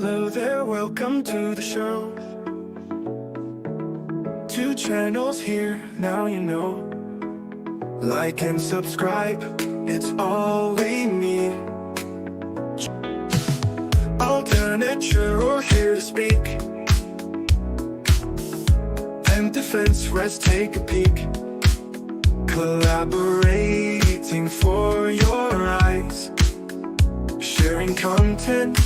Hello there, welcome to the show. 2 channels here, now you know. Like and subscribe, it's all we need. Alternate, you're here to speak. And defense, let's take a peek. Collaborating for your eyes. Sharing content,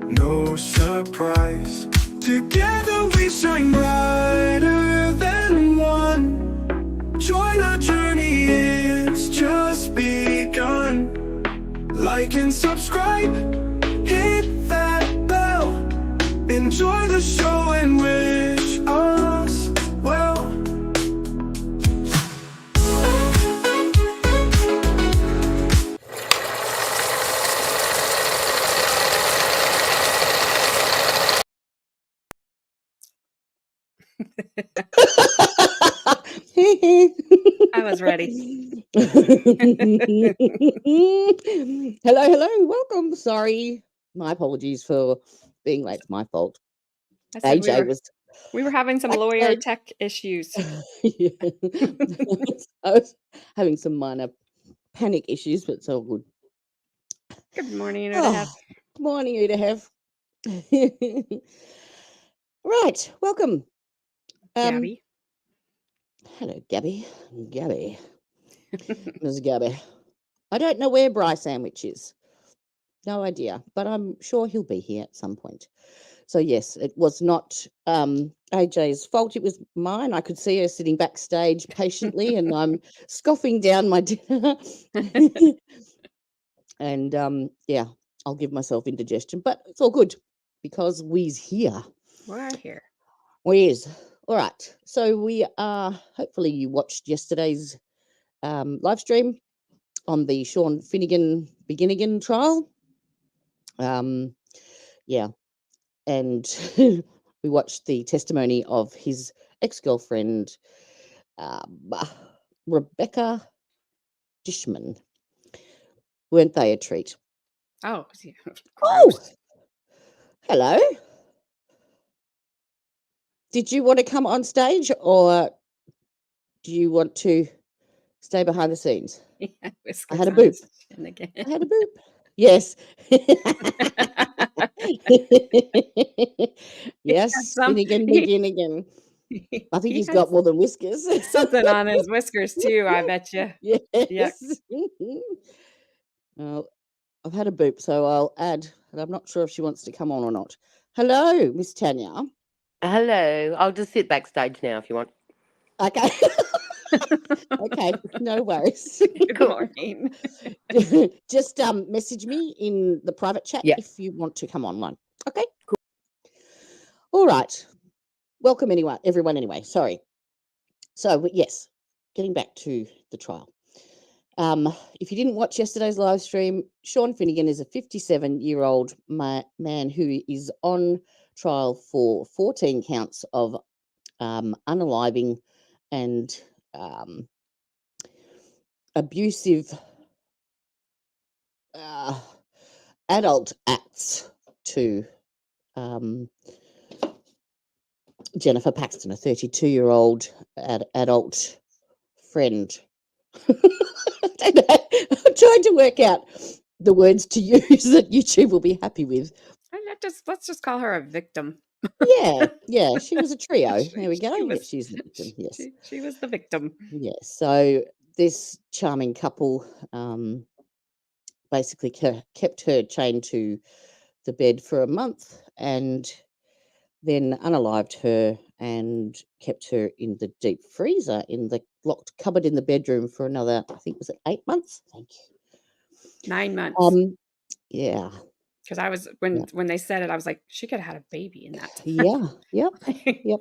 no surprise. Together we shine brighter than one. Join our journey, it's just begun. Like and subscribe, hit that bell. Enjoy the show and wish us well. I was ready. Hello, welcome. Sorry, my apologies for being late. It's my fault. I said AJ we were having some lawyer tech issues. Yeah. I was having some minor panic issues, but it's all good. Good morning, Udahef. Good morning, Udahef. Right, welcome. Gabby. Hello, Gabby. Miss Gabby. I don't know where Bry Sandwich is. No idea, but I'm sure he'll be here at some point. So yes, it was not AJ's fault. It was mine. I could see her sitting backstage patiently, and I'm scoffing down my dinner. And yeah, I'll give myself indigestion, but it's all good because we's here. We're here. We is. All right. So we are, hopefully you watched yesterday's live stream on the Sean Finnegan Begin trial. Yeah. And we watched the testimony of his ex-girlfriend, Rebecca Dishman. Weren't they a treat? Oh, yeah. Oh, hello. Did you want to come on stage or do you want to stay behind the scenes? Yeah, I had a boop. I had a boop. Yes. Yes, Finnegan. I think he's got more than whiskers. Something on his whiskers too, I bet you. Yes. Well, I've had a boop, so I'll add, and I'm not sure if she wants to come on or not. Hello, Miss Tanya. Hello. I'll just sit backstage now if you want. Okay. Okay, no worries. Good morning. Just message me in the private chat if you want to come online. Okay, cool. All right. Welcome everyone anyway. Sorry. So yes, getting back to the trial. If you didn't watch yesterday's live stream, Sean Finnegan is a 57-year-old man who is on trial for 14 counts of unaliving and abusive adult acts to Jennifer Paxton, a 32-year-old adult friend. I don't know. I'm trying to work out the words to use that YouTube will be happy with. Let's just call her a victim. Yeah, she was a trio. There we go. She's the victim. Yes, she was the victim. Yes. So this charming couple basically kept her chained to the bed for a month and then unalived her and kept her in the deep freezer in the locked cupboard in the bedroom for another, I think, was it 8 months? Thank you. 9 months. Yeah. Because I was when they said it, I was like, she could have had a baby in that time. Yeah. Yep.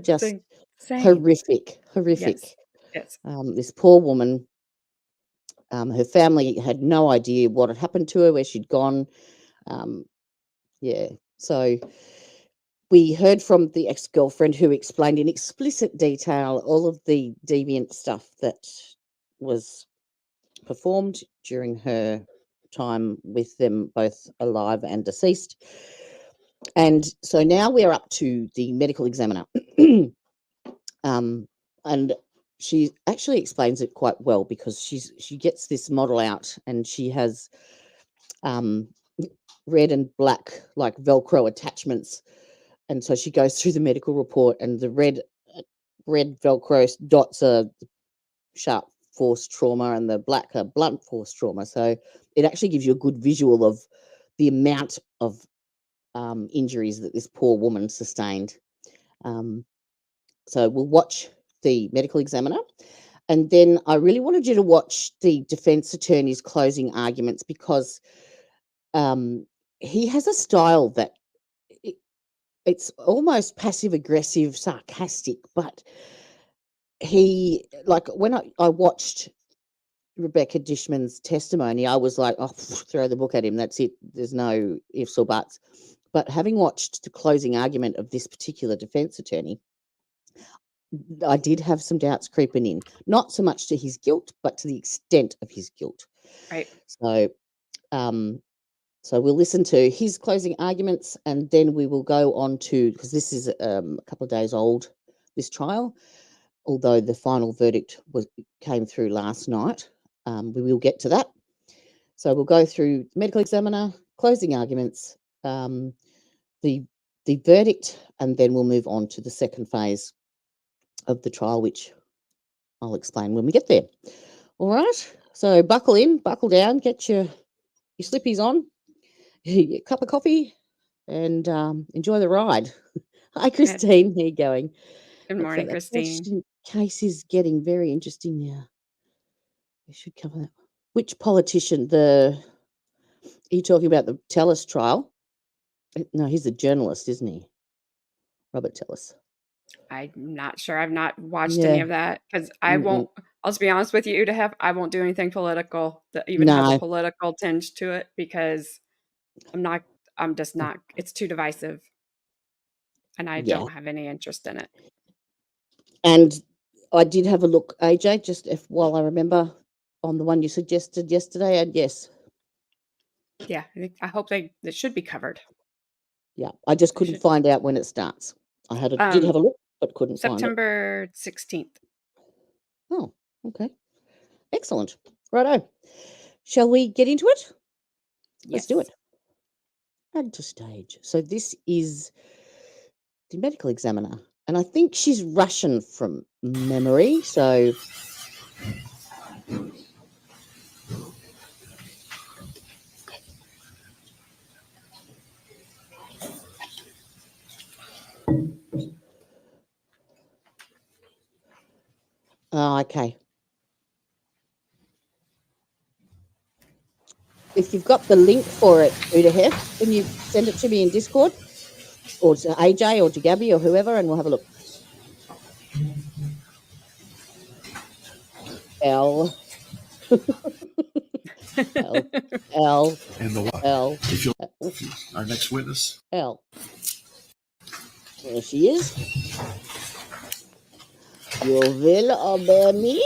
Just insane. horrific. Yes. This poor woman. Her family had no idea what had happened to her, where she'd gone. Yeah. So we heard from the ex-girlfriend who explained in explicit detail all of the deviant stuff that was performed during her time with them, both alive and deceased. And so now we're up to the medical examiner. And she actually explains it quite well, because she gets this model out, and she has red and black like Velcro attachments, and so she goes through the medical report, and the red Velcro dots are sharp force trauma, and the black are blunt force trauma. So it actually gives you a good visual of the amount of injuries that this poor woman sustained. So we'll watch the medical examiner, and then I really wanted you to watch the defense attorney's closing arguments, because he has a style that it's almost passive aggressive, sarcastic, but he, like, when I watched Rebecca Dishman's testimony, I was like, oh, throw the book at him. That's it. There's no ifs or buts. But having watched the closing argument of this particular defense attorney, I did have some doubts creeping in, not so much to his guilt, but to the extent of his guilt. Right. So, so we'll listen to his closing arguments, and then we will go on to, because this is a couple of days old, this trial, although the final verdict came through last night. We will get to that. So we'll go through the medical examiner, closing arguments, the verdict, and then we'll move on to the second phase of the trial, which I'll explain when we get there. All right. So buckle in, buckle down, get your slippies on, your cup of coffee, and enjoy the ride. Hi, Christine. How are you going? Good morning, Christine. The case is getting very interesting now. We should cover that. Which politician? Are you talking about the Tellis trial? No, he's a journalist, isn't he? Robert Tellis. I'm not sure. I've not watched any of that, because I won't. I'll just be honest with you, I won't do anything political that even has a political tinge to it, because I'm just not. It's too divisive, and I don't have any interest in it. And I did have a look, AJ, just while I remember, on the one you suggested yesterday, and yes. Yeah, I hope it should be covered. Yeah, I just couldn't find out when it starts. I did have a look, but couldn't find it. September 16th. Oh, okay. Excellent. Righto. Shall we get into it? Yes. Let's do it. Add to stage. So this is the medical examiner, and I think she's Russian from memory, so... Oh, okay. If you've got the link for it, Uda Hef, can you send it to me in Discord, or to AJ, or to Gabby, or whoever, and we'll have a look. L. L. And the what? L. If you'll, our next witness. L. There she is. You will obey me.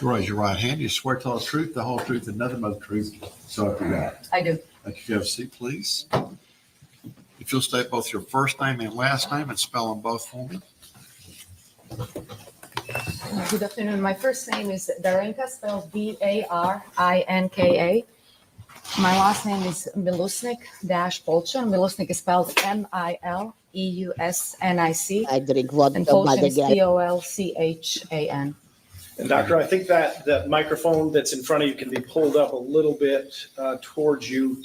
You raise your right hand. You swear to tell the truth, the whole truth, and nothing but the truth. So help you God. I do. Thank you. Have a seat, please. If you'll state both your first name and last name and spell them both for me. Good afternoon. My first name is Darinka, spelled Darinka. My last name is Milusnik-Polchan. Milusnik is spelled Mileusnic. I drink vodka. And Polchan is Polchan. And doctor, I think that the microphone that's in front of you can be pulled up a little bit towards you.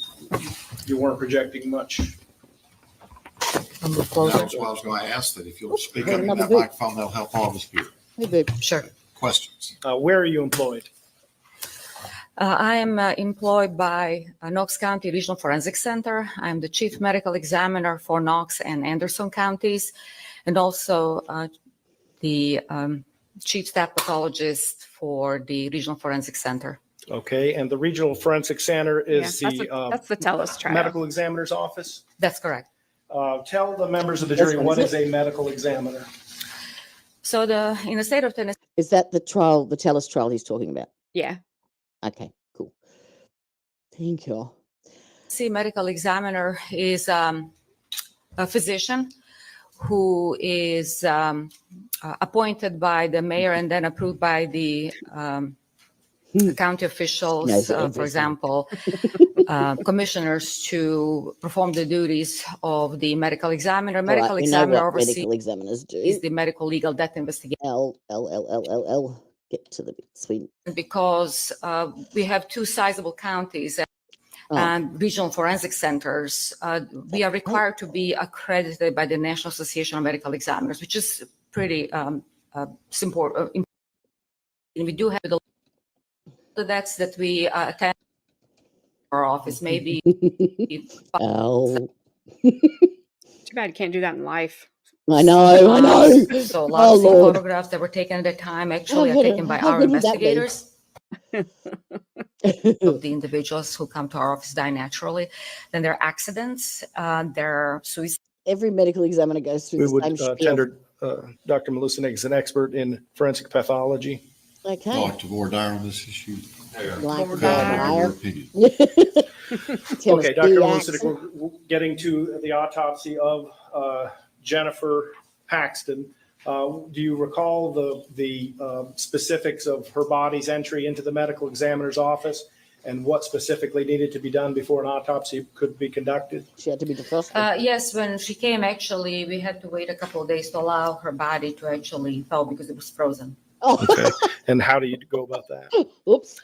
You weren't projecting much. That's why I was going to ask that if you'll speak up in that microphone, that'll help all of us hear. Hey, babe. Sure. Questions? Where are you employed? I am employed by Knox County Regional Forensic Center. I'm the chief medical examiner for Knox and Anderson counties, and also the chief staff pathologist for the Regional Forensic Center. Okay, and the Regional Forensic Center is that's the Tellis trial. Medical examiner's office? That's correct. Tell the members of the jury what is a medical examiner. So in the state of Tennessee. Is that the Tellis trial he's talking about? Yeah. Okay, cool. Thank you. See, medical examiner is physician who is appointed by the mayor and then approved by the county officials, for example, commissioners, to perform the duties of the medical examiner. Medical examiner oversees medical examiners do. Is the medical legal death investigation. L. Get to the bit. Because we have two sizable counties and regional forensic centers. We are required to be accredited by the National Association of Medical Examiners, which is pretty important. We do have the deaths that we attend our office, maybe. Oh. Too bad you can't do that in life. I know. So lots of photographs that were taken at the time actually are taken by our investigators of the individuals who come to our office die naturally. Then there are accidents, there are suicides. Every medical examiner goes through the same spiel. Tender Dr. Melusinek is an expert in forensic pathology. Okay. Dr. Vordire on this issue. Your opinion. Okay, Dr. Melusinek, we're getting to the autopsy of Jennifer Paxton. Do you recall the specifics of her body's entry into the medical examiner's office and what specifically needed to be done before an autopsy could be conducted? She had to be defrosted. Yes, when she came, actually, we had to wait a couple of days to allow her body to actually thaw because it was frozen. Oh. Okay. And how do you go about that? Oops.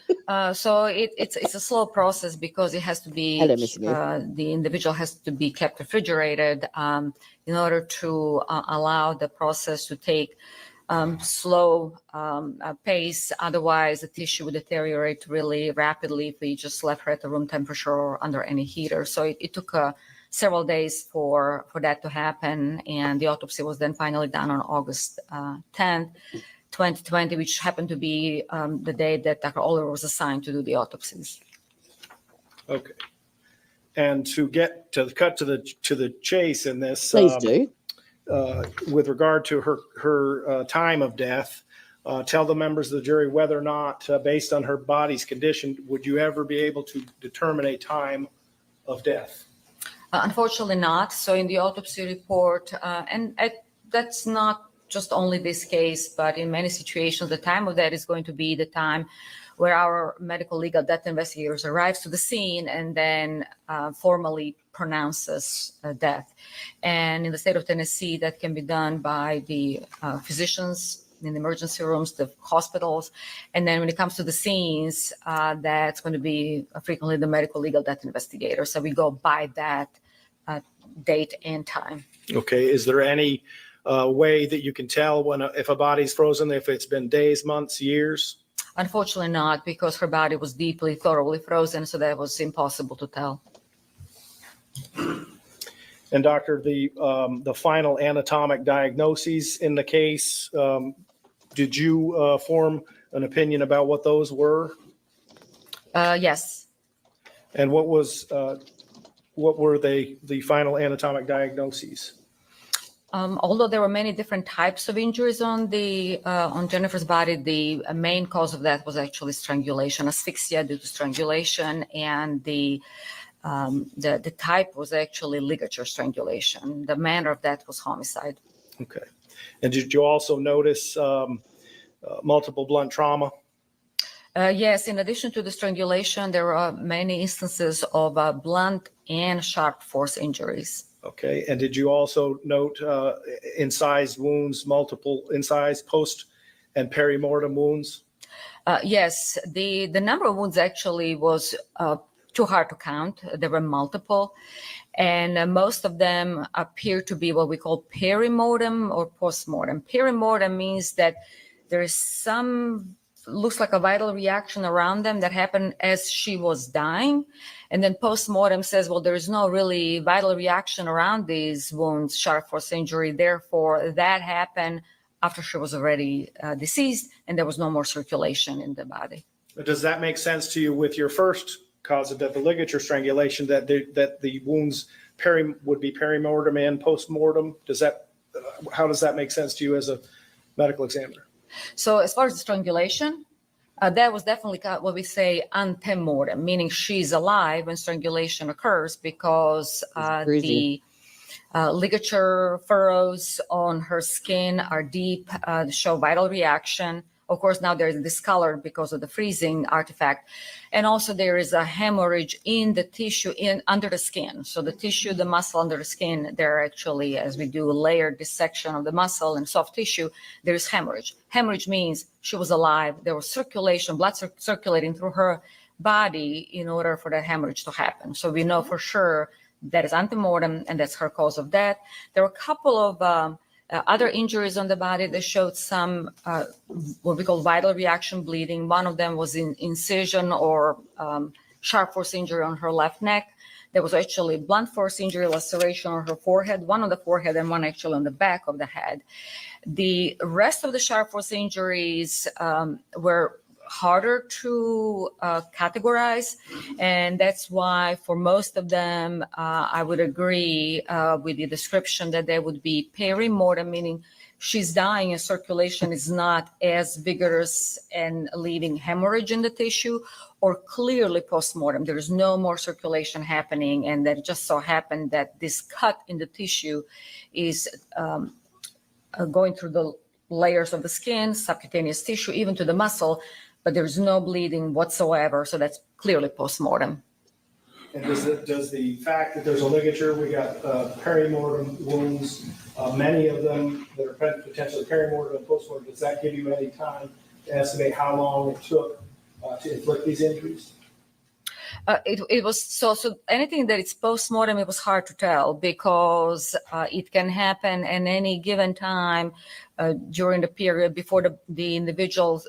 So it's a slow process because it has to be, the individual has to be kept refrigerated in order to allow the process to take slow pace. Otherwise, the tissue would deteriorate really rapidly if we just left her at the room temperature or under any heater. So it took several days for that to happen. And the autopsy was then finally done on August 10th. 2020, which happened to be the day that Dr. Oliver was assigned to do the autopsies. Okay. And to get to the chase in this, please do. With regard to her time of death, tell the members of the jury whether or not, based on her body's condition, would you ever be able to determine a time of death? Unfortunately not. So in the autopsy report, that's not just only this case, but in many situations, the time of death is going to be the time where our medical legal death investigators arrives to the scene and then formally pronounces death. And in the state of Tennessee, that can be done by the physicians in the emergency rooms, the hospitals. And then when it comes to the scenes, that's going to be frequently the medical legal death investigator. So we go by that date and time. Okay. Is there any way that you can tell if a body's frozen, if it's been days, months, years? Unfortunately not, because her body was deeply, thoroughly frozen, so that was impossible to tell. And doctor, the final anatomic diagnoses in the case, did you form an opinion about what those were? Yes. And what were the final anatomic diagnoses? Although there were many different types of injuries on Jennifer's body, the main cause of that was actually strangulation, asphyxia due to strangulation, and the type was actually ligature strangulation. The manner of that was homicide. Okay. And did you also notice multiple blunt trauma? Yes. In addition to the strangulation, there are many instances of blunt and sharp force injuries. Okay. And did you also note incised wounds, multiple incised post and perimortem wounds? Yes. The number of wounds actually was too hard to count. There were multiple, and most of them appear to be what we call perimortem or postmortem. Perimortem means that there is looks like a vital reaction around them that happened as she was dying. And then postmortem says, well, there is no really vital reaction around these wounds, sharp force injury. Therefore, that happened after she was already deceased and there was no more circulation in the body. Does that make sense to you with your first cause of death, the ligature strangulation, that the wounds would be perimortem and postmortem? How does that make sense to you as a medical examiner? So as far as the strangulation, that was definitely what we say antemortem, meaning she's alive when strangulation occurs because the Ligature furrows on her skin are deep, show vital reaction. Of course, now they're discolored because of the freezing artifact. And also there is a hemorrhage in the tissue under the skin. So the tissue, the muscle under the skin, they're actually, as we do a layered dissection of the muscle and soft tissue, there's hemorrhage. Hemorrhage means she was alive. There was circulation, blood circulating through her body in order for that hemorrhage to happen. So we know for sure that is antemortem, and that's her cause of death. There were a couple of other injuries on the body that showed some what we call vital reaction bleeding. One of them was incision or sharp force injury on her left neck. There was actually blunt force injury, laceration on her forehead, one on the forehead and one actually on the back of the head. The rest of the sharp force injuries were harder to categorize, and that's why for most of them I would agree with the description that they would be perimortem, meaning she's dying and circulation is not as vigorous and leaving hemorrhage in the tissue, or clearly postmortem. There is no more circulation happening, and that it just so happened that this cut in the tissue is going through the layers of the skin, subcutaneous tissue, even to the muscle, but there's no bleeding whatsoever. So that's clearly postmortem. And does the fact that there's a ligature, we got perimortem wounds, many of them that are potentially perimortem and postmortem, does that give you any time to estimate how long it took to inflict these injuries? It was so anything that it's postmortem, it was hard to tell because it can happen at any given time during the period before the individual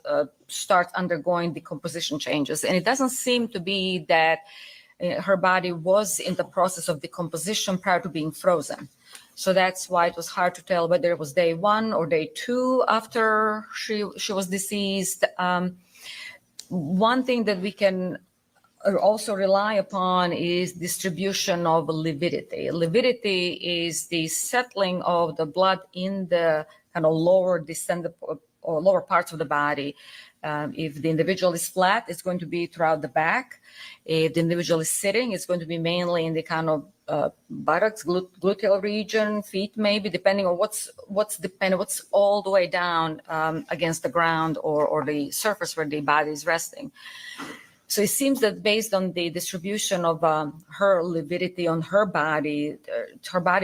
starts undergoing decomposition changes. And it doesn't seem to be that her body was in the process of decomposition prior to being frozen. So that's why it was hard to tell whether it was day 1 or day 2 after she was deceased. One thing that we can also rely upon is distribution of lividity. Lividity is the settling of the blood in the kind of lower descendant or lower parts of the body. If the individual is flat, it's going to be throughout the back. If the individual is sitting, it's going to be mainly in the kind of buttocks, gluteal region, feet, maybe, depending on what's all the way down against the ground or the surface where the body is resting. So it seems that based on the distribution of her lividity on her body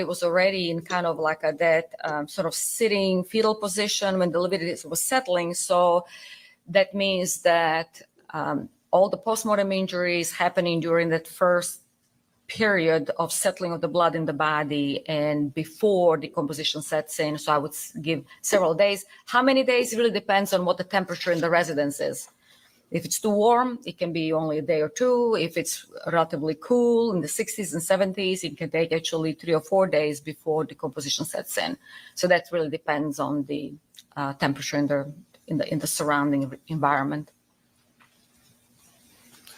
was already in kind of like that sort of sitting fetal position when the lividity was settling. So that means that all the postmortem injuries happening during that first period of settling of the blood in the body and before decomposition sets in. So I would give several days. How many days? It really depends on what the temperature in the residence is. If it's too warm, it can be only a day or 2. If it's relatively cool in the 60s and 70s, it can take actually 3 or 4 days before decomposition sets in. So that really depends on the temperature in the surrounding environment.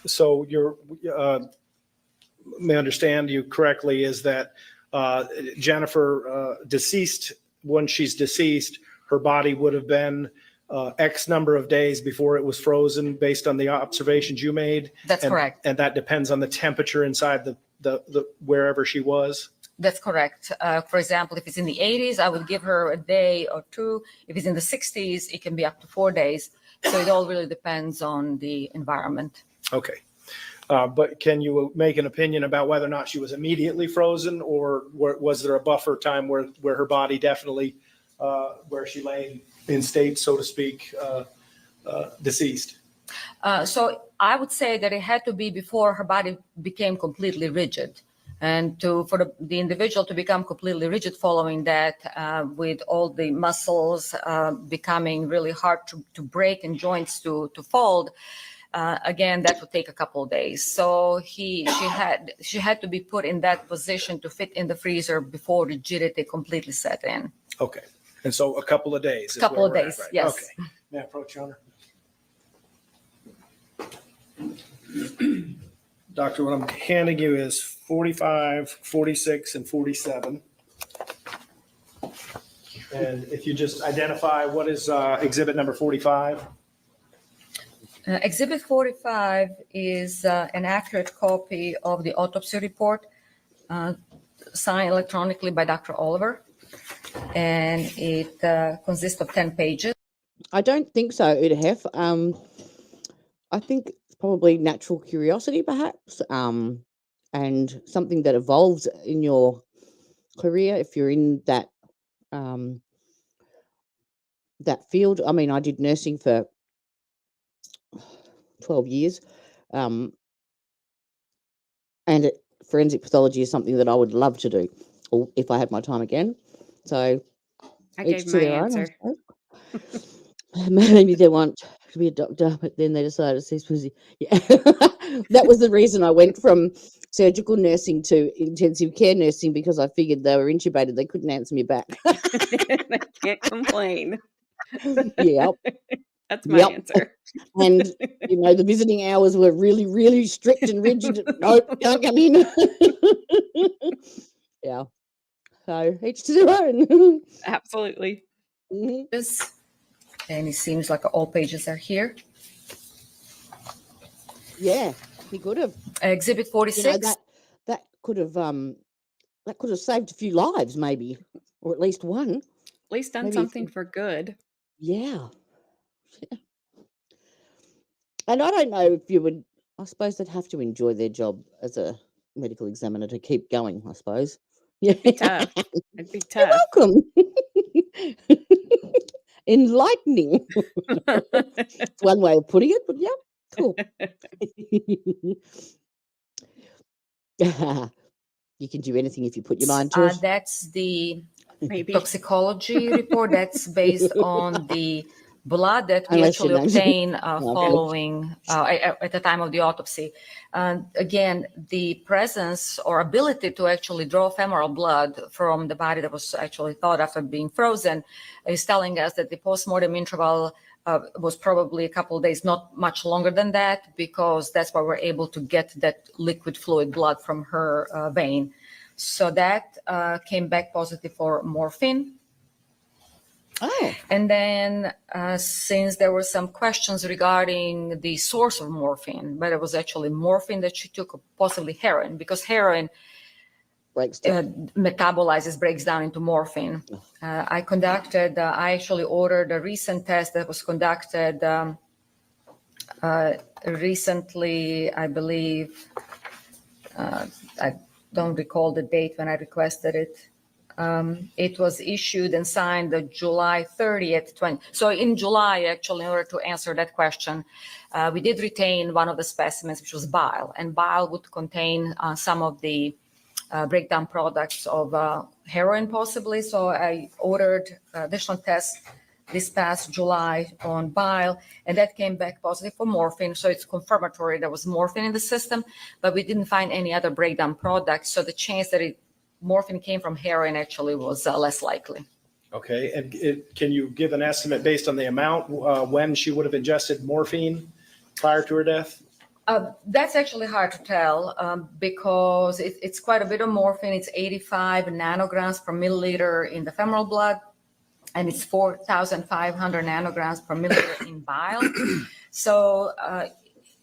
So may I understand you correctly is that Jennifer deceased, when she's deceased, her body would have been X number of days before it was frozen based on the observations you made? That's correct. And that depends on the temperature inside the wherever she was? That's correct. For example, if it's in the 80s, I would give her a day or 2. If it's in the 60s, it can be up to 4 days. So it all really depends on the environment. Okay. But can you make an opinion about whether or not she was immediately frozen, or was there a buffer time where her body definitely, where she lay in state, so to speak, deceased? So I would say that it had to be before her body became completely rigid. And for the individual to become completely rigid following that, with all the muscles becoming really hard to break and joints to fold, again, that would take a couple of days. So she had to be put in that position to fit in the freezer before rigidity completely set in. Okay. And so a couple of days. Couple of days, right? yes. Okay. May I approach, Your Honor? Doctor, what I'm handing you is 45, 46, and 47. And if you just identify what is exhibit number 45. Exhibit 45 is an accurate copy of the autopsy report. signed electronically by Dr. Oliver, and it consists of 10 pages. I don't think so, Udahef. I think it's probably natural curiosity, perhaps, and something that evolves in your career if you're in that that field. I mean, I did nursing for 12 years, and forensic pathology is something that I would love to do, or if I had my time again. So I each gave to my their own, I answer. suppose. Maybe they want to be a doctor, but then they decided to see pussy. Yeah, that was the reason I went from surgical nursing to intensive care nursing, because I figured they were intubated. They couldn't answer me back. I can't complain. Yep. That's my Yep. answer. And you know, the visiting hours were really, really strict and rigid. Nope, can't come in. Yeah. So each to their own. Absolutely. Mhm. And it seems like all pages are here. Yeah, he could have. Exhibit 46. You know, that could have saved a few lives, maybe, or at least one. At least done Maybe if something for good. Yeah. And I don't know if you would. I suppose they'd have to enjoy their job as a medical examiner to keep going, I suppose. Yeah. It'd be tough. It'd be You're tough. welcome. Enlightening. It's one way of putting it, but yeah, cool. You can do anything if you put your mind to it. That's the Maybe. toxicology report. That's based on the blood that we Unless you actually know. obtain Okay. following at the time of the autopsy. Again, the presence or ability to actually draw femoral blood from the body that was actually thawed after being frozen is telling us that the postmortem interval was probably a couple of days, not much longer than that, because that's why we're able to get that liquid fluid blood from her vein. So that came back positive for morphine. Oh. And then since there were some questions regarding the source of morphine, but it was actually morphine that she took, or possibly heroin, because heroin Breaks down. breaks down into morphine. I actually ordered a recent test that was conducted recently, I believe. I don't recall the date when I requested it. It was issued and signed July 30th, 20. So in July, actually, in order to answer that question, we did retain one of the specimens, which was bile, and bile would contain some of the breakdown products of heroin, possibly. So I ordered additional tests this past July on bile, and that came back positive for morphine. So it's confirmatory there was morphine in the system, but we didn't find any other breakdown products. So the chance that morphine came from heroin actually was less likely. Okay, and can you give an estimate based on the amount when she would have ingested morphine prior to her death? That's actually hard to tell because it's quite a bit of morphine. It's 85 nanograms per milliliter in the femoral blood, and it's 4,500 nanograms per milliliter in bile. So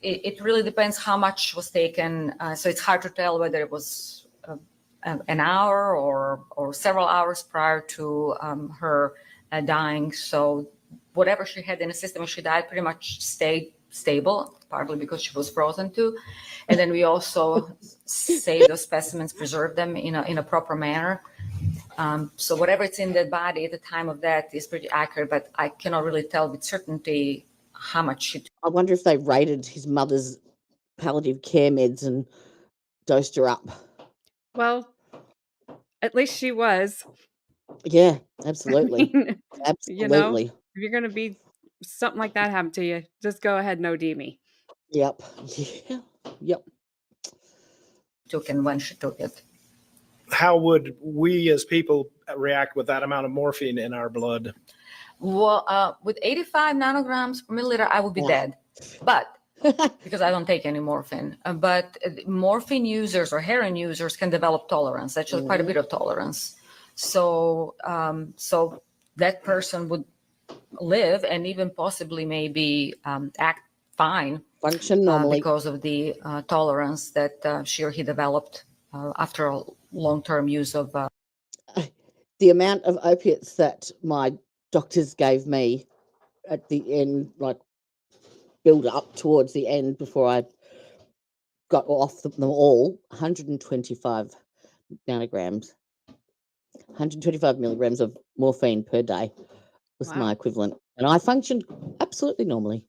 it really depends how much was taken. So it's hard to tell whether it was an hour or several hours prior to her dying. So whatever she had in the system when she died pretty much stayed stable, partly because she was frozen too. And then we also saved those specimens, preserved them in a proper manner. So whatever it's in the body at the time of death is pretty accurate, but I cannot really tell with certainty how much she took. I wonder if they rated his mother's palliative care meds and dosed her up. Well, at least she was. Yeah, absolutely. I mean, Absolutely. if you're going to be something like that happen to you, just go ahead and OD me. Yep. Yeah. Yep. Took and when she took it. How would we as people react with that amount of morphine in our blood? Well, with 85 nanograms per milliliter, I would be dead. But because I don't take any morphine. But morphine users or heroin users can develop tolerance, actually quite a bit of tolerance. So so that person would live and even possibly maybe act fine. Function normally. Because of the tolerance that she or he developed after long-term use of. The amount of opiates that my doctors gave me at the end, like build up towards the end before I got off them all, 125 nanograms, 125 milligrams of morphine per day was Wow. my equivalent. And I functioned absolutely normally.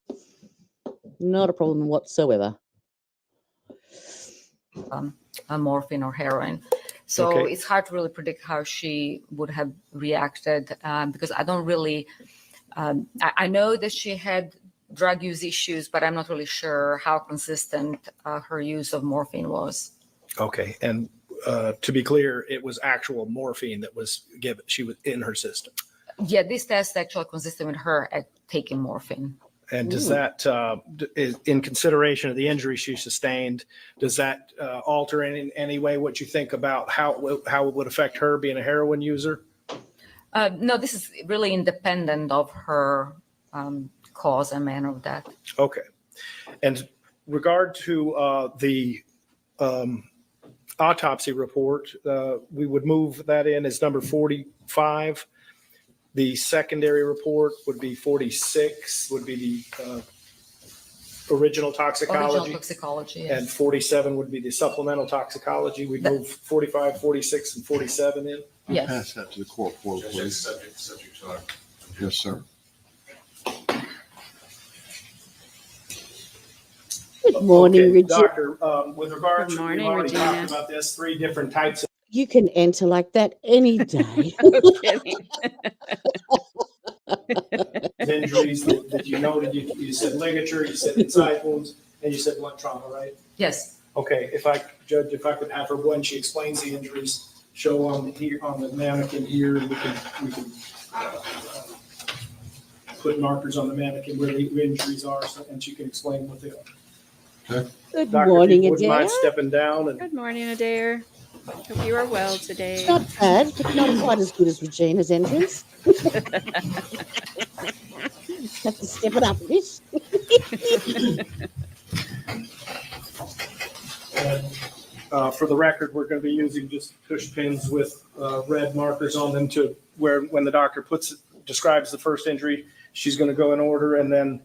Not a problem whatsoever. Morphine or heroin. So Okay. it's hard to really predict how she would have reacted because I don't really, I know that she had drug use issues, but I'm not really sure how consistent her use of morphine was. Okay. And to be clear, it was actual morphine that was given. She was in her system. Yeah, this test actually consistent with her at taking morphine. And does that, in consideration of the injury she sustained, does that alter in any way what you think about how it would affect her being a heroin user? No, this is really independent of her cause and manner of death. Okay. And regard to the autopsy report, we would move that in as number 45. The secondary report would be 46, would be the original toxicology. Original toxicology, yes. And 47 would be the supplemental toxicology. We'd move 45, 46, and 47 in. Yes. Pass that to the court reporter, please. Subject to our Yes, sir. Good morning, Okay, Regina. Doctor, with regard Good to, morning, we've already Regina. talked about this, 3 different types of You can enter like that any day. No kidding. injuries that you noted. You said ligature, you said inside wounds, and you said blunt trauma, right? Yes. Okay, if I could have her, when she explains the injuries, show on the mannequin here, and we can put markers on the mannequin where the injuries are, and she can explain what they are. Good Doctor, morning, if you wouldn't mind Adair. stepping down and Good morning, Adair. Hope you are well today. It's not bad, but not quite as good as Regina's entrance. Have to step it up a bit. And, for the record, we're going to be using just push pins with red markers on them to where when the doctor describes the first injury, she's going to go in order and then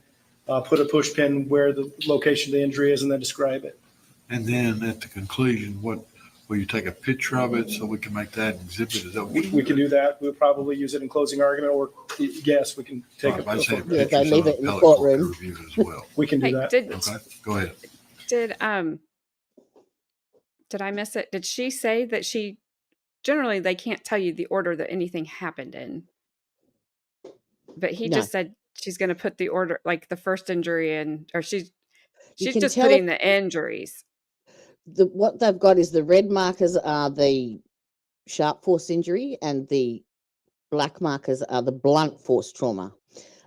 put a push pin where the location of the injury is and then describe it. And then at the conclusion, will you take a picture of it so we can make that an exhibit? Is that what We can do that. We'll probably use it in closing argument, or yes, we can take Right, I'd say a Yeah, picture they so leave the it in the appellate court courtroom. can review it as well. We can do Hey, that. Okay, go ahead. did I miss it? Did she say that generally they can't tell you the order that anything happened in? But he No. just said she's going to put the order, like the first injury in, or she's can just tell putting if- the injuries. What they've got is the red markers are the sharp force injury and the black markers are the blunt force trauma.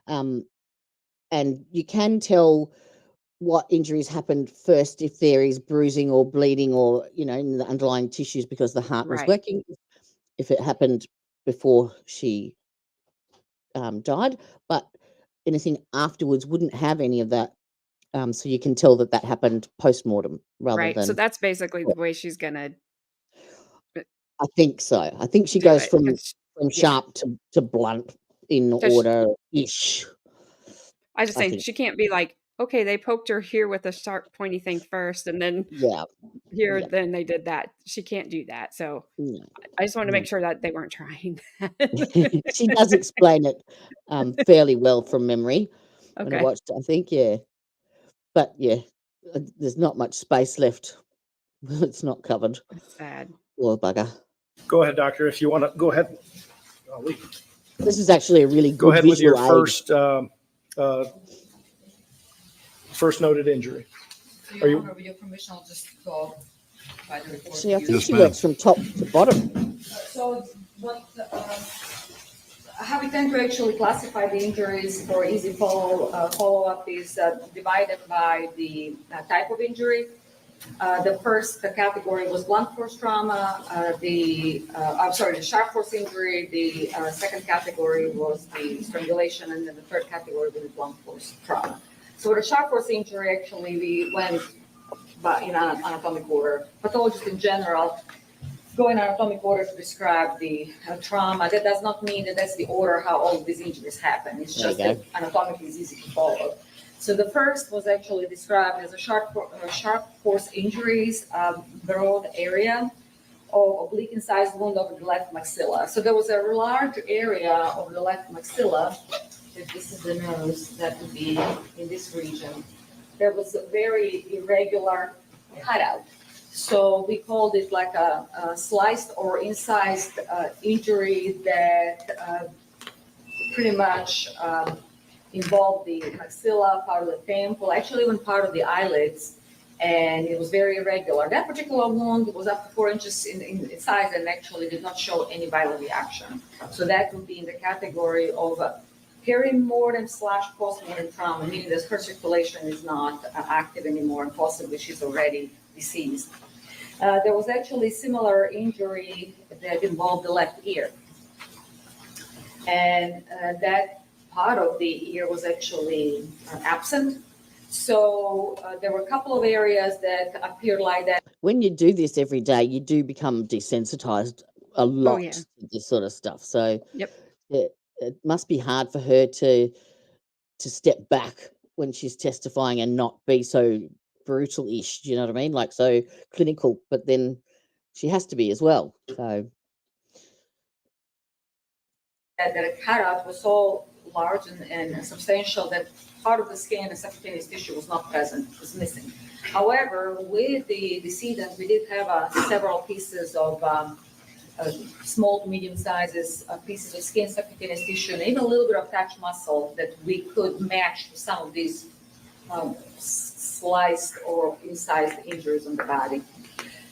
And you can tell what injuries happened first if there is bruising or bleeding or, in the underlying tissues because the heart was Right. working. If it happened before she died, but anything afterwards wouldn't have any of that. So you can tell that happened post-mortem rather Right. than. So that's basically the way she's going to I think so. I think she do goes it. from 'Cause sharp to blunt in Does she- order-ish. I just I think think. she can't be like, okay, they poked her here with a sharp pointy thing first and then Yeah. here, Yeah. then they did that. She can't do that. So No. I just want to No. make sure that they weren't trying. She does explain it fairly well from memory when I Okay. watched it, I think, yeah. But yeah, there's not much space left. It's not covered. That's sad. Poor bugger. Go ahead, doctor, if you want to. Go ahead. I'll leave. This is actually a really good Go ahead with your visual aid. first noted injury. So, Are you- with your permission, I'll just go by the report. Actually, I think Yes, she ma'am. works from top to bottom. So how we tend to actually classify the injuries for easy follow-up is divided by the type of injury. The first category was blunt force trauma. The sharp force injury. The second category was the strangulation, and then the third category was the blunt force trauma. So with a sharp force injury, actually, we went by in anatomic order. Pathologists in general go in anatomic order to describe the trauma. That does not mean that that's the order how all of these injuries happen. It's just that anatomically it's easy to follow. So the first was actually described as a sharp force injuries, broad area of oblique incised wound over the left maxilla. So there was a large area of the left maxilla. If this is the nose, that would be in this region. There was a very irregular cutout. So we called it like a sliced or incised injury that pretty much involved the maxilla, part of the temple, actually even part of the eyelids, and it was very irregular. That particular wound was up to 4 inches in size and actually did not show any vital reaction. So that would be in the category of perimortem/postmortem trauma, meaning that her circulation is not active anymore and possibly she's already deceased. There was actually similar injury that involved the left ear. And that part of the ear was actually absent. So there were a couple of areas that appeared like that. When you do this every day, you do become desensitized a lot to this sort of stuff. So it must be hard for her to step back when she's testifying and not be so brutal-ish, do you know what I mean? Like so clinical, but then she has to be as well. So that a cutout was so large and substantial that part of the skin and subcutaneous tissue was not present, was missing. However, with the decedent, we did have several pieces of small to medium sizes pieces of skin, subcutaneous tissue, and even a little bit of touch muscle that we could match to some of these sliced or incised injuries on the body.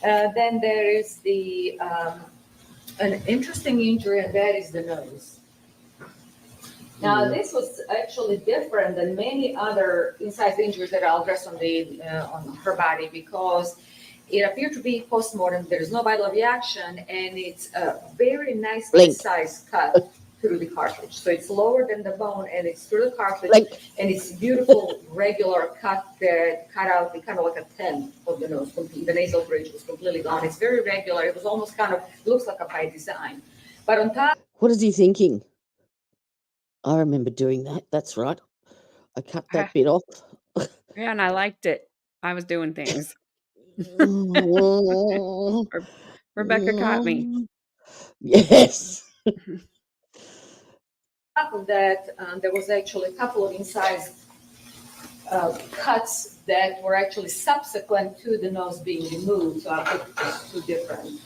Then there is an interesting injury, and that is the nose. Now, this was actually different than many other incised injuries that I'll address on her body because it appeared to be post-mortem. There is no vital reaction, and it's a very nicely incised cut through the cartilage. So it's lower than the bone, and it's through the cartilage, and it's beautiful, regular cut that cut out the kind of like a 10 of the nose. The nasal bridge was completely gone. It's very regular. It was almost kind of looks like a by design. But on top, what is he thinking? I remember doing that. That's right. I cut that bit off. Yeah, and I liked it. I was doing things. Rebecca caught me. Yes. Top of that, there was actually a couple of incised cuts that were actually subsequent to the nose being removed. So I put two different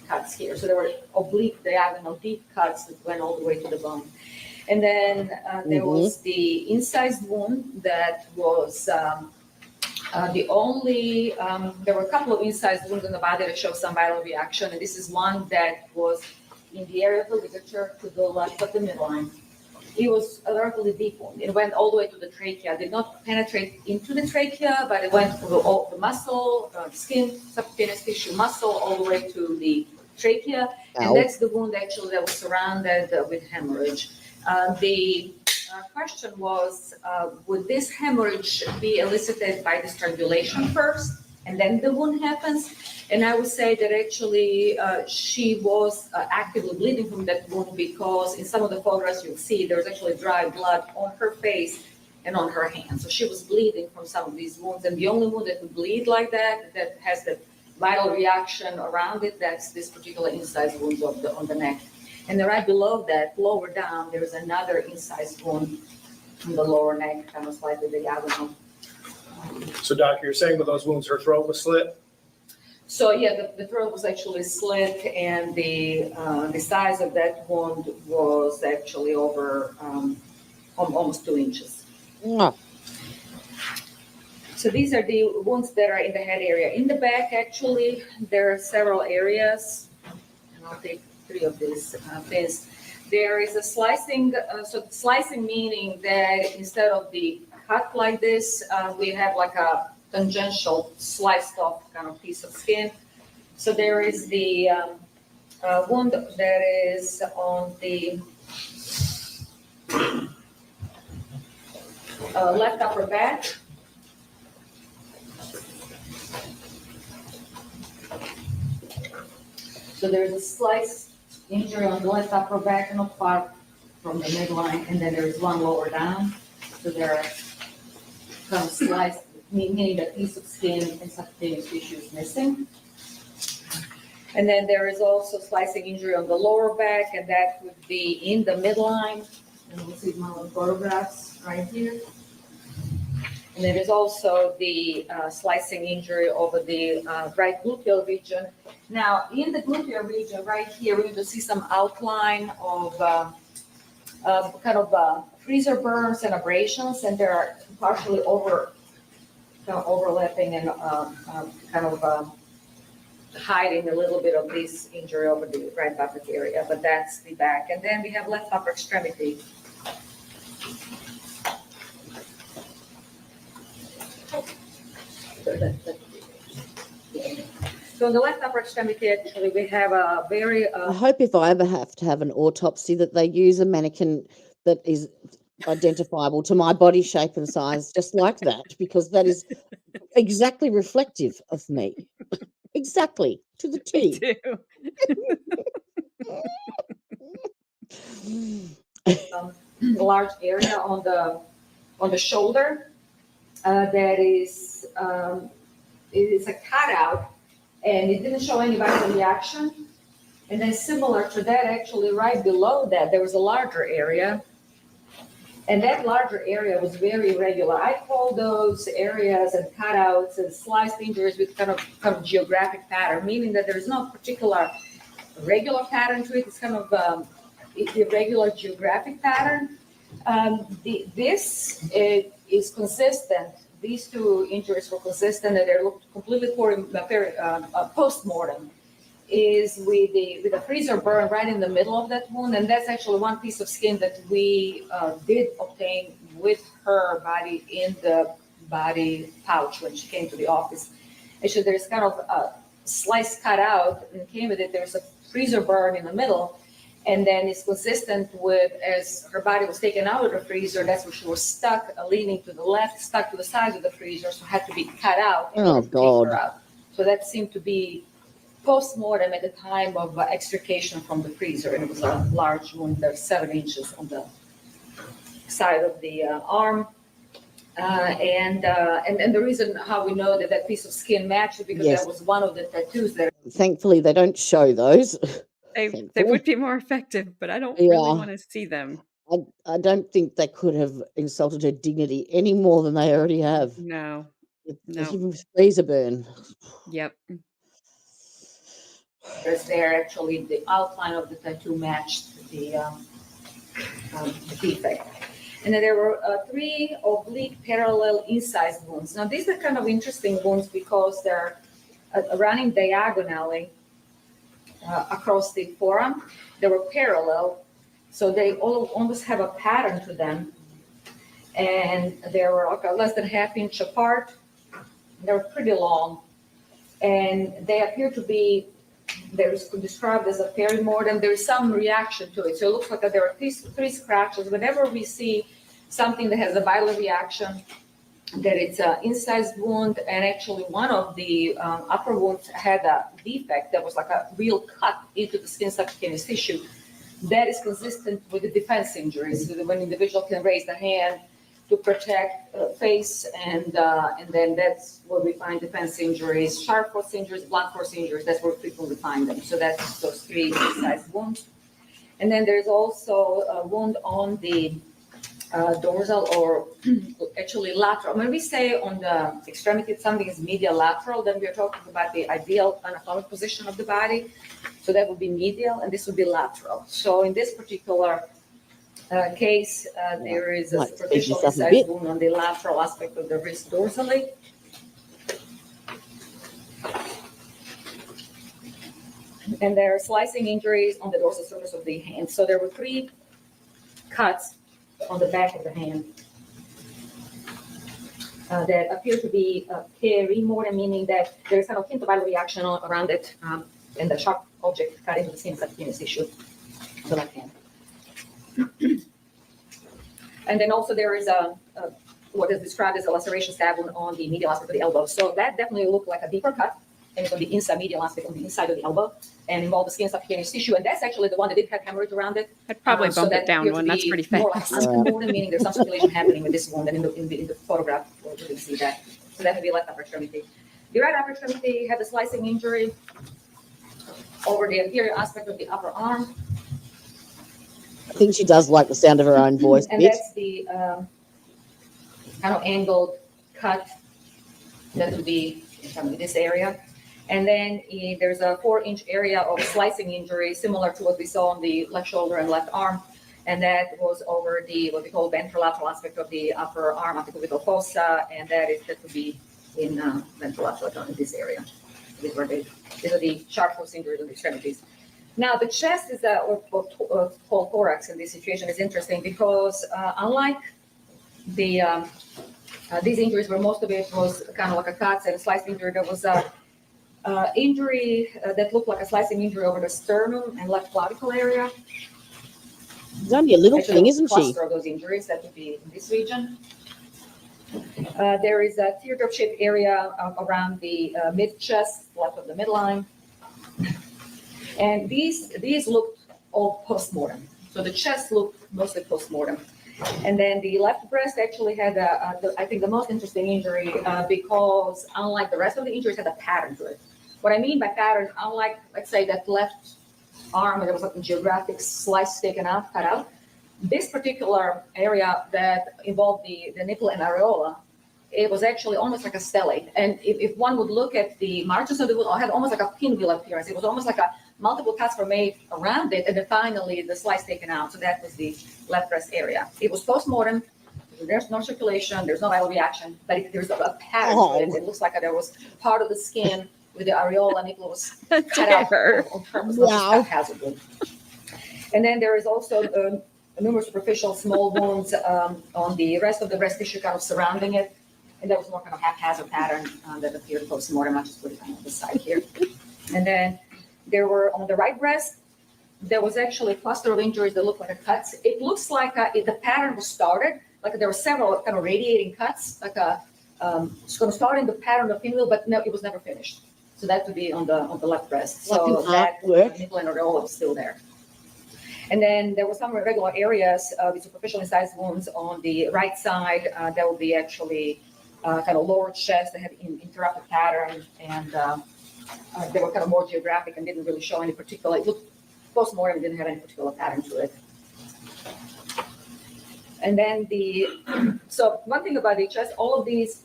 cuts here. So there were oblique, diagonal, deep cuts that went all the way to the bone. And then there was the incised wound that was the only, there were a couple of incised wounds on the body that showed some viral reaction. And this is one that was in the area of the ligature to the left of the midline. It was a relatively deep wound. It went all the way to the trachea. It did not penetrate into the trachea, but it went through all the muscle, skin, subcutaneous tissue, muscle, all the way to the trachea. And that's the wound actually that was surrounded with hemorrhage. The question was, would this hemorrhage be elicited by the strangulation first, and then the wound happens? And I would say that actually she was actively bleeding from that wound because in some of the photographs you'll see there's actually dry blood on her face and on her hands. So she was bleeding from some of these wounds. And the only wound that would bleed like that, that has the vital reaction around it, that's this particular incised wound on the neck. And then right below that, lower down, there's another incised wound in the lower neck, kind of slightly diagonal. So, Doc, you're saying with those wounds, her throat was slit? So, yeah, the throat was actually slit, and the size of that wound was actually over almost 2 inches. So these are the wounds that are in the head area. In the back, actually, there are several areas, and I'll take 3 of these pins. There is a slicing, so slicing meaning that instead of the cut like this, we have like a tangential sliced off kind of piece of skin. So there is the wound that is on the left upper back. So there's a slice injury on the left upper back, not far from the midline, and then there's one lower down. So there are some sliced, meaning a piece of skin and subcutaneous tissue is missing. And then there is also slicing injury on the lower back, and that would be in the midline. And we'll see my photographs right here. And there is also the slicing injury over the right gluteal region. Now, in the gluteal region right here, we're going to see some outline of kind of freezer burns and abrasions, and they're partially overlapping and kind of hiding a little bit of this injury over the right upper area, but that's the back. And then we have left upper extremity. So in the left upper extremity, actually, we have a very... I hope if I ever have to have an autopsy that they use a mannequin that is identifiable to my body shape and size, just like that, because that is exactly reflective of me. Exactly, to the T. Me too. Large area on the shoulder that is it is a cutout, and it didn't show any vital reaction. And then similar to that, actually right below that, there was a larger area, and that larger area was very irregular. I call those areas and cutouts and sliced injuries with kind of geographic pattern, meaning that there is no particular regular pattern to it. It's kind of irregular geographic pattern. This is consistent. These two injuries were consistent, and they looked completely post-mortem. Is with the freezer burn right in the middle of that wound, and that's actually one piece of skin that we did obtain with her body in the body pouch when she came to the office. Actually, there's kind of a slice cut out, and came with it. There's a freezer burn in the middle, and then it's consistent with as her body was taken out of the freezer. That's where she was stuck, leaning to the left, stuck to the sides of the freezer, so had to be cut out. Oh God! Her out. So that seemed to be post-mortem at the time of extrication from the freezer, and it was a large wound. There's 7 inches on the side of the arm, and the reason how we know that that piece of skin matched is because that was one of the tattoos that. Thankfully, they don't show those. They would be more effective, but I don't really want to see them. I don't think they could have insulted her dignity any more than they already have. No. Even with freezer burn. Yep. Because there actually the outline of the tattoo matched the defect. And then there were 3 oblique parallel incised wounds. Now these are kind of interesting wounds because they're running diagonally across the forearm. They were parallel, so they all almost have a pattern to them. And they were less than ½ inch apart. They were pretty long, and they appear to be. They're described as a perimortem. There is some reaction to it. So it looks like there are 3 scratches. Whenever we see something that has a vital reaction, that it's an incised wound, and actually one of the upper wounds had a defect that was like a real cut into the skin subcutaneous tissue. That is consistent with the defense injuries, so when the individual can raise the hand to protect face, and then that's where we find defense injuries, sharp force injuries, blunt force injuries. That's where we frequently find them. So that's those 3 incised wounds. And then there's also a wound on the dorsal, or actually lateral. When we say on the extremity something is medial lateral, then we're talking about the ideal anatomic position of the body. So that would be medial, and this would be lateral. So in this particular case, there is a superficial incised wound on the lateral aspect of the wrist dorsally. And there are slicing injuries on the dorsal surface of the hand. So there were 3 cuts on the back of the hand that appear to be perimortem, meaning that there's kind of hint of vital reaction around it, and the sharp object cut into the skin subcutaneous tissue, the left hand. And then also there is what is described as a laceration stab wound on the medial aspect of the elbow. So that definitely looked like a deeper cut. and it's on the inside medial aspect, on the inside of the elbow, and involve the skin subcutaneous tissue. And that's actually the one that did have hemorrhage around it. I'd probably So bump that it down appeared to one. That's be pretty more like fast. uncomfortable, meaning there's some circulation happening with this wound, and in the photograph, you can see that. So that would be left upper extremity. The right upper extremity had a slicing injury over the anterior aspect of the upper arm. I think she does like the sound of her own voice. And that's the kind of angled cut that would be in this area. And then there's a 4-inch area of slicing injury, similar to what we saw on the left shoulder and left arm. And that was over the, what we call ventrolateral aspect of the upper arm, apicubital fossa, and that would be in ventrolateral in this area. These are the sharp force injuries on the extremities. Now, the chest is or called thorax in this situation is interesting because unlike the these injuries, where most of it was kind of like a cut and a slicing injury, there was a injury that looked like a slicing injury over the sternum and left clavicle area. It's only a little thing, isn't she? Cluster of those injuries that would be in this region. There is a teardrop-shaped area around the mid-chest, left of the midline. And these looked all post-mortem. So the chest looked mostly post-mortem. And then the left breast actually had, I think, the most interesting injury because unlike the rest of the injuries, had a pattern to it. What I mean by pattern, unlike, let's say, that left arm, there was like a geographic slice taken out, cut out, this particular area that involved the nipple and areola, it was actually almost like a stellate. And if one would look at the margins of the wound, it had almost like a pinwheel appearance. It was almost like multiple cuts were made around it, and then finally the slice taken out. So that was the left breast area. It was post-mortem. There's no circulation. There's no viral reaction, but there's a pattern to it. It looks like there was part of the skin with the areola nipple was cut out on purpose, not just haphazardly. And then there is also numerous superficial small wounds on the rest of the breast tissue kind of surrounding it. And that was more kind of haphazard pattern that appeared post-mortem. I'll just put it on the side here. And then there were on the right breast, there was actually a cluster of injuries that looked like a cuts. It looks like the pattern was started, like there were several kind of radiating cuts, like it's going to start in the pattern of pinwheel, but no, it was never finished. So that would be on the left breast. So that nipple and areola was still there. And then there were some irregular areas with superficial incised wounds on the right side. That would be actually kind of lower chest that had interrupted pattern, and they were kind of more geographic and didn't really show any particular. It looked post-mortem, didn't have any particular pattern to it. And then so one thing about the chest, all of these,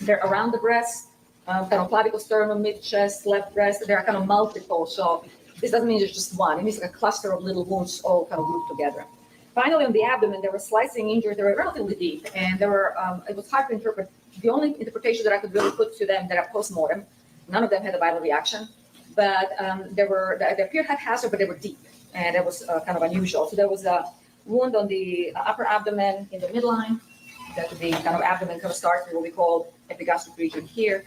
they're around the breast, kind of clavicle, sternum, mid-chest, left breast. There are kind of multiple. So this doesn't mean it's just one. It means like a cluster of little wounds all kind of grouped together. Finally, on the abdomen, there were slicing injuries. They were relatively deep, and there were. It was hard to interpret. The only interpretation that I could really put to them that are post-mortem, none of them had a viral reaction, but they appeared haphazard, but they were deep, and that was kind of unusual. So there was a wound on the upper abdomen in the midline. That would be kind of abdomen kind of starts with what we call epigastric region here.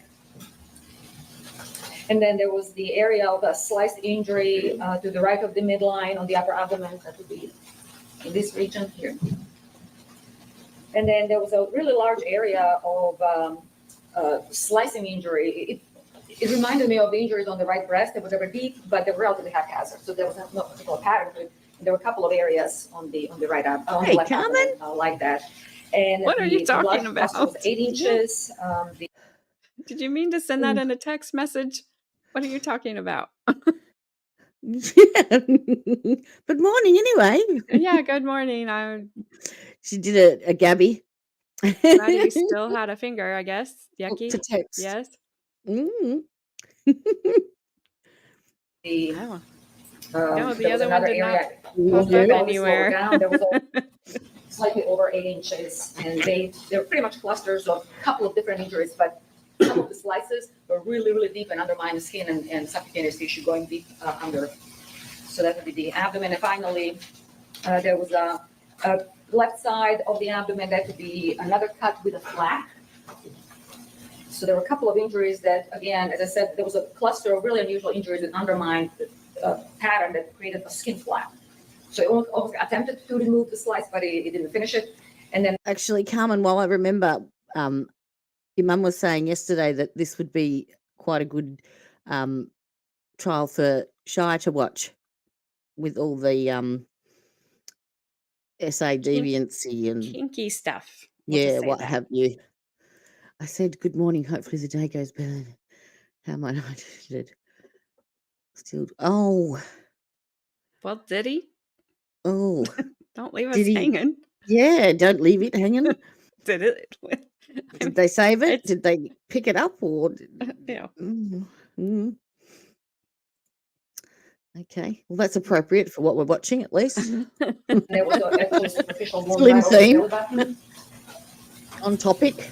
And then there was the area of a sliced injury to the right of the midline on the upper abdomen. That would be in this region here. And then there was a really large area of slicing injury. It reminded me of the injuries on the right breast. They were deep, but they were relatively haphazard. So there was no particular pattern to it. There were a couple of areas on the right on the left abdomen like that. And what are you talking about? Was 8 inches. Did you mean to send that in a text message? What are you talking about? Good morning, anyway. Yeah, good morning. She did a Gabby. Maddie still had a finger, I guess. Yucky. To text. Yes. Mm. No, the other one did area not pop up anywhere. There was slightly over 8 inches, and they were pretty much clusters of a couple of different injuries, but some of the slices were really, really deep and undermined the skin and subcutaneous tissue going deep under. So that would be the abdomen. And finally, there was a left side of the abdomen that would be another cut with a flap. So there were a couple of injuries that, again, as I said, there was a cluster of really unusual injuries that undermined the pattern that created a skin flap. So it almost attempted to remove the slice, but it didn't finish it. And then actually, Carmen, while I remember, your mum was saying yesterday that this would be quite a good trial for Shy to watch with all the SA deviancy and kinky stuff. We'll what have you. I said, good morning. Hopefully the day goes better. How am I not did? Still, oh. Well, did he? Oh. Don't leave us Did he? hanging. Yeah, don't leave it hanging. Did it? Did they save it? It's- Did they pick it up or? Yeah. Okay, well, that's appropriate for what we're watching, at least. There was actually superficial wound Slim right over the theme. belly button. On topic.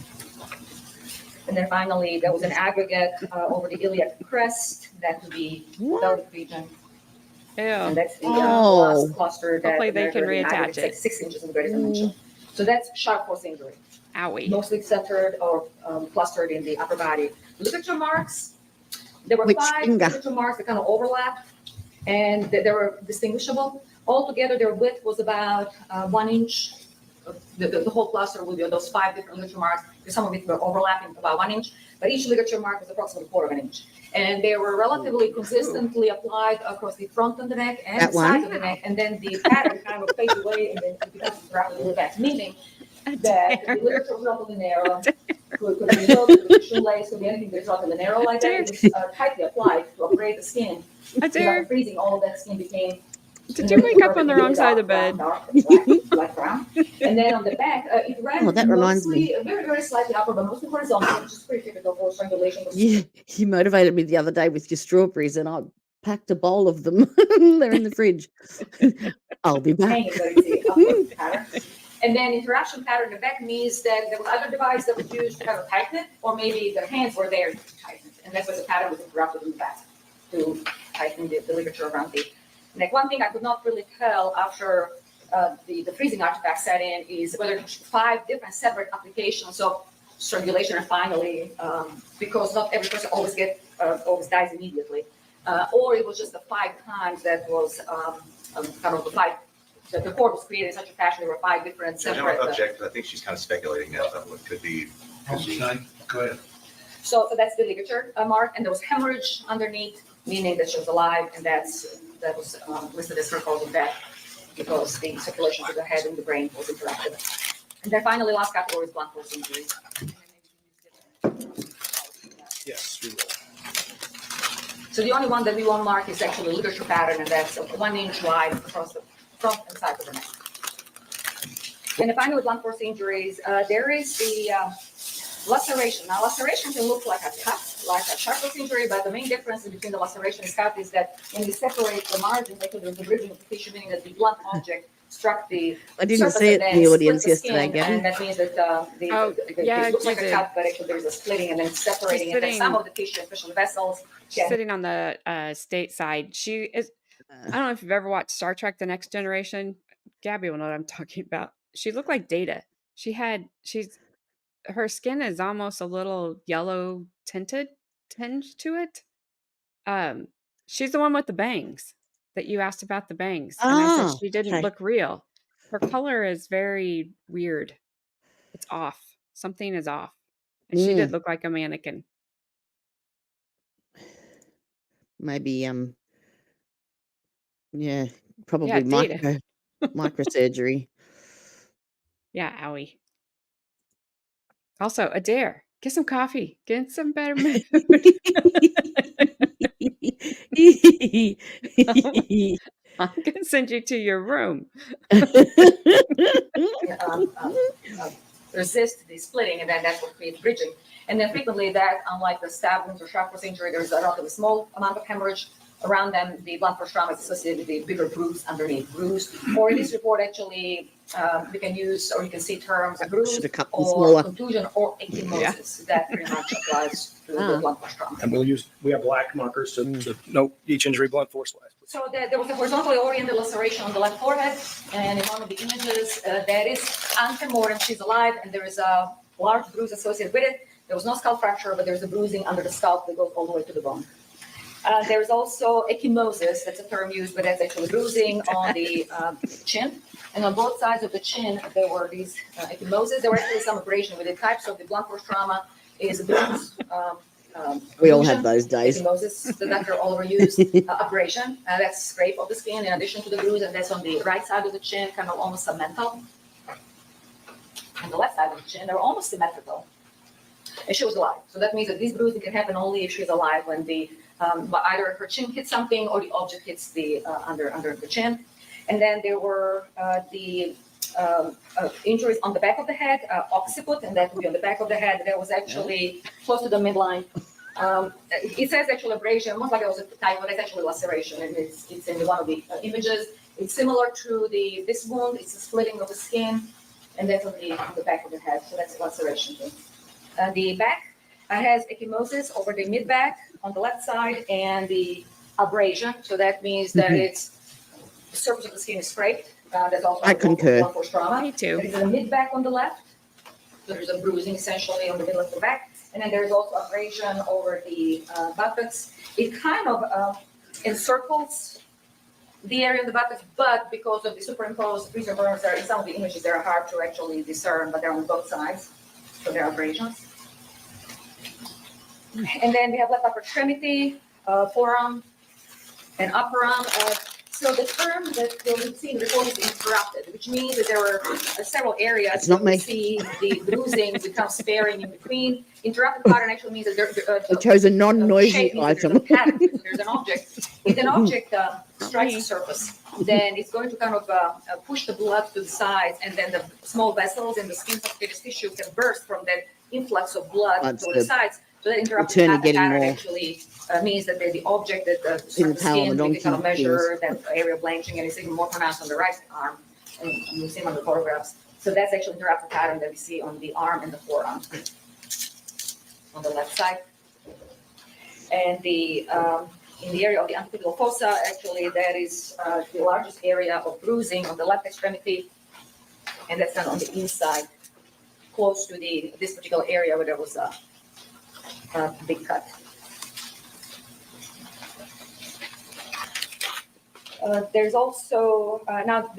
And then finally, there was an aggregate over the iliac crest that could be pelvic region. Yeah. And that's the Oh. last cluster that Hopefully they can measured the reattach aggregate, it. like 6 inches in the greatest dimension. So that's sharp force injury, Owie. mostly centered or clustered in the upper body. Ligature marks, there were Which 5 finger? ligature marks that kind of overlap, and they were distinguishable. Altogether, their width was about 1 inch. The whole cluster would be on those 5 different ligature marks. Some of it were overlapping about 1 inch, but each ligature mark was approximately 1/4 of an inch. And they were relatively consistently applied across the front of the neck and That the side one? of the neck, and then the pattern kind of fades away and then it becomes rapidly back, meaning that the ligature was relatively narrow, could be hooked, could be shoelace, could be anything that's relatively narrow like that. It was tightly applied to abrade the skin. Without freezing, all of that skin became. Did you wake up on the wrong side of the bed? Black brown. And then on the back, it ran that reminds mostly, very, very slightly upper, but mostly horizontal, which is pretty typical for strangulation. You motivated me the other day with your strawberries, and I packed a bowl of them. They're in the fridge. I'll be back. Hanging, but it's the upward pattern. And then interaction pattern in the back means that there was other device that was used to kind of tighten it, or maybe their hands were there to tighten it. And that's why the pattern was interrupted in the back to tighten the ligature around the neck. One thing I could not really tell after the freezing artifact set in is whether there's 5 different separate applications of strangulation, and finally, because not every person always dies immediately, or it was just the 5 times that was kind of the 5. That the cord was created in such a fashion there were 5 different Judge, I'm separate. gonna object, but I think she's kind of speculating now about what could be. Go ahead. So that's the ligature mark, and there was hemorrhage underneath, meaning that she was alive, and that was listed as her cause of death because the circulation to the head and the brain was interrupted. And then finally, last category is blunt force injury. Yes, we will. So the only one that we won't mark is actually ligature pattern, and that's 1 inch wide across the front and side of the neck. And then finally, with blunt force injuries, there is the laceration. Now, laceration can look like a cut, like a sharp force injury, but the main difference between the laceration and cut is that when you separate the margin, actually there's a bridging of the tissue, meaning that the blunt object struck the I didn't surface see it and in the then audience split the yesterday, skin, Gabby. and that means that yeah, it looks like you a did. cut, but actually there's a splitting and then separating, and then sitting- some of the tissue, especially vessels, She's sitting on the state side. She is. I don't know if you've ever watched Star Trek: The Next Generation. Gabby will know what I'm talking about. She looked like Data. Her skin is almost a little yellow tinge to it. She's the one with the bangs that you asked about, the bangs. And I said she didn't look real. Her color is very weird. It's off. Something is off. And she did look like a mannequin. Maybe probably Data. microsurgery. Yeah, owie. Also, Adair, get some coffee. Get in some better mood. I'm going to send you to your room. Resist the splitting, and then that's what creates bridging. And then frequently that, unlike the stab wounds or sharp force injury, there's a relatively small amount of hemorrhage around them. The blunt force trauma is associated with the bigger bruise underneath. Or in this report, actually, we can use, or you can see terms bruise or contusion or ecchymosis. That pretty much applies to the blunt force trauma. And we have black markers to note each injury blunt force wise. So there was a horizontally oriented laceration on the left forehead, and in one of the images, that is antemortem. She's alive, and there is a large bruise associated with it. There was no scalp fracture, but there's a bruising under the scalp that goes all the way to the bone. There's also ecchymosis. That's a term used, but that's actually bruising on the chin. And on both sides of the chin, there were these ecchymosis. There were actually some abrasion with the types of the blunt force trauma is a bruise We all have those days. Ecchymosis, the doctor overused abrasion. That's scrape of the skin in addition to the bruise, and that's on the right side of the chin, kind of almost segmental. On the left side of the chin, they're almost symmetrical. And she was alive. So that means that this bruising can happen only if she's alive when the either her chin hits something or the object hits the under the chin. And then there were the injuries on the back of the head, occiput, and that would be on the back of the head. That was actually close to the midline. It says actually abrasion, most like it was a type, but it's actually laceration, and it's in one of the images. It's similar to this wound. It's a splitting of the skin, and that's on the back of the head. So that's a laceration thing. The back has ecchymosis over the mid-back on the left side, and the abrasion. So that means that it's the surface of the skin is scraped. That's also I concur. blunt force trauma. Me too. There's a mid-back on the left. So there's a bruising essentially on the middle of the back. And then there's also abrasion over the buttocks. It kind of encircles the area of the buttocks, but because of the superimposed recent burns, in some of the images, they're hard to actually discern, but they're on both sides. So they're abrasions. And then we have left upper extremity, forearm, and upper arm. So the term that you'll see in the report is interrupted, which means that there were several areas where we see the bruising become sparing in between. Interrupted pattern actually means that I chose a non-noisy item. There's a pattern. So there's an object. If an object strikes the surface, then it's going to kind of push the blood to the sides, and then the small vessels in the skin subcutaneous tissue can burst from that influx of blood to the sides. So that interrupted pattern actually means that the object that the skin, we can kind of measure that area of blanching, and it's even more pronounced on the right arm, and you see them on the photographs. So that's actually interrupted pattern that we see on the arm and the forearm on the left side. And the in the area of the antecubital fossa, actually that is the largest area of bruising on the left extremity, and that's done on the inside, close to this particular area where there was a big cut. There's also now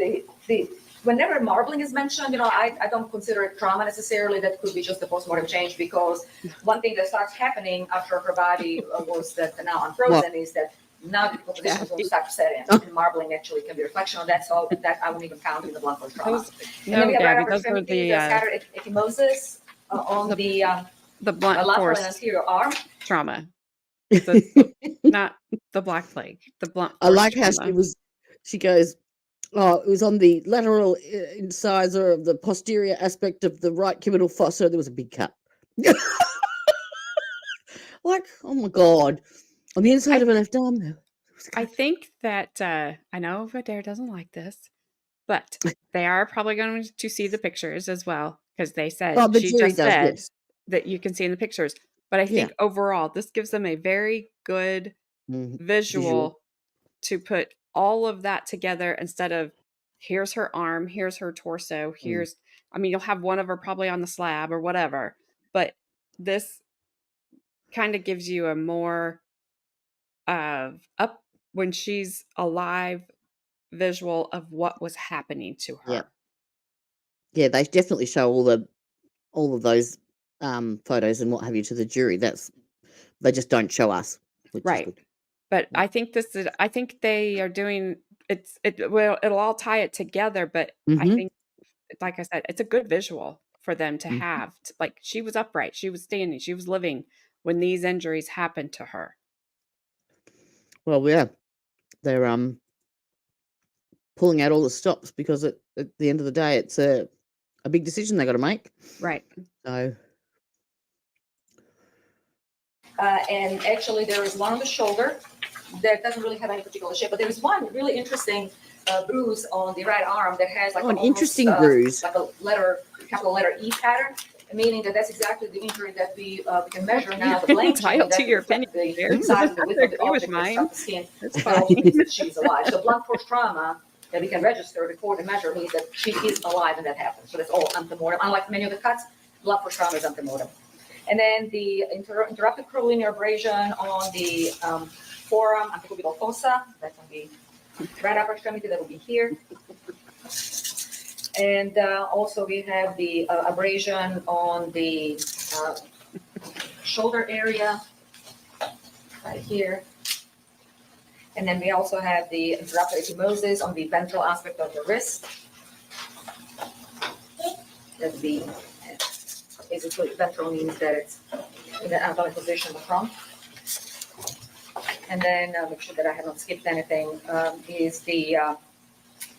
whenever marbling is mentioned, I don't consider it trauma necessarily. That could be just a postmortem change, because one thing that starts happening after her body was that now unfrozen is that now the decomposition will start to set in, and marbling actually can be a reflection of that. So that I wouldn't even count in the blunt force trauma. And then we have right upper extremity, scattered ecchymosis on the blunt force anterior arm trauma. Not the Black Plague. The blunt force I like how trauma. she goes, oh, it was on the lateral incisor of the posterior aspect of the right cubital fossa. There was a big cut. Like, oh my God. On the inside of her left arm, though. I think that I know Adair doesn't like this, but they are probably going to see the pictures as well, because they said she just said that you can see in the pictures. But I think overall, this gives them a very good visual to put all of that together, instead of here's her arm, here's her torso, here's, I mean, you'll have one of her probably on the slab or whatever, but this kind of gives you a more up when she's alive visual of what was happening to her. Yeah, they definitely show all of those photos and what have you to the jury. They just don't show us, right? But I think they are doing it'll all tie it together. But I think, like I said, it's a good visual for them to have. Like, she was upright, she was standing, she was living when these injuries happened to her. Well, yeah, they're pulling out all the stops, because at the end of the day, it's a big decision they got to make. Right. So. And actually, there is one on the shoulder that doesn't really have any particular shape, but there is one really interesting bruise on the right arm that has like an interesting bruise, like a capital letter E pattern, meaning that's exactly the injury that we can measure now. The blank to your opinion, the size and the width of the object that the skin. That's fine. She's alive. So blunt force trauma that we can register, record, and measure means that she is alive and that happened. So that's all antemortem. Unlike many of the cuts, blunt force trauma is antemortem. And then the interrupted curvilinear abrasion on the forearm, antecubital fossa, that's on the right upper extremity, that will be here. And also we have the abrasion on the shoulder area, right here. And then we also have the intraocular ecchymosis on the ventral aspect of the wrist. That would be basically ventral means that it's in the anatomic position of the front. And then make sure that I have not skipped anything, is the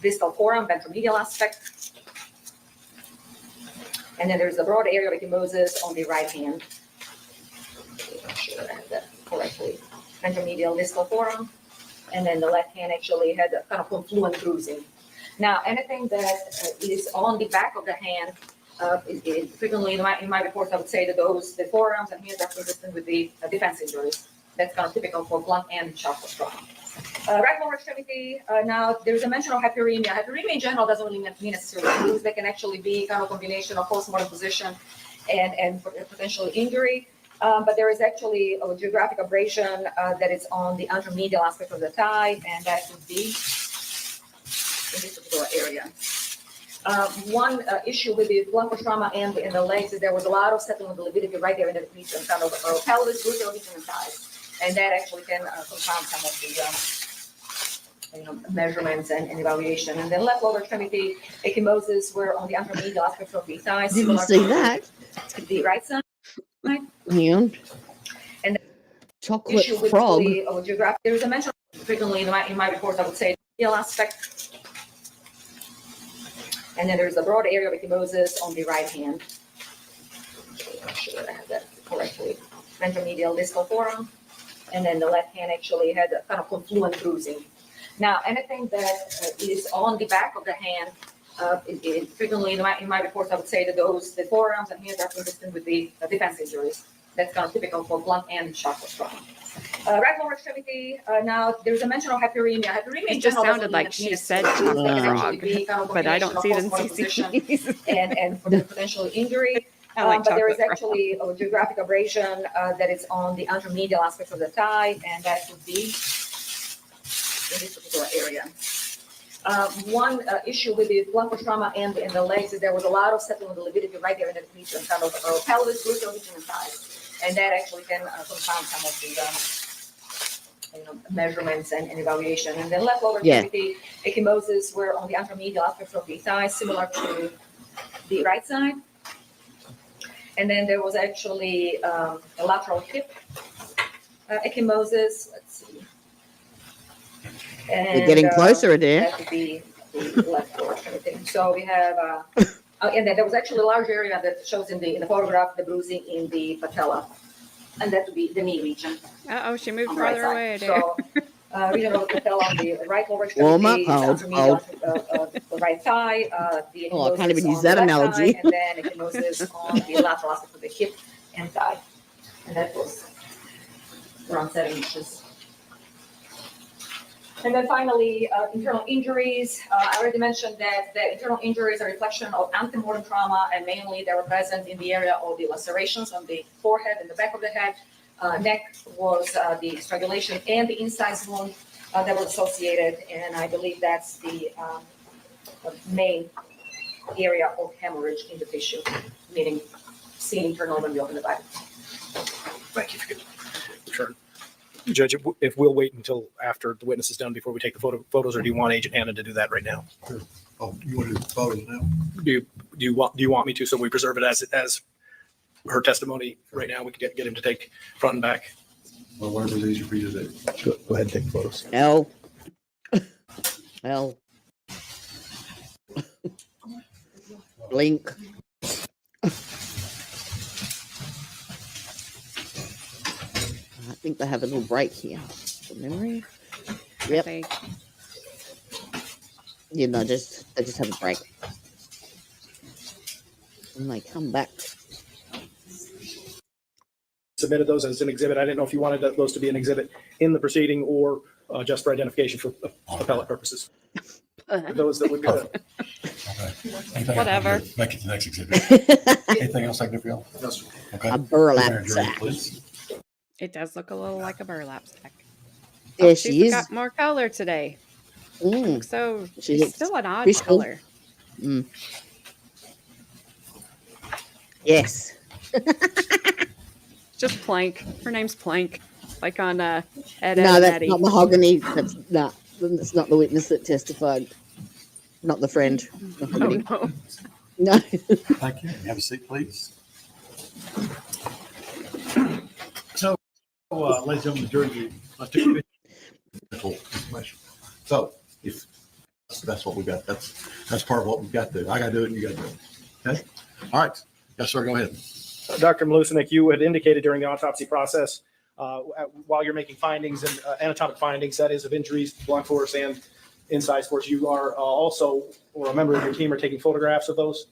distal forearm, ventromedial aspect. And then there's the broad area of ecchymosis on the right hand. Make sure I have that correctly. Ventromedial distal forearm. And then the left hand actually had a kind of confluent bruising. Now, anything that is on the back of the hand, frequently in my reports, I would say that the forearms and hands are consistent with the defense injuries. That's kind of typical for blunt and sharp trauma. Right lower extremity, now there's a mention of hyperemia. Hyperemia in general doesn't really mean necessarily bruise. They can actually be kind of a combination of postmortem position and potential injury. But there is actually a geographic abrasion that is on the anteromedial aspect of the thigh, and that would be in this particular area. One issue with the blunt force trauma and the legs is there was a lot of settling of the lividity right there in the region, kind of pelvis, gluteal region, and thighs. And that actually can confound some of the measurements and evaluation. And then left lower extremity ecchymosis were on the anteromedial aspect of the thighs. Didn't see that. The right side. And And chocolate issue with frog. the geographic, there's a mention frequently in my reports, I would say, the aspect. And then there's a broad area of ecchymosis on the right hand. Make sure that I have that correctly. Ventromedial distal forearm. And then the left hand actually had a kind of confluent bruising. Now, anything that is on the back of the hand, frequently in my reports, I would say that the forearms and hands are consistent with the defense injuries. That's kind of typical for blunt and sharp trauma. Right lower extremity, now there's a mention of hyperemia. Hyperemia It just sounded like she said chocolate frog, but I don't see it in CCs. And for the potential injury. I like but there is chocolate actually a geographic abrasion that is on the anteromedial aspect of the thigh, and that would be in this particular area. One issue with the blunt force trauma and the legs is there was a lot of settling of the lividity right there in the region, kind of pelvis, gluteal region, and thighs. And that actually can confound some of the measurements and evaluation. And then left lower extremity ecchymosis were on the anteromedial aspect of the thigh, similar to the right side. And then there was actually a lateral hip ecchymosis. Let's see. And, We're getting closer there. That would be the left lower extremity. So we have, and then there was actually a large area that shows in the photograph the bruising in the patella, and that would be the knee region. Oh, she moved on the right farther away. side. There. So, region of the patella on the right lower Warm up, extremity, the right thigh, the Oh, I can't even ecchymosis use on that the left analogy. thigh, and then ecchymosis on the lateral aspect of the hip and thigh, and that was around 7 inches. And then finally, internal injuries. I already mentioned that the internal injuries are a reflection of antemortem trauma, and mainly they were present in the area of the lacerations on the forehead and the back of the head. Neck was the strangulation and the incise wound that was associated, and I believe that's the main area of hemorrhage in the tissue, meaning seen internal when we open the body. Thank you for your return. Judge, if we'll wait until after the witness is done before we take the photos, or do you want Agent Hannah to do that right now? Sure. Oh, you want to do the photos now? Do you want me to, so we preserve it as her testimony right now? We can get him to take front and back. Well, whatever's easier for you to do. Go ahead and take the photos. L. L. Blink. I think they have a little break here. From memory. Yep. They- You know, they just have a break. And they come back. Submitted those as an exhibit. I didn't know if you wanted those to be an exhibit in the proceeding or just for identification for appellate purposes. Those that would be. Okay. Anything Whatever. else I can do? Make it the next exhibit. Anything else I can do for y'all? No, sir. Okay. A burlap Adjourn, sack. please. It does look a little like a burlap sack. Yeah, She's she is. got more color today. Mm, So She she's looks still an odd crystal. color. yes. Just Plank. Her name's Plank. like on Ed, Ed, No, and that's Eddie. not mahogany. That's not the witness that testified. Not the friend. Oh Mahogany. no. No. Thank you. Have a seat, please. So, ladies and gentlemen, the jury, so if that's what we got, that's part of what we've got to do. I got to do it, and you got to do it. Okay. All right. Yes, sir. Go ahead. Dr. Malusinik, you had indicated during the autopsy process, while you're making findings and anatomic findings, that is of injuries, blunt force and incise force, you are also, or a member of your team, are taking photographs of those?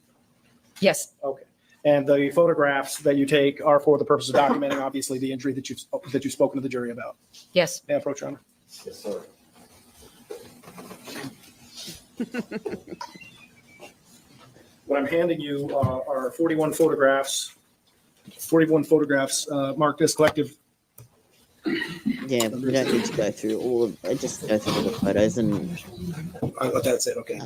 Yes. Okay. And the photographs that you take are for the purpose of documenting, obviously, the injury that you've spoken to the jury about. Yes. May I approach, Your Honor? Yes, sir. What I'm handing you are 41 photographs marked as collective. Yeah, we don't need to go through all of. Just go through all the photos and That's it. Okay.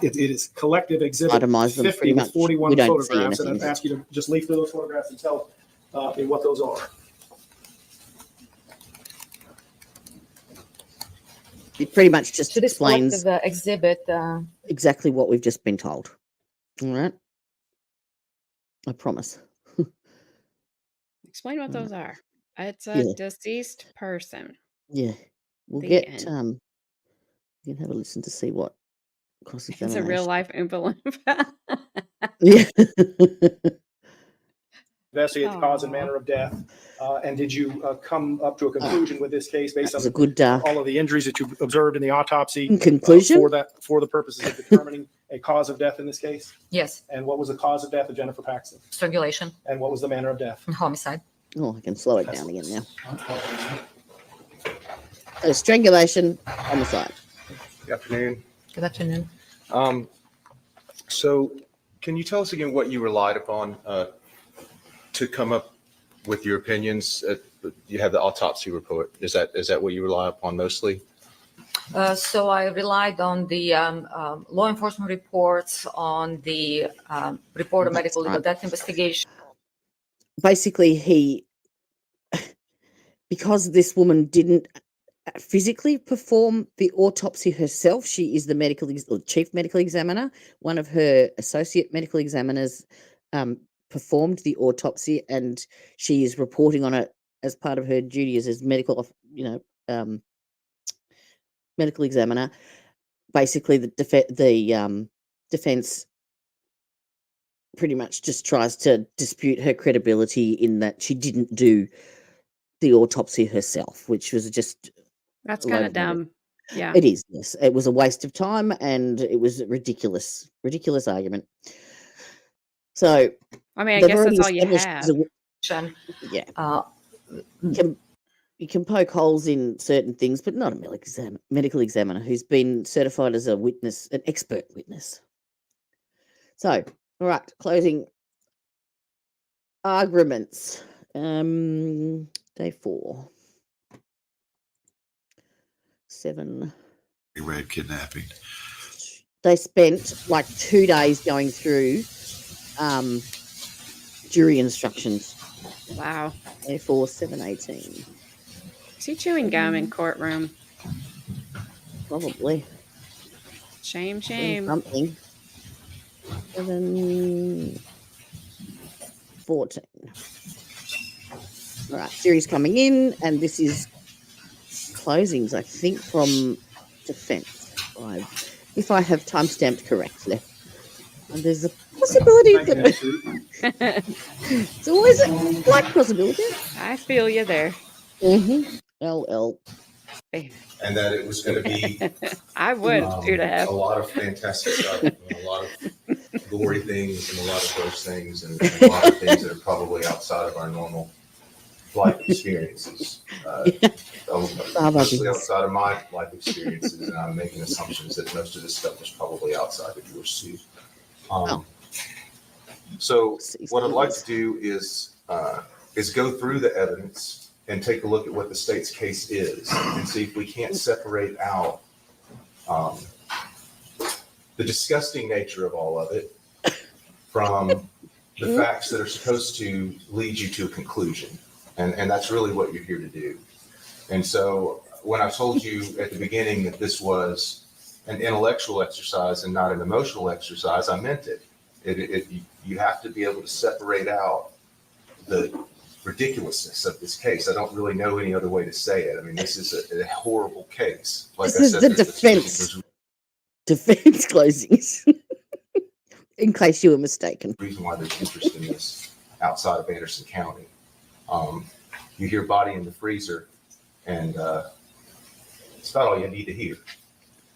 It is collective exhibit itemize them 50 pretty with much. 41 We don't see photographs, and anything. I've asked you to just leaf through those photographs and tell me what those are. It pretty much just To this explains collective exhibit, exactly what we've just been told. All right. I promise. Explain what Right. those are. It's a Yeah. deceased person. Yeah. We'll The get end. you can have a listen to see what cross It's a examination. real life Oompa Loompa. Yeah. Investigate the cause and Aw. manner of death. And did you come up to a conclusion with this case based That's a on good all of the injuries that you observed in the autopsy conclusion. for the purposes of determining a cause of death in this case? yes, And what was the cause of death of Jennifer Paxton? strangulation And what was the manner of death? and homicide. Oh, I can slow it down again now. So strangulation, homicide. Good afternoon. Good afternoon. So can you tell us again what you relied upon to come up with your opinions? You have the autopsy report. Is that what you rely upon mostly? So I relied on the law enforcement reports, on the report of That's medical legal right. death investigation. Basically, because this woman didn't physically perform the autopsy herself, she is the chief medical examiner. One of her associate medical examiners performed the autopsy, and she is reporting on it as part of her duties as medical examiner. Basically, the defense pretty much just tries to dispute her credibility in that she didn't do the autopsy herself, which was just That's a kind load of of rubbish. dumb. Yeah. It is, yes. It was a waste of time, and it was a ridiculous argument. So I mean, I they've guess already that's all you established have. yeah. You can poke holes in certain things, but not a medical examiner who's been certified as a witness, an expert witness. So, all right, closing arguments. Day 4. 7. Red kidnapping. They spent like 2 days going through jury instructions. Wow. Day 4, 7/18. Is he chewing gum in courtroom? Probably. Shame, Doing shame. something. 7/14. All right, jury's coming in, and this is closings, I think, from defense. If I have time stamped correctly. And there's a possibility that it's always a slight possibility. I feel you there. LL. And that it was going to be I would, a lot of fantastic stuff, and a lot of gory things, and a lot of gross things, and a lot of things that are probably outside of our normal life experiences. Mostly outside of my life experiences, and I'm making assumptions that most of this stuff is probably outside of yours too. So what I'd like to do is go through the evidence and take a look at what the state's case is and see if we can't separate out the disgusting nature of all of it from the facts that are supposed to lead you to a conclusion. And that's really what you're here to do. And so when I told you at the beginning that this was an intellectual exercise and not an emotional exercise, I meant it. You have to be able to separate out the ridiculousness of this case. I don't really know any other way to say it. I mean, this is a horrible case. Like this is the defense closings, in case you were mistaken. Reason why there's interest in this outside of Anderson County. You hear body in the freezer, and it's not all you need to hear,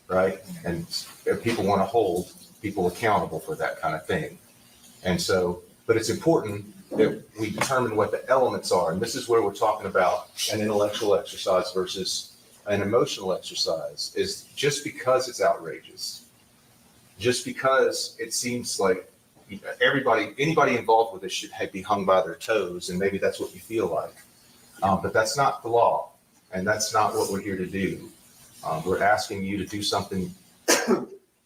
right? And people want to hold people accountable for that kind of thing. And so, but it's important that we determine what the elements are. And this is where we're talking about an intellectual exercise versus an emotional exercise. Is just because it's outrageous, just because it seems like anybody involved with this should be hung by their toes, and maybe that's what you feel like. But that's not the law, and that's not what we're here to do. We're asking you to do something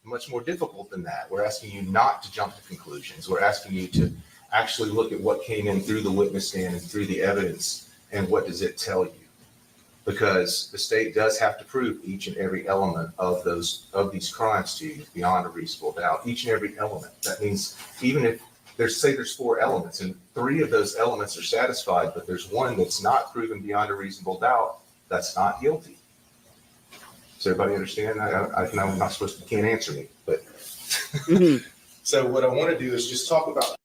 much more difficult than that. We're asking you not to jump to conclusions. We're asking you to actually look at what came in through the witness stand and through the evidence, and what does it tell you? Because the state does have to prove each and every element of these crimes to you beyond a reasonable doubt. Each and every element. That means even if there's 4 elements and 3 of those elements are satisfied, but there's one that's not proven beyond a reasonable doubt, that's not guilty. Does everybody understand that? I know I'm not supposed to, can't answer me, but so what I want to do is just talk about.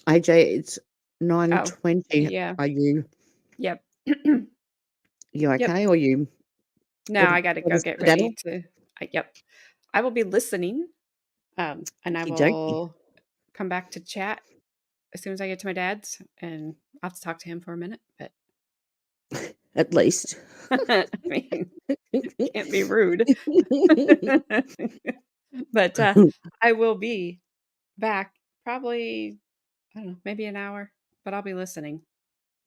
AJ, it's 9:20. yeah. Are you? Yep. You okay, Yep. or you? No, I got to go get ready to. Yep. I will be listening, and I will come back to chat as soon as I get to my dad's, and I'll have to talk to him for a minute. But at least, I mean, can't be rude. But I will be back probably, I don't know, maybe an hour, but I'll be listening.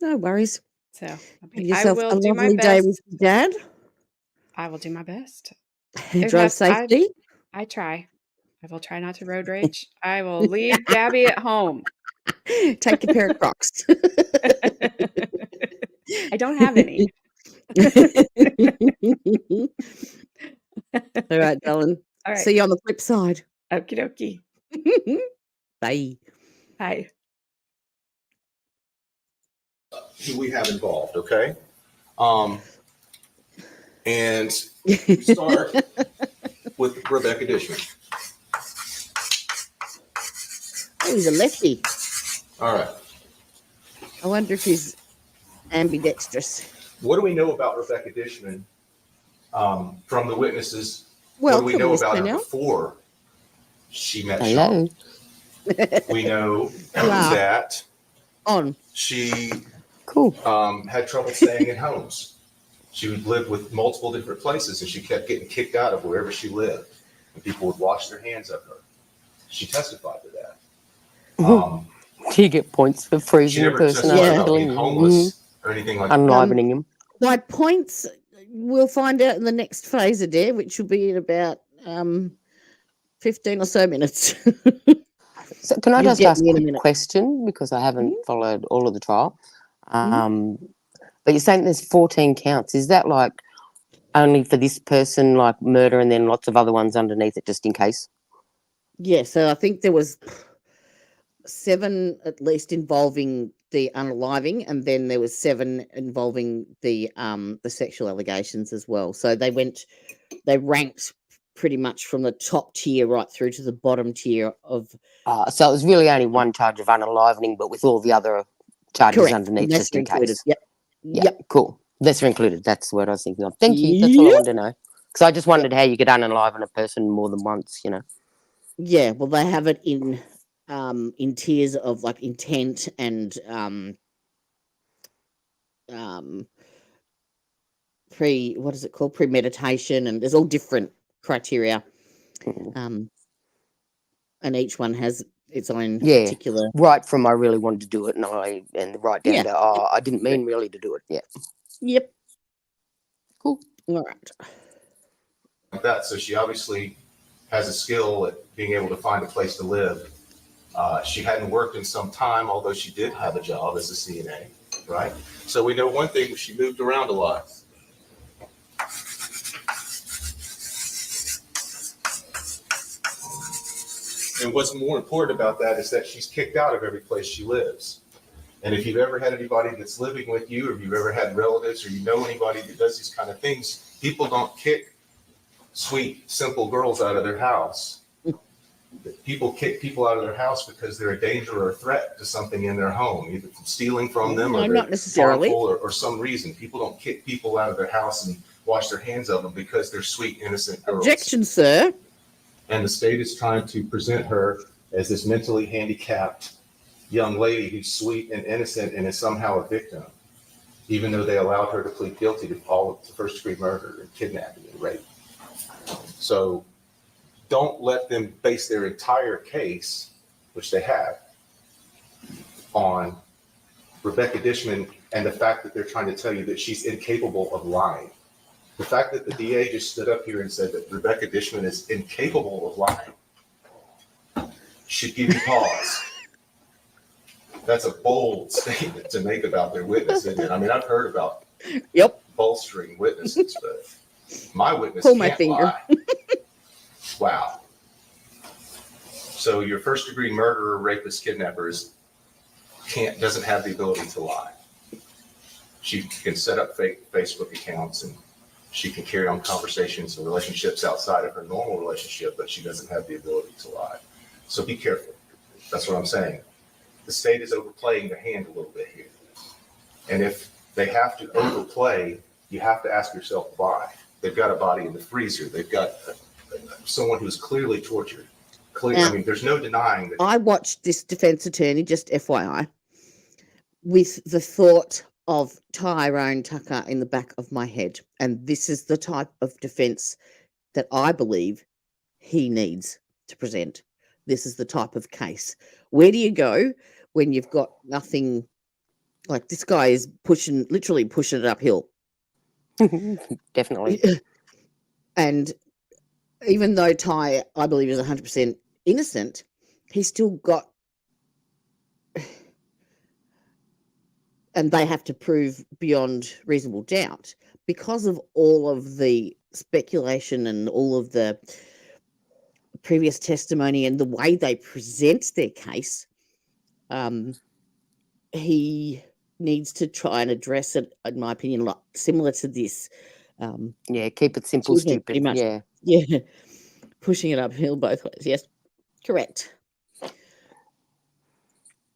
No worries. So Have I yourself will a do my lovely day best. with your dad. I will do my best. Drive safely. I try. I will try not to road rage. I will leave Gabby at home. Take a pair of Crocs. I don't have any. All right, darling. All right. See you on the flip side. Okie dokie. Bye. Bye. Who we have involved, okay? And start with Rebecca Dishman. Oh, he's a lefty. All right. I wonder if he's ambidextrous. What do we know about Rebecca Dishman from the witnesses? Well, what do we know about her before she met Hello. Sean? We know that she had trouble staying in homes. She would live with multiple different places, and she kept getting kicked out of wherever she lived, and people would wash their hands of her. She testified to that. Do you get points for freezing a person after being homeless or anything like unlivening him? My points, we'll find out in the next phase of day, which will be in about 15 or so minutes. So can I just ask a quick question, because I haven't followed all of the trial? But you're saying there's 14 counts. Is that like only for this person, like murder, and then lots of other ones underneath it just in case? Yeah, so I think there was 7 at least involving the unaliving, and then there was 7 involving the sexual allegations as well. So they ranked pretty much from the top tier right through to the bottom tier of. So it was really only one charge of unalivening, but with all the other charges underneath just in case. Yep. Cool. Lesser included. That's the word I was thinking of. Thank you. That's all I wanted to know. Because I just wondered how you could unaliven a person more than once, you know. Yeah, well, they have it in tiers of like intent and premeditation, and there's all different criteria. And each one has its own particular. Right from I really wanted to do it, and right down to I didn't mean really to do it. Yeah. Yep. Cool. All right. Like that. So she obviously has a skill at being able to find a place to live. She hadn't worked in some time, although she did have a job as a CNA. right? So we know one thing, she moved around a lot. And what's more important about that is that she's kicked out of every place she lives. And if you've ever had anybody that's living with you, or if you've ever had relatives, or you know anybody that does these kind of things, people don't kick sweet, simple girls out of their house. People kick people out of their house because they're a danger or a threat to something in their home, either from stealing from them, or not necessarily, or some reason. People don't kick people out of their house and wash their hands of them because they're sweet, innocent girls. Objection, sir. And the state is trying to present her as this mentally handicapped young lady who's sweet and innocent and is somehow a victim, even though they allowed her to plead guilty to all of the first-degree murder and kidnapping and rape. So don't let them base their entire case, which they have, on Rebecca Dishman and the fact that they're trying to tell you that she's incapable of lying. The fact that the DA just stood up here and said that Rebecca Dishman is incapable of lying should give you pause. That's a bold statement to make about their witness, isn't it? I mean, I've heard about bolstering witnesses, but my witness can't lie. Wow. So your first-degree murderer, rapist, kidnapper doesn't have the ability to lie. She can set up fake Facebook accounts and she can carry on conversations and relationships outside of her normal relationship, but she doesn't have the ability to lie. So be careful. That's what I'm saying. The state is overplaying their hand a little bit here. And if they have to overplay, you have to ask yourself why. They've got a body in the freezer. They've got someone who's clearly tortured. I mean, there's no denying that. I watched this defense attorney, just FYI, with the thought of Tyrone Tucker in the back of my head. And this is the type of defense that I believe he needs to present. This is the type of case. Where do you go when you've got nothing? Like, this guy is literally pushing it uphill. Definitely. And even though Ty, I believe, is 100% innocent, he's still got, and they have to prove beyond reasonable doubt because of all of the speculation and all of the previous testimony and the way they present their case. He needs to try and address it, in my opinion, a lot similar to this. Keep it simple, stupid. Yeah. Pushing it uphill both ways. Yes, correct.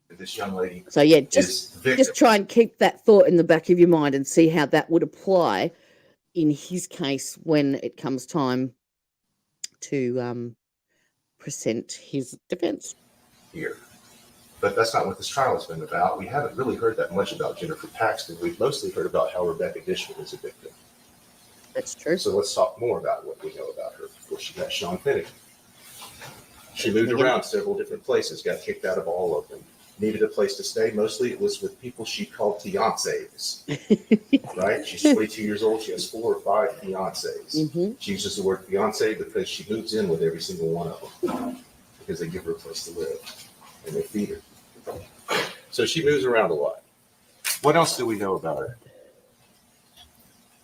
This young lady. So just try and keep that thought in the back of your mind and see how that would apply in his case when it comes time to present his defense. Here. But that's not what this trial has been about. We haven't really heard that much about Jennifer Paxton. We've mostly heard about how Rebecca Dishman is a victim. That's true. So let's talk more about what we know about her. Of course, she got Sean Finnegan. She moved around several different places, got kicked out of all of them, needed a place to stay. Mostly it was with people she called fiancés, right? She's 22 years old. She has 4 or 5 fiancés. Mm-hmm. She uses the word fiancé because she moves in with every single one of them because they give her a place to live and they feed her. So she moves around a lot. What else do we know about her?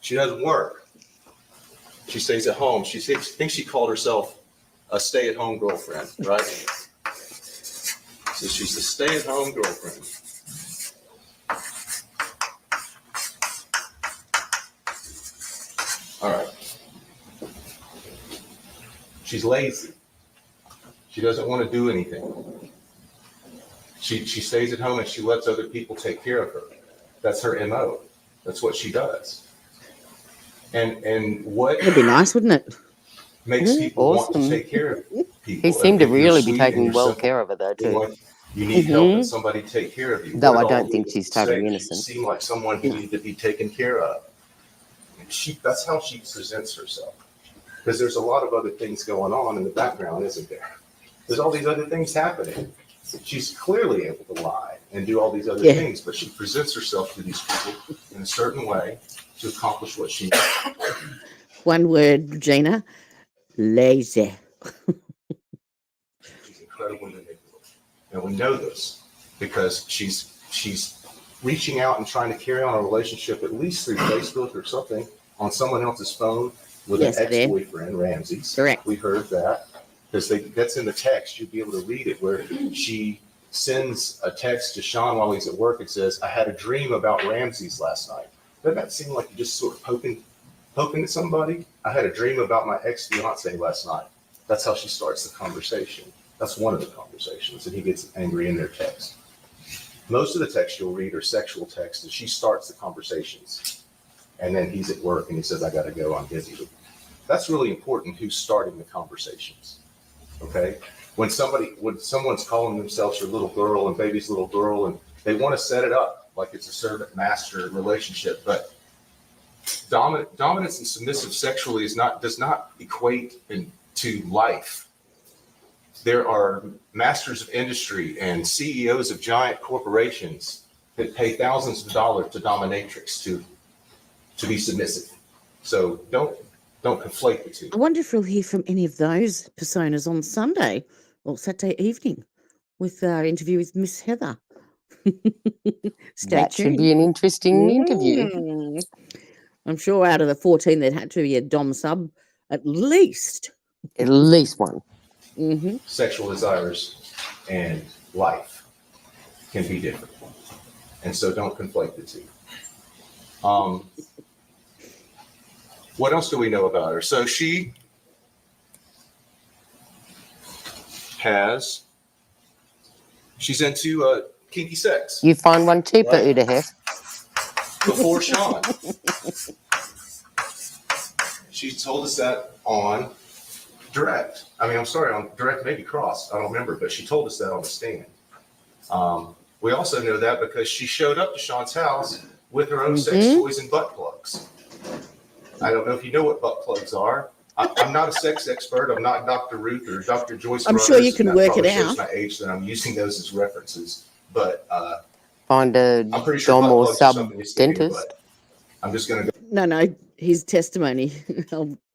She doesn't work. She stays at home. She thinks she called herself a stay-at-home girlfriend, right? So she's a stay-at-home girlfriend. All right. She's lazy. She doesn't want to do anything. She stays at home and she lets other people take care of her. That's her MO. That's what she does. And what It'd be nice, wouldn't it? Makes people want to take care of people. He seemed to really be taking well care of her, though, too. You need help and somebody take care of you. Though I don't think she's totally innocent. She seemed like someone who needed to be taken care of. That's how she presents herself. Because there's a lot of other things going on in the background, isn't there? There's all these other things happening. She's clearly able to lie and do all these other things, but she presents herself to these people in a certain way to accomplish what she needs. One word, Regina, lazy. She's incredibly manipulative. And we know this because she's reaching out and trying to carry on a relationship, at least through Facebook or something, on someone else's phone with an ex-boyfriend, Ramsey's. Correct. We heard that because that's in the text. You'd be able to read it where she sends a text to Sean while he's at work and says, "I had a dream about Ramsey's last night." Doesn't that seem like you're just sort of poking at somebody? "I had a dream about my ex-fiance last night." That's how she starts the conversation. That's one of the conversations, and he gets angry in their text. Most of the texts you'll read are sexual texts, and she starts the conversations. And then he's at work, and he says, "I got to go, I'm busy." That's really important, who's starting the conversations, okay? When someone's calling themselves your little girl and baby's little girl, and they want to set it up like it's a servant-master relationship, but dominance and submissive sexually does not equate to life. There are masters of industry and CEOs of giant corporations that pay thousands of dollars to dominatrix to be submissive. So don't conflate the two. I wonder if we'll hear from any of those personas on Sunday or Saturday evening with our interview with Miss Heather. Stay That tuned. should be an interesting interview. I'm sure out of the 14, there'd have to be a dom sub at least. At least one. Mm-hmm. Sexual desires and life can be different. And so don't conflate the two. What else do we know about her? So she's into kinky sex. You find one cheaper, Right. Uda Hef. Before Sean. She told us that on direct. On direct, maybe cross. I don't remember, but she told us that on the stand. We also know that because she showed up to Sean's house with her own sex toys and butt plugs. I don't know if you know what butt plugs are. I'm not a sex expert. I'm not Dr. Ruth or Dr. Joyce. I'm sure you can work it out. My age that I'm using those as references, but Find a I'm pretty sure dom butt or plugs are sub something you stick in your dentist. butt. I'm just going to go. No, his testimony.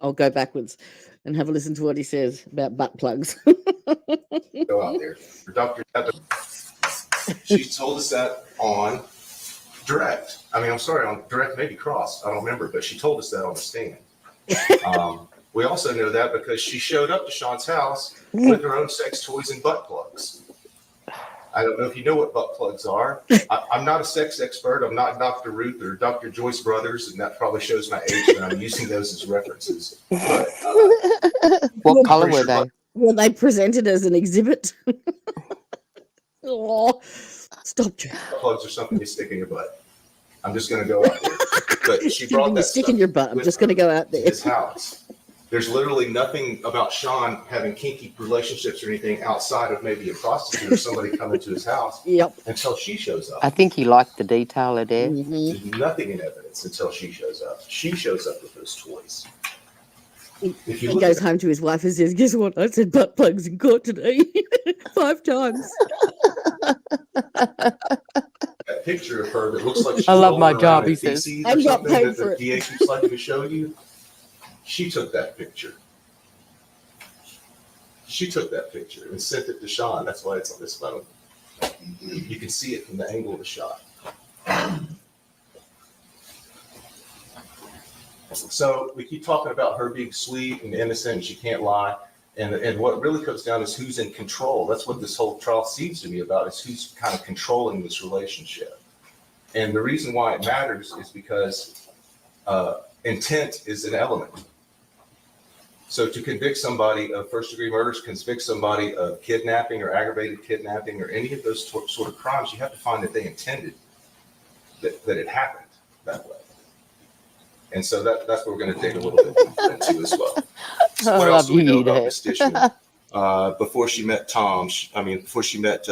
I'll go backwards and have a listen to what he says about butt plugs. Go out there. For Dr. She told us that on direct. On direct, maybe cross. I don't remember, but she told us that on the stand. We also know that because she showed up to Sean's house with her own sex toys and butt plugs. I don't know if you know what butt plugs are. I'm not a sex expert. I'm not Dr. Ruth or Dr. Joyce Brothers, and that probably shows my age that I'm using those as references. But, What color were they? Were they presented as an exhibit? Oh, stop, Jack. Plugs are something you stick in your butt. I'm just going to go out there. But she brought that stick in your butt. I'm just going to go out there. His house. There's literally nothing about Sean having kinky relationships or anything outside of maybe a prostitute or somebody coming to his house. Yep. Until she shows up. I think he liked the detail of there. There's nothing in evidence until she shows up. She shows up with those toys. He goes home to his wife and says, "Guess what? I said butt plugs in court today 5 times." That picture of her that looks like she's I love my rolling job, around he in says. feces I'm or not something paid that for the it. DA keeps liking to show you. She took that picture. She took that picture and sent it to Sean. That's why it's on this phone. You can see it from the angle of the shot. So we keep talking about her being sweet and innocent and she can't lie. And what really comes down is who's in control. That's what this whole trial seems to be about, is who's kind of controlling this relationship. And the reason why it matters is because intent is an element. So to convict somebody of first-degree murder, to convict somebody of kidnapping or aggravated kidnapping or any of those sort of crimes, you have to find that they intended that it happened that way. And so that's what we're going to dig a little bit into as well. So what else do we know about Miss Dishman? Before she met before she met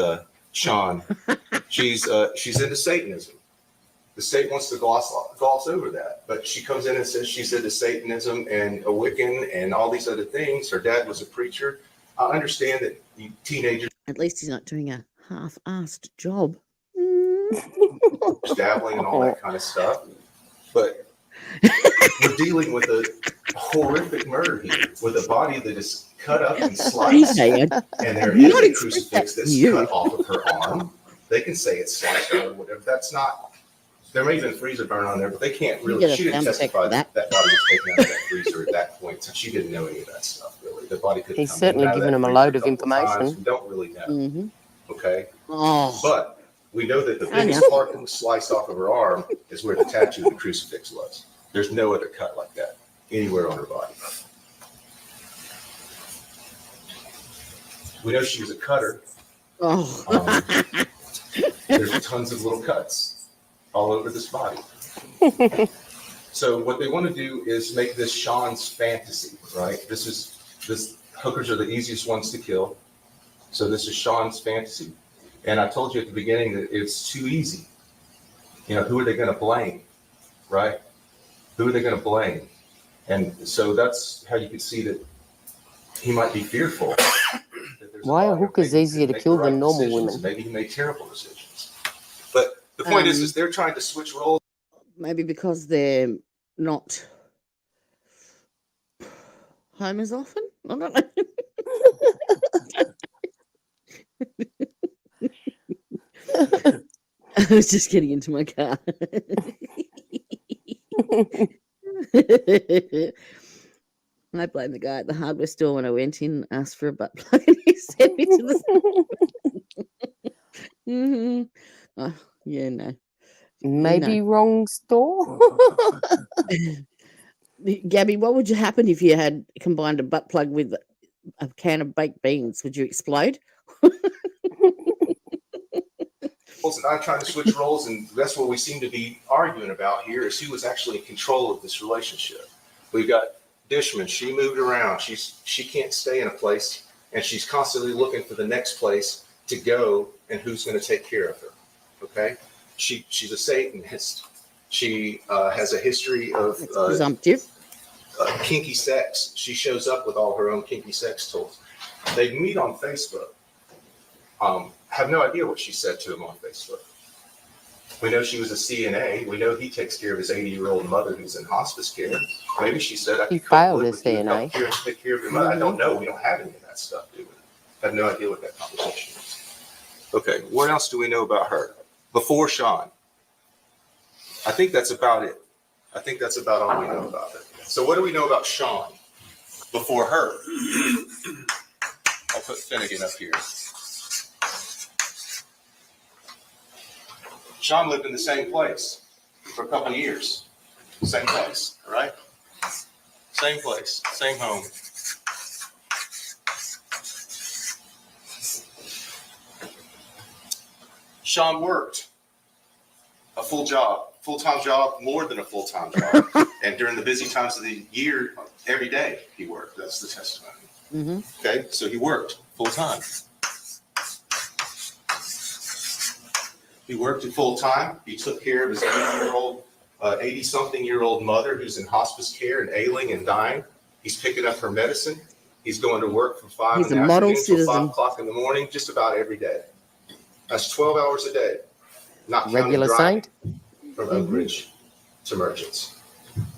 Sean, she's into Satanism. The state wants to gloss over that, but she comes in and says she's into Satanism and a Wiccan and all these other things. Her dad was a preacher. I understand that you teenagers. At least he's not doing a half-assed job. Dabbling and all that kind of stuff, but we're dealing with a horrific murder here, with a body that is cut up and sliced, and there is a crucifix that's cut off of her arm. They can say it's sliced out or whatever. That's not, there may have been freezer burn on there, but they can't really, she didn't testify that that body was taken out of that freezer at that point. So she didn't know any of that stuff, really. The body could He's certainly given them a load of information. We don't really know. Mm-hmm. Okay. Oh. But we know that the biggest part that was sliced off of her arm is where the tattoo of the crucifix was. There's no other cut like that anywhere on her body. We know she was a cutter. Oh. There's tons of little cuts all over this body. So what they want to do is make this Sean's fantasy, right? This hookers are the easiest ones to kill. So this is Sean's fantasy. And I told you at the beginning that it's too easy. You know, who are they going to blame, right? Who are they going to blame? And so that's how you can see that he might be fearful. Why are hookers easier to kill than normal women? Maybe he made terrible decisions. But the point is they're trying to switch roles. Maybe because they're not home as often. I don't know. I was just getting into my car. I blame the guy at the hardware store when I went in, asked for a butt plug, and he sent me to the. Mm-hmm. Oh, yeah, no. Maybe wrong store. Gabby, what would happen if you had combined a butt plug with a can of baked beans? Would you explode? I'm trying to switch roles, and that's what we seem to be arguing about here is who was actually in control of this relationship. We've got Dishman. She moved around. She can't stay in a place, and she's constantly looking for the next place to go and who's going to take care of her. Okay, she's a Satanist. She has a history of presumptive kinky sex. She shows up with all her own kinky sex tools. They meet on Facebook. Have no idea what she said to him on Facebook. We know she was a CNA. We know he takes care of his 80-year-old mother who's in hospice care. Maybe she said, I He failed his CNA. Take care of your mother. I don't know. We don't have any of that stuff, do we? I have no idea what that conversation is. Okay, what else do we know about her? Before Sean. I think that's about it. I think that's about all we know about her. So what do we know about Sean before her? I'll put Finnegan up here. Sean lived in the same place for a couple of years. Same place, all right? Same place, same home. Sean worked a full-time job, more than a full-time job. And during the busy times of the year, every day he worked. That's the testimony. Mm-hmm. Okay, so he worked full-time. He worked at full time. He took care of his 80-something-year-old mother who's in hospice care and ailing and dying. He's picking up her medicine. He's going to work from 5 in the afternoon till 5 o'clock in the morning, just about every day. That's 12 hours a day. Not regular saint from Oak Ridge to Merchants.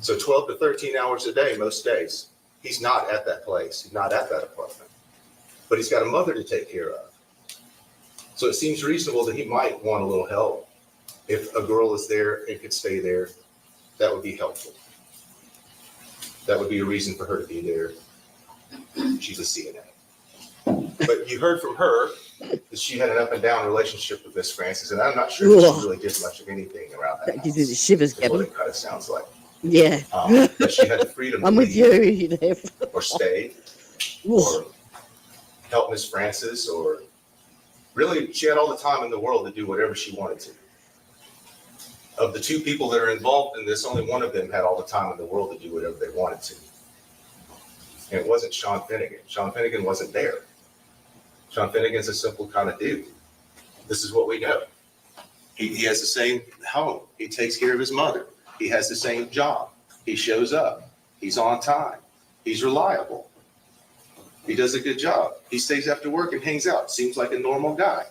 So 12 to 13 hours a day most days. He's not at that place. He's not at that apartment. But he's got a mother to take care of. So it seems reasonable that he might want a little help. If a girl is there and could stay there, that would be helpful. That would be a reason for her to be there. She's a CNA. But you heard from her that she had an up and down relationship with Miss Francis, and I'm not sure that she really did much of anything around that. That gives you the shivers, Gabby. What Gabby. it kind of sounds like. Yeah. But she had the freedom I'm to with leave you. or stay or help Miss Francis, or really she had all the time in the world to do whatever she wanted to. Of the two people that are involved in this, only one of them had all the time in the world to do whatever they wanted to. And it wasn't Sean Finnegan. Sean Finnegan wasn't there. Sean Finnegan's a simple kind of dude. This is what we know. He has the same home. He takes care of his mother. He has the same job. He shows up. He's on time. He's reliable. He does a good job. He stays after work and hangs out. Seems like a normal guy.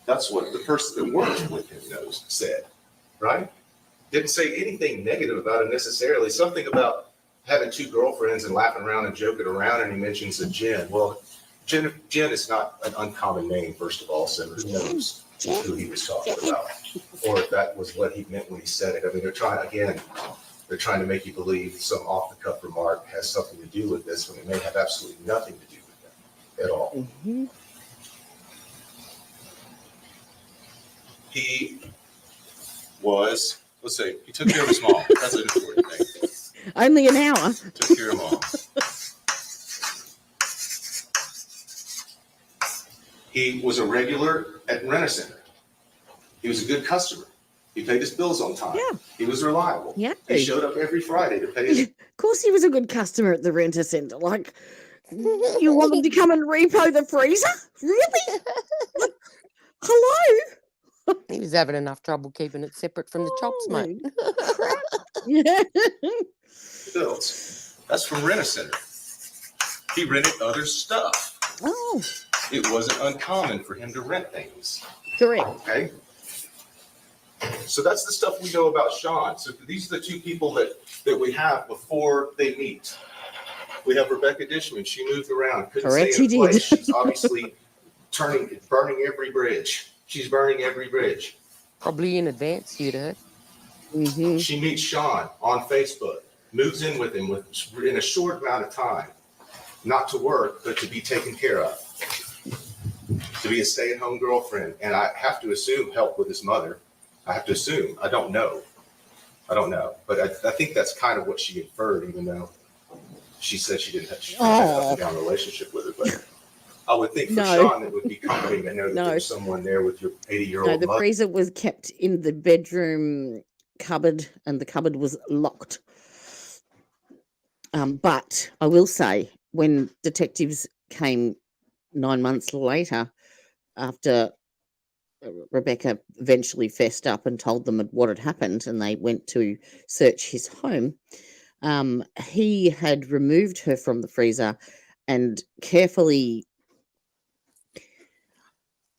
That's what the person that works with him said, right? Didn't say anything negative about him necessarily. Something about having two girlfriends and laughing around and joking around, and he mentions a Jen. Well, Jen is not an uncommon name, first of all, so who knows? who he was talking about, or if that was what he meant when he said it. I mean, they're trying to make you believe some off-the-cuff remark has something to do with this when it may have absolutely nothing to do with that at all. Mm-hmm. He was, let's say, he took care of his mom. That's an important thing. Only an hour. Took care of mom. He was a regular at Rent-A-Center. He was a good customer. He paid his bills on time. Yeah. He was reliable. Yeah. He showed up every Friday to pay his. Of course, he was a good customer at the Rent-A-Center. Like, you want them to come and repo the freezer? Really? Like, hello? He was having enough trouble keeping it separate from the chops, mate. Yeah. Bills. That's from Rent-A-Center. He rented other stuff. Oh, It wasn't uncommon for him to rent things. correct. Okay. So that's the stuff we know about Sean. So these are the two people that we have before they meet. We have Rebecca Dishman. She moved around. Couldn't Correct, stay in she place. did. She's obviously burning every bridge. She's burning every bridge. Probably in advance, you'd heard. Mm-hmm. She meets Sean on Facebook, moves in with him in a short amount of time, not to work, but to be taken care of, to be a stay-at-home girlfriend. And I have to assume help with his mother. I have to assume. I don't know. But I think that's kind of what she inferred, even though she said she didn't have an up-and-down relationship with her. But I would think for Sean, it would be comforting to know that there's someone there with your 80-year-old No, the mother. freezer was kept in the bedroom cupboard, and the cupboard was locked. But I will say, when detectives came 9 months later, after Rebecca eventually fessed up and told them what had happened, and they went to search his home, he had removed her from the freezer and carefully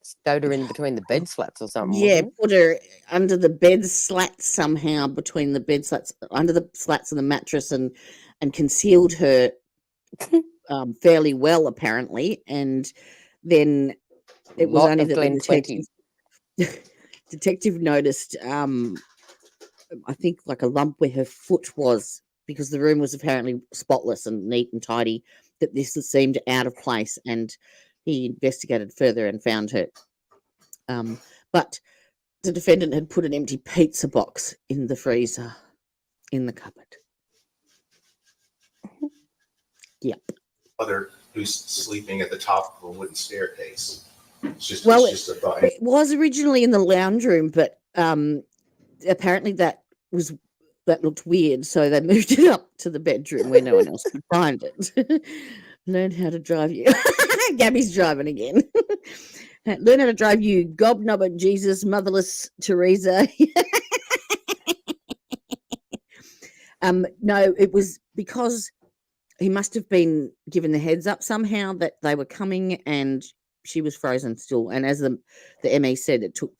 Stowed her in between the bed slats or something. Yeah, wasn't it? put her under the bed slats somehow, between the bed slats, under the slats of the mattress, and concealed her fairly well, apparently. And then it was Lot only of that the Glen 20s. detective noticed, I think, like a lump where her foot was, because the room was apparently spotless and neat and tidy, that this seemed out of place. And he investigated further and found her. But the defendant had put an empty pizza box in the freezer in the cupboard. Yep. Mother who's sleeping at the top of a wooden staircase. It's just a thought. It was originally in the lounge room, but apparently that looked weird, so they moved it up to the bedroom where no one else could find it. Learn how to drive you. Gabby's driving again. Learn how to drive you, gobnobber Jesus, motherless Teresa. No, it was because he must have been given the heads up somehow that they were coming, and she was frozen still. And as the ME said, it took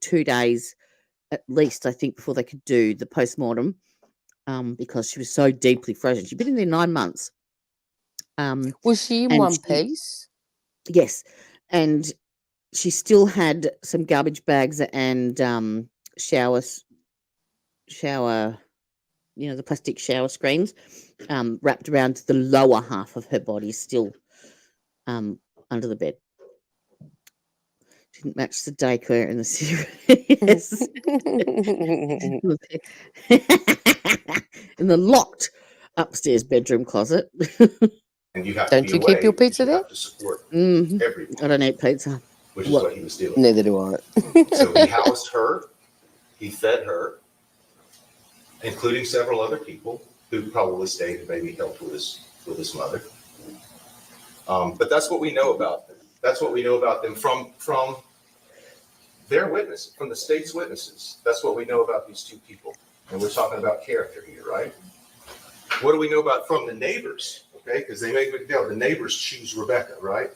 2 days at least, I think, before they could do the postmortem, because she was so deeply frozen. She'd been in there 9 months. Was she in one piece? Yes, and she still had some garbage bags and shower, the plastic shower screens wrapped around the lower half of her body, still under the bed. Didn't match the decor in the series. In the locked upstairs bedroom closet. And you have Don't to you keep your pizza there? To support I everyone, don't eat pizza. which is what he was doing. Neither do I. So he housed her, he fed her, including several other people who probably stayed and maybe helped with his mother. But that's what we know about them. That's what we know about them from their witness, from the state's witnesses. That's what we know about these two people. And we're talking about character here, right? What do we know about from the neighbors? Okay, because they make a big deal. The neighbors choose Rebecca, right?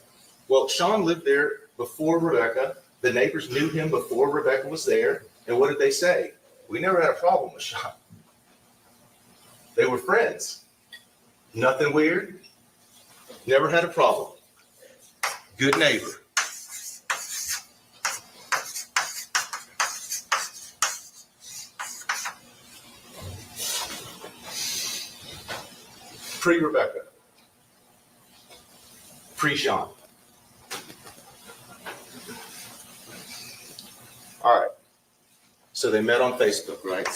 Well, Sean lived there before Rebecca. The neighbors knew him before Rebecca was there. And what did they say? We never had a problem with Sean. They were friends. Nothing weird. Never had a problem. Good neighbor. Pre-Rebecca. Pre-Sean. All right. So they met on Facebook, right?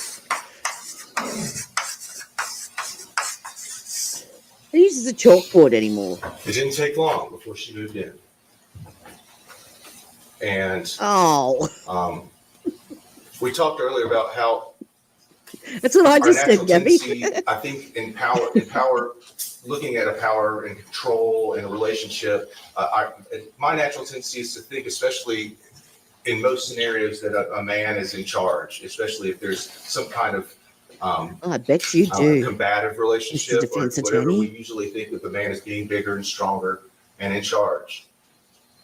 Who uses a chalkboard anymore? It didn't take long before she moved in. And we talked earlier about how that's what I just said, Gabby. I think in power, looking at a power and control in a relationship, my natural tendency is to think, especially in most scenarios, that a man is in charge, especially if there's some kind of I bet you do. Combative relationship or Defense whatever. attorney. We usually think of the man as being bigger and stronger and in charge.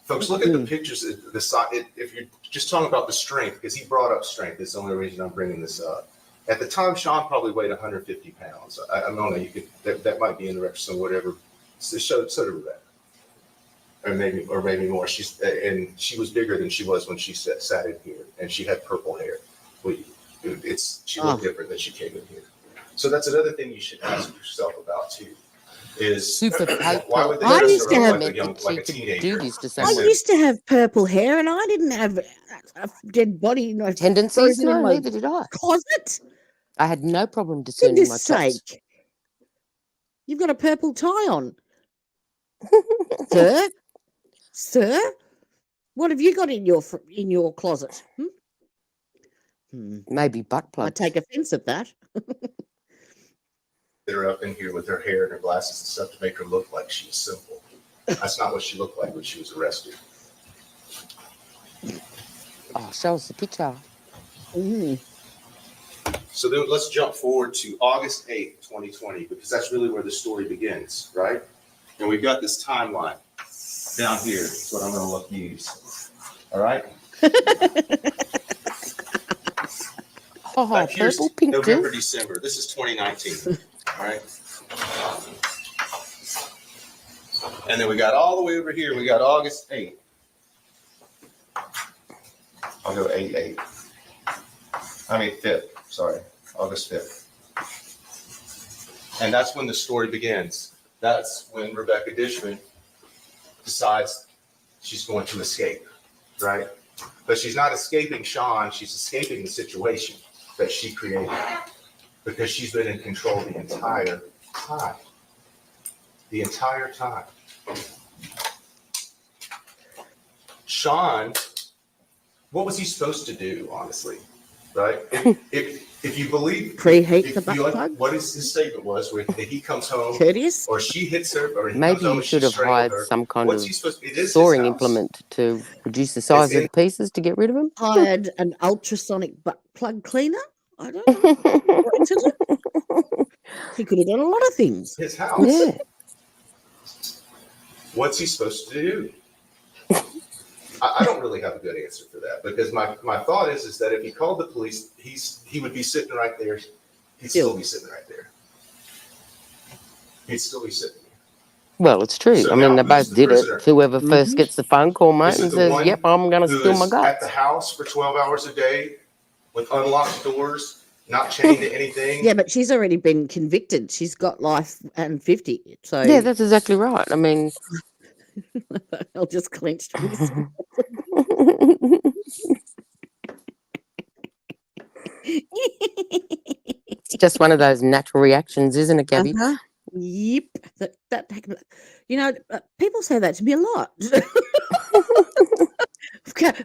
Folks, look at the pictures. The side. If you're just talking about the strength, because he brought up strength, that's the only reason I'm bringing this up. At the time, Sean probably weighed 150 pounds. I don't know. You could that might be in the record, so whatever. So did Rebecca, or maybe more. She was bigger than she was when she sat in here, and she had purple hair. She looked different than she came in here. So that's another thing you should ask yourself about too. Is why would they I used to have like a teenager? I used to have purple hair, and I didn't have a dead body. Tendencies? No, neither did I. Closet. I had no problem discerning my chops. You've got a purple tie on, sir. What have you got in your closet? Maybe butt plugs. I take offense at that. That are up in here with her hair and her glasses and stuff to make her look like she's simple. That's not what she looked like when she was arrested. Oh, show us the picture. So then let's jump forward to August 8th, 2020, because that's really where the story begins, right? And we've got this timeline down here. That's what I'm going to use. All right? Purple, pink, November, December. This is 2019. All right. And then we got all the way over here. We got August 8th. I'll go 8/8. I mean 5th. Sorry, August 5th. And that's when the story begins. That's when Rebecca Dishman decides she's going to escape, right? But she's not escaping Sean. She's escaping the situation that she created, because she's been in control the entire time. The entire time. Sean, what was he supposed to do, honestly? Right? If you believe, preheat the butt plug. What his statement was, where he comes home, courteous, or she hits her, or maybe you should have hired some kind of sawing implement to reduce the size of the pieces to get rid of them. Hired an ultrasonic butt plug cleaner. I don't know. He could have done a lot of things. His house. Yeah. What's he supposed to do? I don't really have a good answer for that, because my thought is that if he called the police, he would be sitting right there. He'd still be sitting right there. He'd still be sitting there. Well, it's true. So I mean, they both did prisoner? it. Whoever first gets the phone call, mate, and says, "Yep, I'm going to spill my guts." At the house for 12 hours a day with unlocked doors, not chained to anything. Yeah, but she's already been convicted. She's got life and 50. So yeah, that's exactly right. I mean, I'll just clench. It's just one of those natural reactions, isn't it, Gabby? Yep. That people say that to me a lot.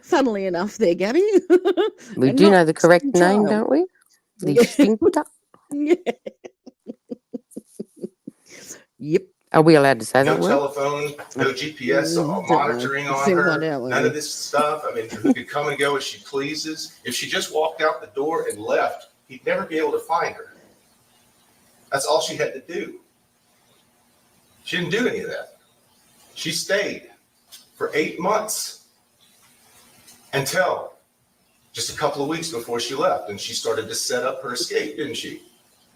Funnily enough, there, Gabby. We do know the correct name, don't we? The sphincter. Yeah. Yep. Are we allowed to say that No word? telephone, no GPS monitoring on her, none of this stuff. I mean, who could come and go as she pleases. If she just walked out the door and left, he'd never be able to find her. That's all she had to do. She didn't do any of that. She stayed for 8 months until just a couple of weeks before she left, and she started to set up her escape, didn't she?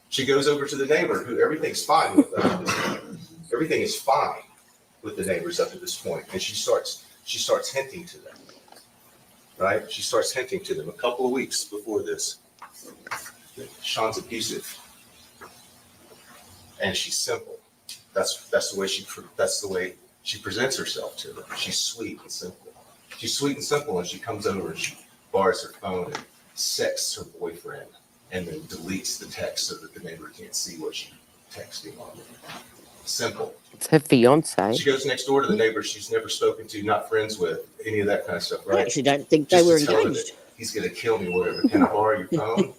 She goes over to the neighbor, who everything's fine with up to this point. Everything is fine with the neighbors up to this point, and she starts hinting to them. Right? She starts hinting to them a couple of weeks before this. Sean's abusive, and she's simple. That's the way she presents herself to them. She's sweet and simple. She's sweet and simple, and she comes over and she borrows her phone and sexts her boyfriend, and then deletes the text so that the neighbor can't see what she's texting on. Simple. It's her fiance. She goes next door to the neighbor she's never spoken to, not friends with, any of that kind of stuff, right? I actually don't think they were engaged. He's going to kill me, whatever. Can I borrow your phone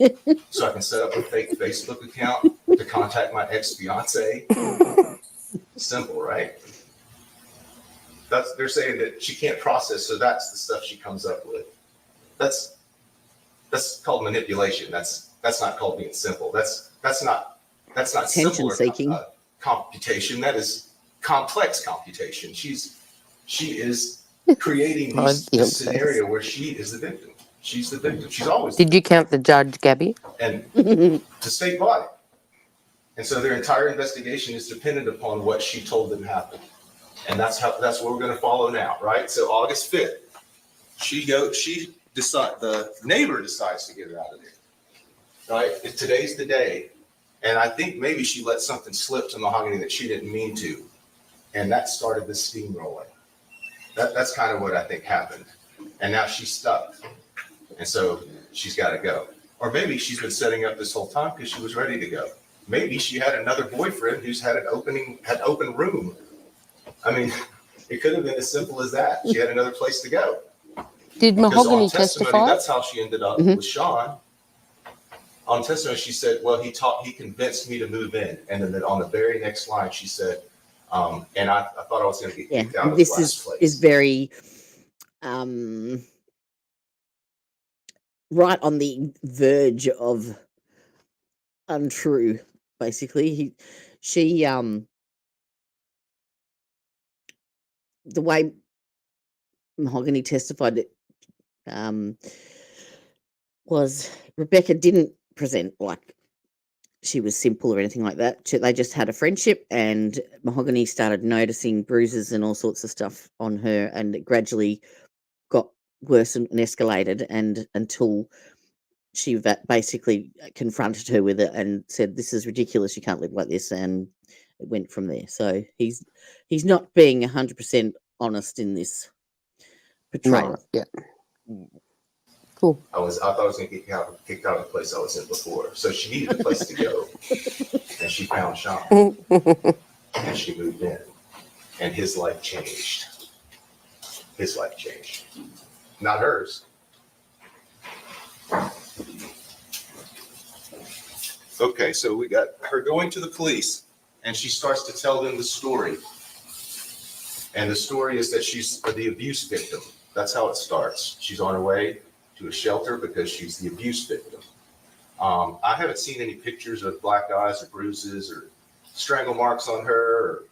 so I can set up a fake Facebook account to contact my ex-fiance? Simple, right? They're saying that she can't process, so that's the stuff she comes up with. That's called manipulation. That's not called being simple. That's not Attention seeking. Computation. That is complex computation. She is creating this scenario where she is the victim. She's the victim. She's always. Did you count the judge, Gabby? And the state body. And so their entire investigation is dependent upon what she told them happened. And that's what we're going to follow now, right? So August 5th, the neighbor decides to get her out of there, right? Today's the day. And I think maybe she let something slip to Mahogany that she didn't mean to. And that started the steamrolling. That's kind of what I think happened. And now she's stuck. And so she's got to go. Or maybe she's been setting up this whole time because she was ready to go. Maybe she had another boyfriend who's had open room. I mean, it could have been as simple as that. She had another place to go. Did Mahogany testify? That's how she ended up with Sean. On testimony, she said, well, he convinced me to move in. And then on the very next line, she said, and I thought I was going to get kicked out of this last place. Is very right on the verge of untrue, basically. The way Mahogany testified it was Rebecca didn't present like she was simple or anything like that. They just had a friendship, and Mahogany started noticing bruises and all sorts of stuff on her, and it gradually got worse and escalated, and until she basically confronted her with it and said, "This is ridiculous. You can't live like this," and it went from there. So he's not being 100% honest in this portrayal. Right, yeah. Cool. I thought I was going to get kicked out of the place I was in before. So she needed a place to go, and she found Sean, and she moved in, and his life changed. His life changed, not hers. Okay, so we got her going to the police, and she starts to tell them the story. And the story is that she's the abuse victim. That's how it starts. She's on her way to a shelter because she's the abuse victim. I haven't seen any pictures of black eyes or bruises or strangle marks on her or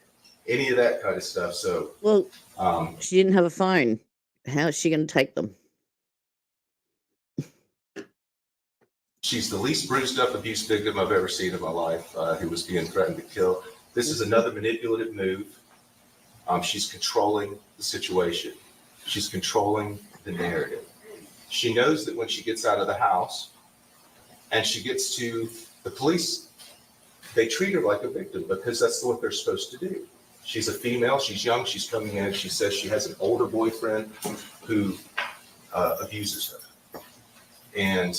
any of that kind of stuff. So, well, she didn't have a phone. How is she going to take them? She's the least bruised up abuse victim I've ever seen in my life who was being threatened to kill. This is another manipulative move. She's controlling the situation. She's controlling the narrative. She knows that when she gets out of the house and she gets to the police, they treat her like a victim because that's what they're supposed to do. She's a female, she's young, she's coming in, she says she has an older boyfriend who abuses her. And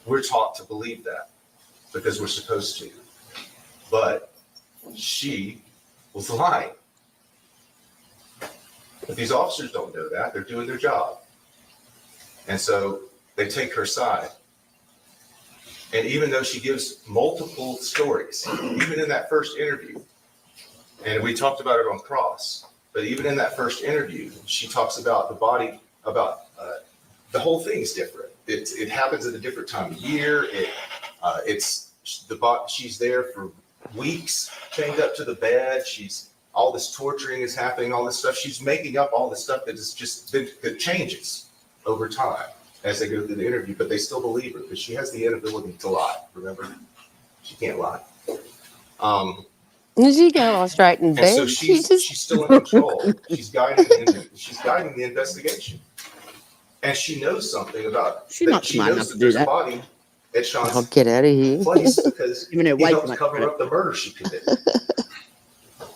we're taught to believe that because we're supposed to. But she was lying. But these officers don't know that. They're doing their job. And so they take her side. And even though she gives multiple stories, even in that first interview, and we talked about it on Cross, but even in that first interview, she talks about the body, about the whole thing is different. It happens at a different time of year. She's there for weeks, chained up to the bed. All this torturing is happening, all this stuff. She's making up all this stuff that changes over time as they go through the interview, but they still believe her because she has the inability to lie. Remember, she can't lie. She can't lie straight in bed. And so she's still in control. She's guiding the investigation, and she knows something about. She's not smart enough to do that. at Sean's I'll get out of here. place because Giving her he way too helped much cover credit. up the murder she committed.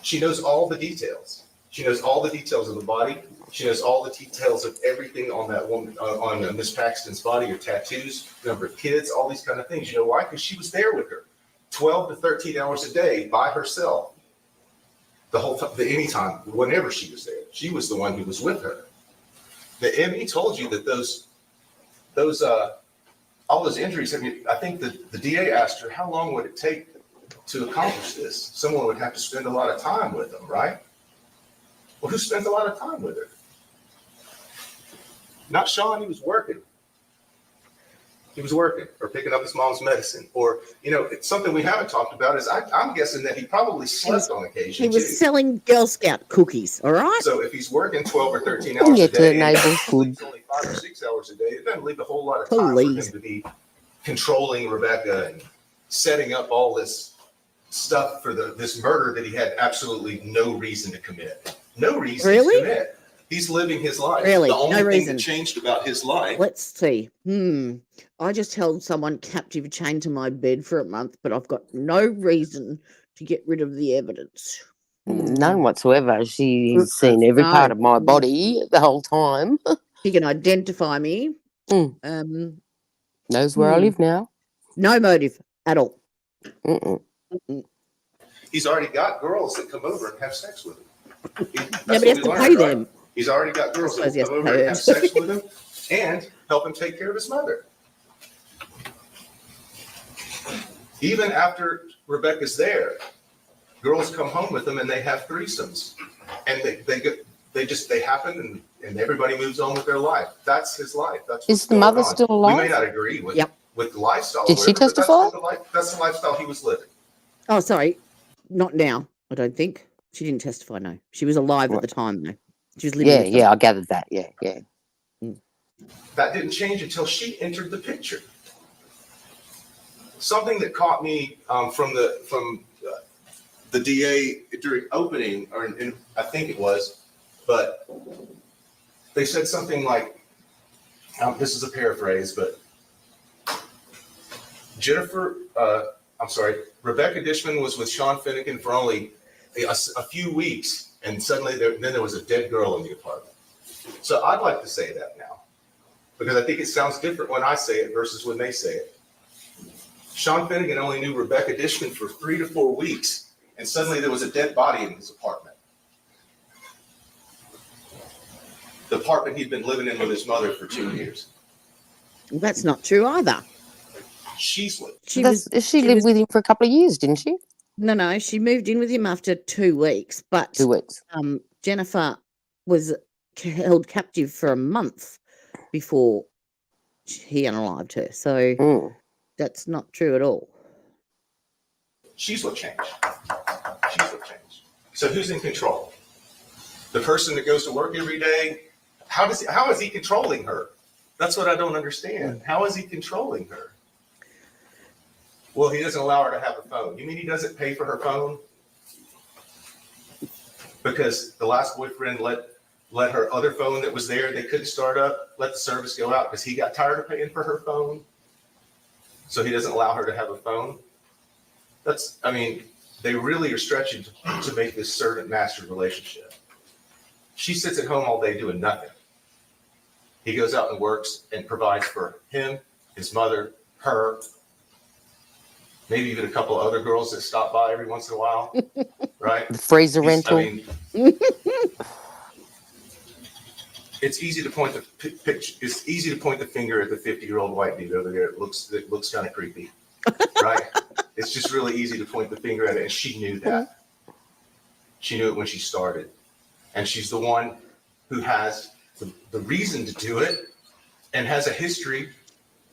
She knows all the details. She knows all the details of the body. She knows all the details of everything on that woman, on Miss Paxton's body, her tattoos, number of kids, all these kind of things. You know why? Because she was there with her 12 to 13 hours a day by herself. The whole time, anytime, whenever she was there, she was the one who was with her. The ME told you that all those injuries. I mean, I think the DA asked her, how long would it take to accomplish this? Someone would have to spend a lot of time with them, right? Well, who spent a lot of time with her? Not Sean. He was working. He was working or picking up his mom's medicine. Or, you know, it's something we haven't talked about is I'm guessing that he probably slept on occasion. He was selling Girl Scout cookies, all right? So if he's working 12 or 13 hours a day, and sleeps only 5 or 6 hours a day, it doesn't leave a whole lot of time for him to be controlling Rebecca and setting up all this stuff for this murder that he had absolutely no reason to commit. No reason to commit. He's living his life. Really? The only No thing reason. that changed about his life. Let's see. I just held someone captive chained to my bed for a month, but I've got no reason to get rid of the evidence. None whatsoever. She's seen every part of my body the whole time. She can identify me. Knows where I live now. No motive at all. He's already got girls that come over and have sex with him. But he has to pay them. He's already got girls that come over and have sex with him and help him take care of his mother. Even after Rebecca's there, girls come home with them and they have threesomes, and they happen and everybody moves on with their life. That's his life. That's Is the mother still alive? We may not agree with the lifestyle. Did she testify? That's the lifestyle he was living. Oh, sorry. Not now, I don't think. She didn't testify, no. She was alive at the time, though. She was living with them. I gathered that. Yeah. That didn't change until she entered the picture. Something that caught me from the DA during opening, I think it was, but they said something like, this is a paraphrase, but Rebecca Dishman was with Sean Finnegan for only a few weeks, and suddenly there was a dead girl in the apartment. So I'd like to say that now, because I think it sounds different when I say it versus when they say it. Sean Finnegan only knew Rebecca Dishman for 3 to 4 weeks, and suddenly there was a dead body in his apartment. The apartment he'd been living in with his mother for 2 years. Well, that's not true either. She lived with him for a couple of years, didn't she? No, she moved in with him after 2 weeks. But 2 weeks. Jennifer was held captive for a month before he unalived her. So that's not true at all. She's what changed. So who's in control? The person that goes to work every day? How is he controlling her? That's what I don't understand. How is he controlling her? Well, he doesn't allow her to have a phone. You mean he doesn't pay for her phone? Because the last boyfriend let her other phone that was there, they couldn't start up, let the service go out because he got tired of paying for her phone. So he doesn't allow her to have a phone. They really are stretching to make this servant-master relationship. She sits at home all day doing nothing. He goes out and works and provides for him, his mother, her, maybe even a couple of other girls that stop by every once in a while, right? The freezer rental. It's easy to point the picture. It's easy to point the finger at the 50-year-old white dude over there. It looks kind of creepy, right? It's just really easy to point the finger at it, and she knew that. She knew it when she started, and she's the one who has the reason to do it, and has a history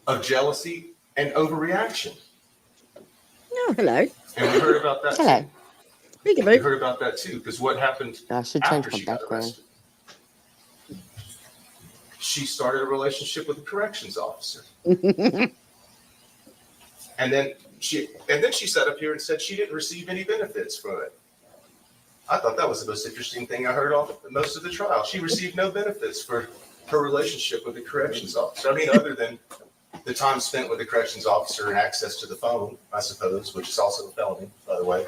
of jealousy and overreaction. Oh, hello. And we heard about that. Hello. We heard about that too, because what happened I should change after my she got background. arrested? She started a relationship with a corrections officer. And then she sat up here and said she didn't receive any benefits from it. I thought that was the most interesting thing I heard most of the trial. She received no benefits for her relationship with the corrections officer. Other than the time spent with the corrections officer and access to the phone, I suppose, which is also a felony, by the way.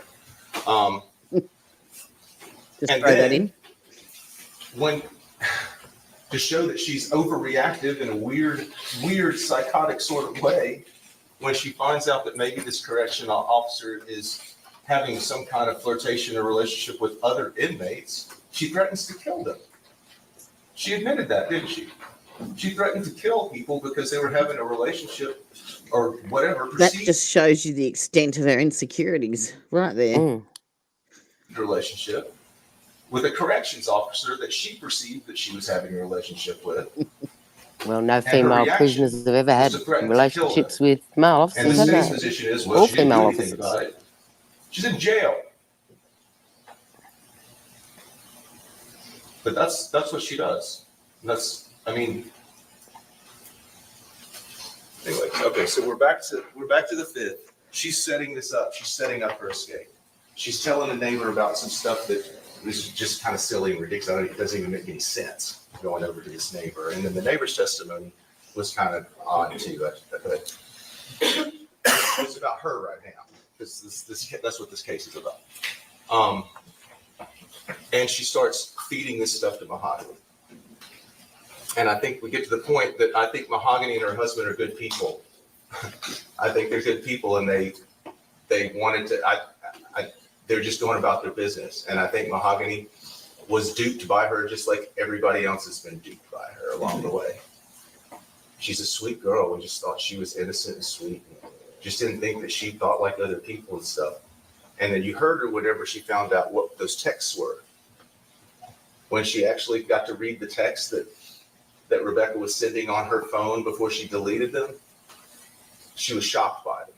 Just And throw that then in. When to show that she's overreactive in a weird psychotic sort of way, when she finds out that maybe this correctional officer is having some kind of flirtation or relationship with other inmates, she threatens to kill them. She admitted that, didn't she? She threatened to kill people because they were having a relationship or whatever. That just shows you the extent of her insecurities right there. Relationship with a corrections officer that she perceived that she was having a relationship with. Well, no female prisoners have ever had relationships with male officers, and the have state's they? position is, well, All she didn't do female anything officers. about it. She's in jail. But that's what she does. Anyway, okay, so we're back to the 5th. She's setting this up. She's setting up her escape. She's telling the neighbor about some stuff that is just kind of silly and ridiculous. It doesn't even make any sense going over to this neighbor. And then the neighbor's testimony was kind of odd too. But it's about her right now. That's what this case is about. And she starts feeding this stuff to Mahogany. And I think we get to the point that I think Mahogany and her husband are good people. I think they're good people, and they wanted to. They're just going about their business, and I think Mahogany was duped by her, just like everybody else has been duped by her along the way. She's a sweet girl. We just thought she was innocent and sweet. Just didn't think that she thought like other people and stuff. And then you heard her whenever she found out what those texts were. When she actually got to read the text that Rebecca was sending on her phone before she deleted them, she was shocked by them.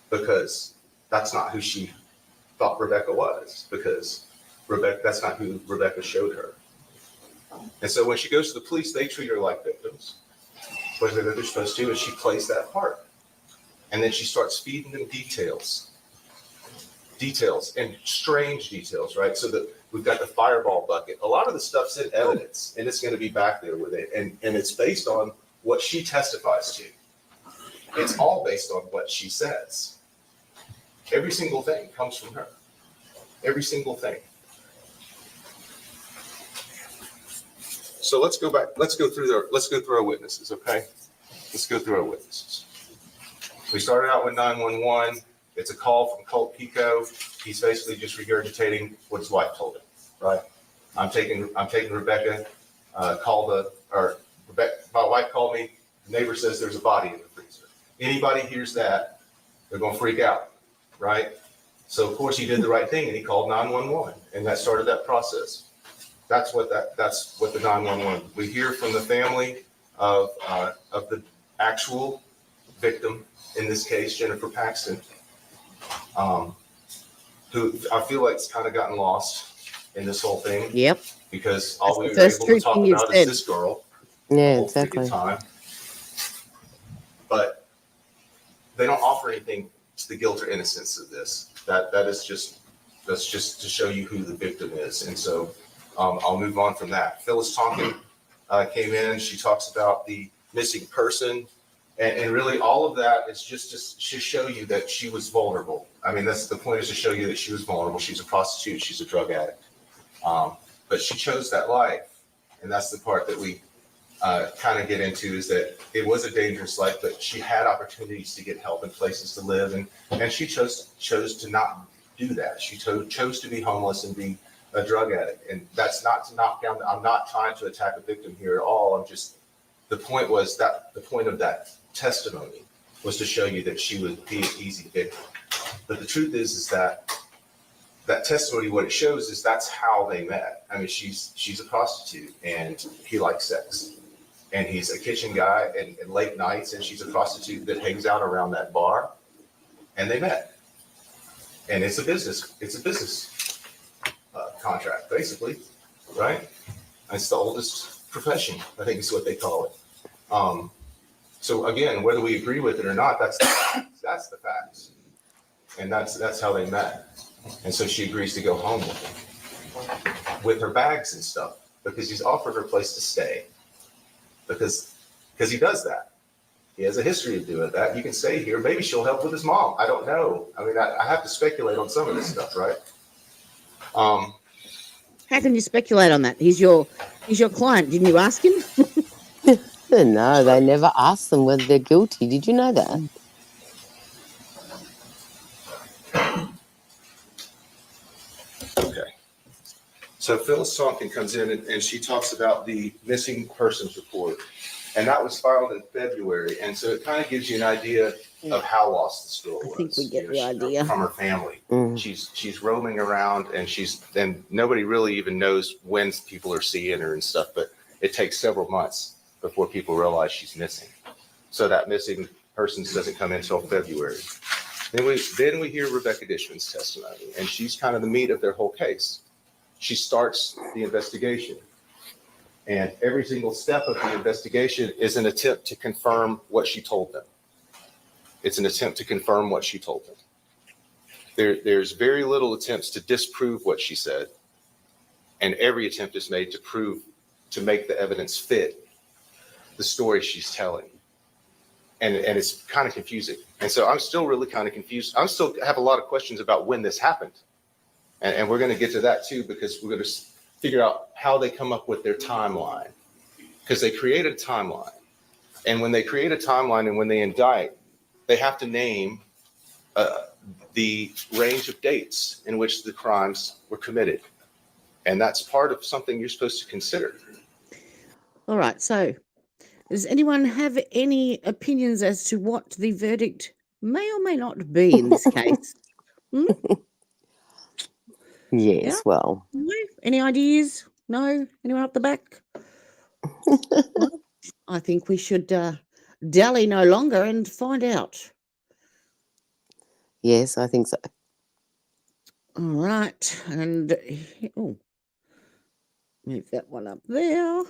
Because that's not who she thought Rebecca was. Because that's not who Rebecca showed her. And so when she goes to the police, they treat her like victims. What they're supposed to do is she plays that part. And then she starts feeding them details and strange details, right? So that we've got the fireball bucket. A lot of the stuff's in evidence, and it's going to be back there with it. And it's based on what she testifies to. It's all based on what she says. Every single thing comes from her. Every single thing. So let's go back. Let's go through our witnesses, okay? Let's go through our witnesses. We started out with 911. It's a call from Colt Pico. He's basically just regurgitating what his wife told him, right? I'm taking Rebecca. My wife called me. The neighbor says there's a body in the freezer. Anybody hears that, they're going to freak out, right? So of course he did the right thing and he called 911, and that started that process. That's what the 911. We hear from the family of the actual victim, in this case, Jennifer Paxton, who I feel like it's kind of gotten lost in this whole thing. Yep. Because all we were That's able to talk about is this girl. Yeah, exactly. Time. But they don't offer anything to the guilt or innocence of this. That's just to show you who the victim is. And so I'll move on from that. Phyllis Tonkin came in. She talks about the missing person. And really all of that is just to show you that she was vulnerable. I mean, that's the point, is to show you that she was vulnerable. She's a prostitute. She's a drug addict. But she chose that life. And that's the part that we kind of get into, is that it was a dangerous life, but she had opportunities to get help and places to live. And she chose to not do that. She chose to be homeless and be a drug addict. And that's not to knock down. I'm not trying to attack a victim here at all. The point was that the point of that testimony was to show you that she would be an easy victim. But the truth is that testimony, what it shows is that's how they met. I mean, she's a prostitute and he likes sex. And he's a kitchen guy and late nights, and she's a prostitute that hangs out around that bar. And they met. And it's a business contract, basically, right? It's the oldest profession, I think is what they call it. So again, whether we agree with it or not, that's the facts. And that's how they met. And so she agrees to go home with her bags and stuff, because he's offered her a place to stay. Because he does that. He has a history of doing that. You can say here, maybe she'll help with his mom. I don't know. I mean, I have to speculate on some of this stuff, right? How can you speculate on that? He's your client. Didn't you ask him? No, they never ask them whether they're guilty. Did you know that? Okay. So Phyllis Tonkin comes in and she talks about the missing persons report. And that was filed in February. And so it kind of gives you an idea of how lost this girl was. I think we get the idea. From her family. Mm. She's roaming around and nobody really even knows when people are seeing her and stuff, but it takes several months before people realize she's missing. So that missing persons doesn't come in until February. Then we hear Rebecca Dishman's testimony, and she's kind of the meat of their whole case. She starts the investigation. And every single step of the investigation is an attempt to confirm what she told them. It's an attempt to confirm what she told them. There's very little attempts to disprove what she said. And every attempt is made to make the evidence fit the story she's telling. And it's kind of confusing. And so I'm still really kind of confused. I still have a lot of questions about when this happened. And we're going to get to that too, because we're going to figure out how they come up with their timeline, because they created a timeline. And when they create a timeline and when they indict, they have to name the range of dates in which the crimes were committed. And that's part of something you're supposed to consider. All right. So does anyone have any opinions as to what the verdict may or may not be in this case? Yes, Yeah? well. No? Any ideas? No? Anyone up the back? Well, I think we should dally no longer and find out. Yes, I think so. All right. And move that one up there.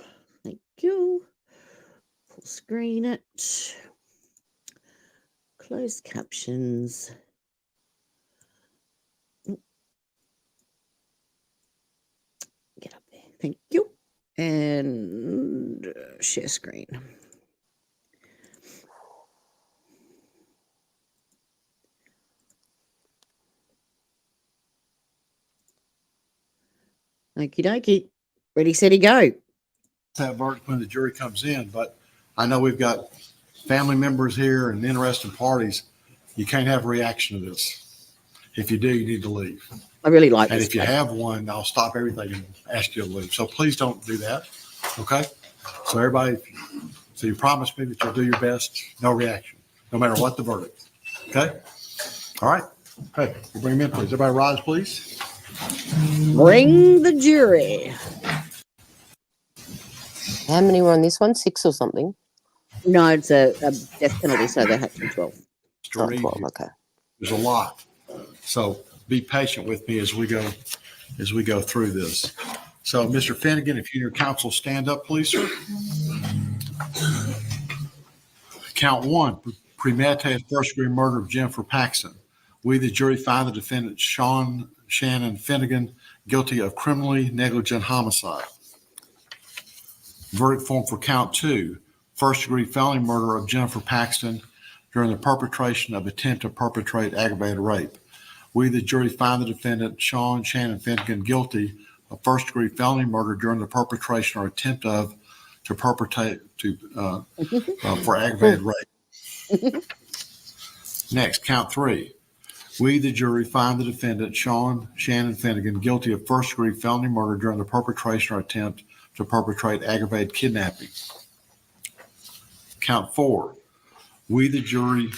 Thank you. Full screen it. Closed captions. Get up there. Thank you. And share screen. Okie dokie. Ready, steady, go. That verdict when the jury comes in, but I know we've got family members here and interested parties. You can't have a reaction to this. If you do, you need to leave. I really like And this. if you have one, I'll stop everything and ask you to leave. So please don't do that. Okay? So everybody, so you promise me that you'll do your best. No reaction, no matter what the verdict. Okay? All right. Hey, we'll bring them in, please. Everybody rise, please. Bring the jury. How many were on this one? 6 or something? No, it's a death penalty, so they have to be 12. Oh, 12, okay. There's a lot. So be patient with me as we go through this. So Mr. Finnegan, if you and your counsel stand up, please, sir. Count 1, premeditated first-degree murder of Jennifer Paxton. We, the jury, find the defendant Sean Shannon Finnegan guilty of criminally negligent homicide. Verdict form for count 2, first-degree felony murder of Jennifer Paxton during the perpetration of attempt to perpetrate aggravated rape. We, the jury, find the defendant Sean Shannon Finnegan guilty of first-degree felony murder during the perpetration or attempt to perpetrate for aggravated rape. Next, count 3. We, the jury, find the defendant Sean Shannon Finnegan guilty of first-degree felony murder during the perpetration or attempt to perpetrate aggravated kidnapping. Count 4. We, the jury,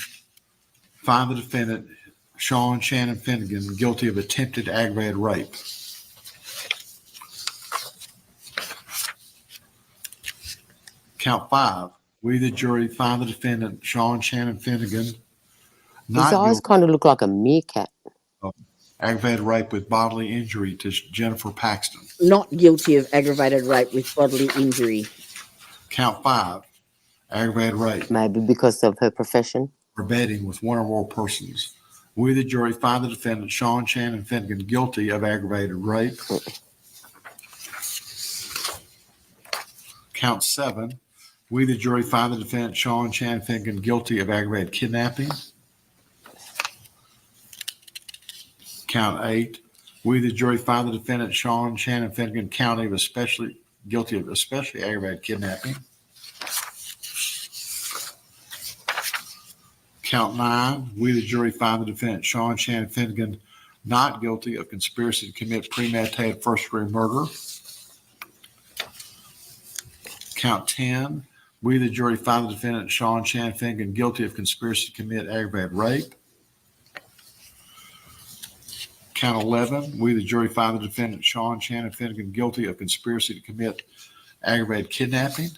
find the defendant Sean Shannon Finnegan guilty of attempted aggravated rape. Count 5. We, the jury, find the defendant Sean Shannon Finnegan His eyes kind of look like a meerkat. of aggravated rape with bodily injury to Jennifer Paxton. Not guilty of aggravated rape with bodily injury. Count 5. Aggravated rape Maybe because of her profession. or bedding with one or more persons. We, the jury, find the defendant Sean Shannon Finnegan guilty of aggravated rape. Count 7. We, the jury, find the defendant, Sean Finnegan, guilty of aggravated kidnapping. Count 8. We, the jury, find the defendant, Sean Finnegan, guilty of especially aggravated kidnapping. Count 9. We, the jury, find the defendant, Sean Finnegan, not guilty of conspiracy to commit premeditated first-degree murder. Count 10. We, the jury, find the defendant, Sean Finnegan, guilty of conspiracy to commit aggravated rape. Count 11. We, the jury, find the defendant, Sean Finnegan, guilty of conspiracy to commit aggravated kidnapping.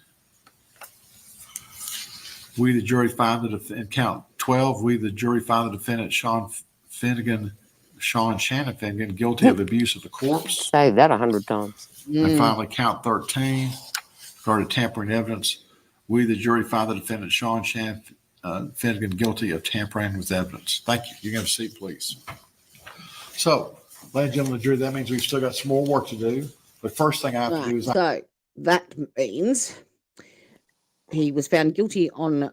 We, the jury, find the defendant. Count 12. We, the jury, find the defendant, Sean Finnegan, guilty of abuse of the corpse. Say that 100 times. And finally, count 13. Regarding tampering evidence, we, the jury, find the defendant, Sean Finnegan, guilty of tampering with evidence. Thank you. You can have a seat, please. So, ladies and gentlemen of the jury, that means we've still got some more work to do. But first thing I have to do is... So, that means he was found guilty on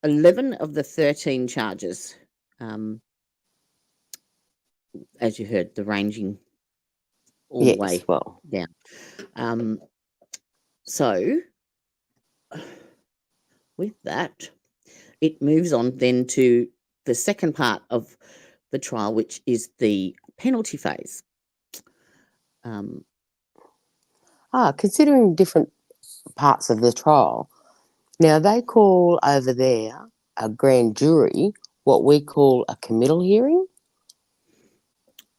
11 of the 13 charges. As you heard, the ranging all the way down. So, with that, it moves on then to the second part of the trial, which is the penalty phase. Considering different parts of the trial, now they call over there a grand jury what we call a committal hearing.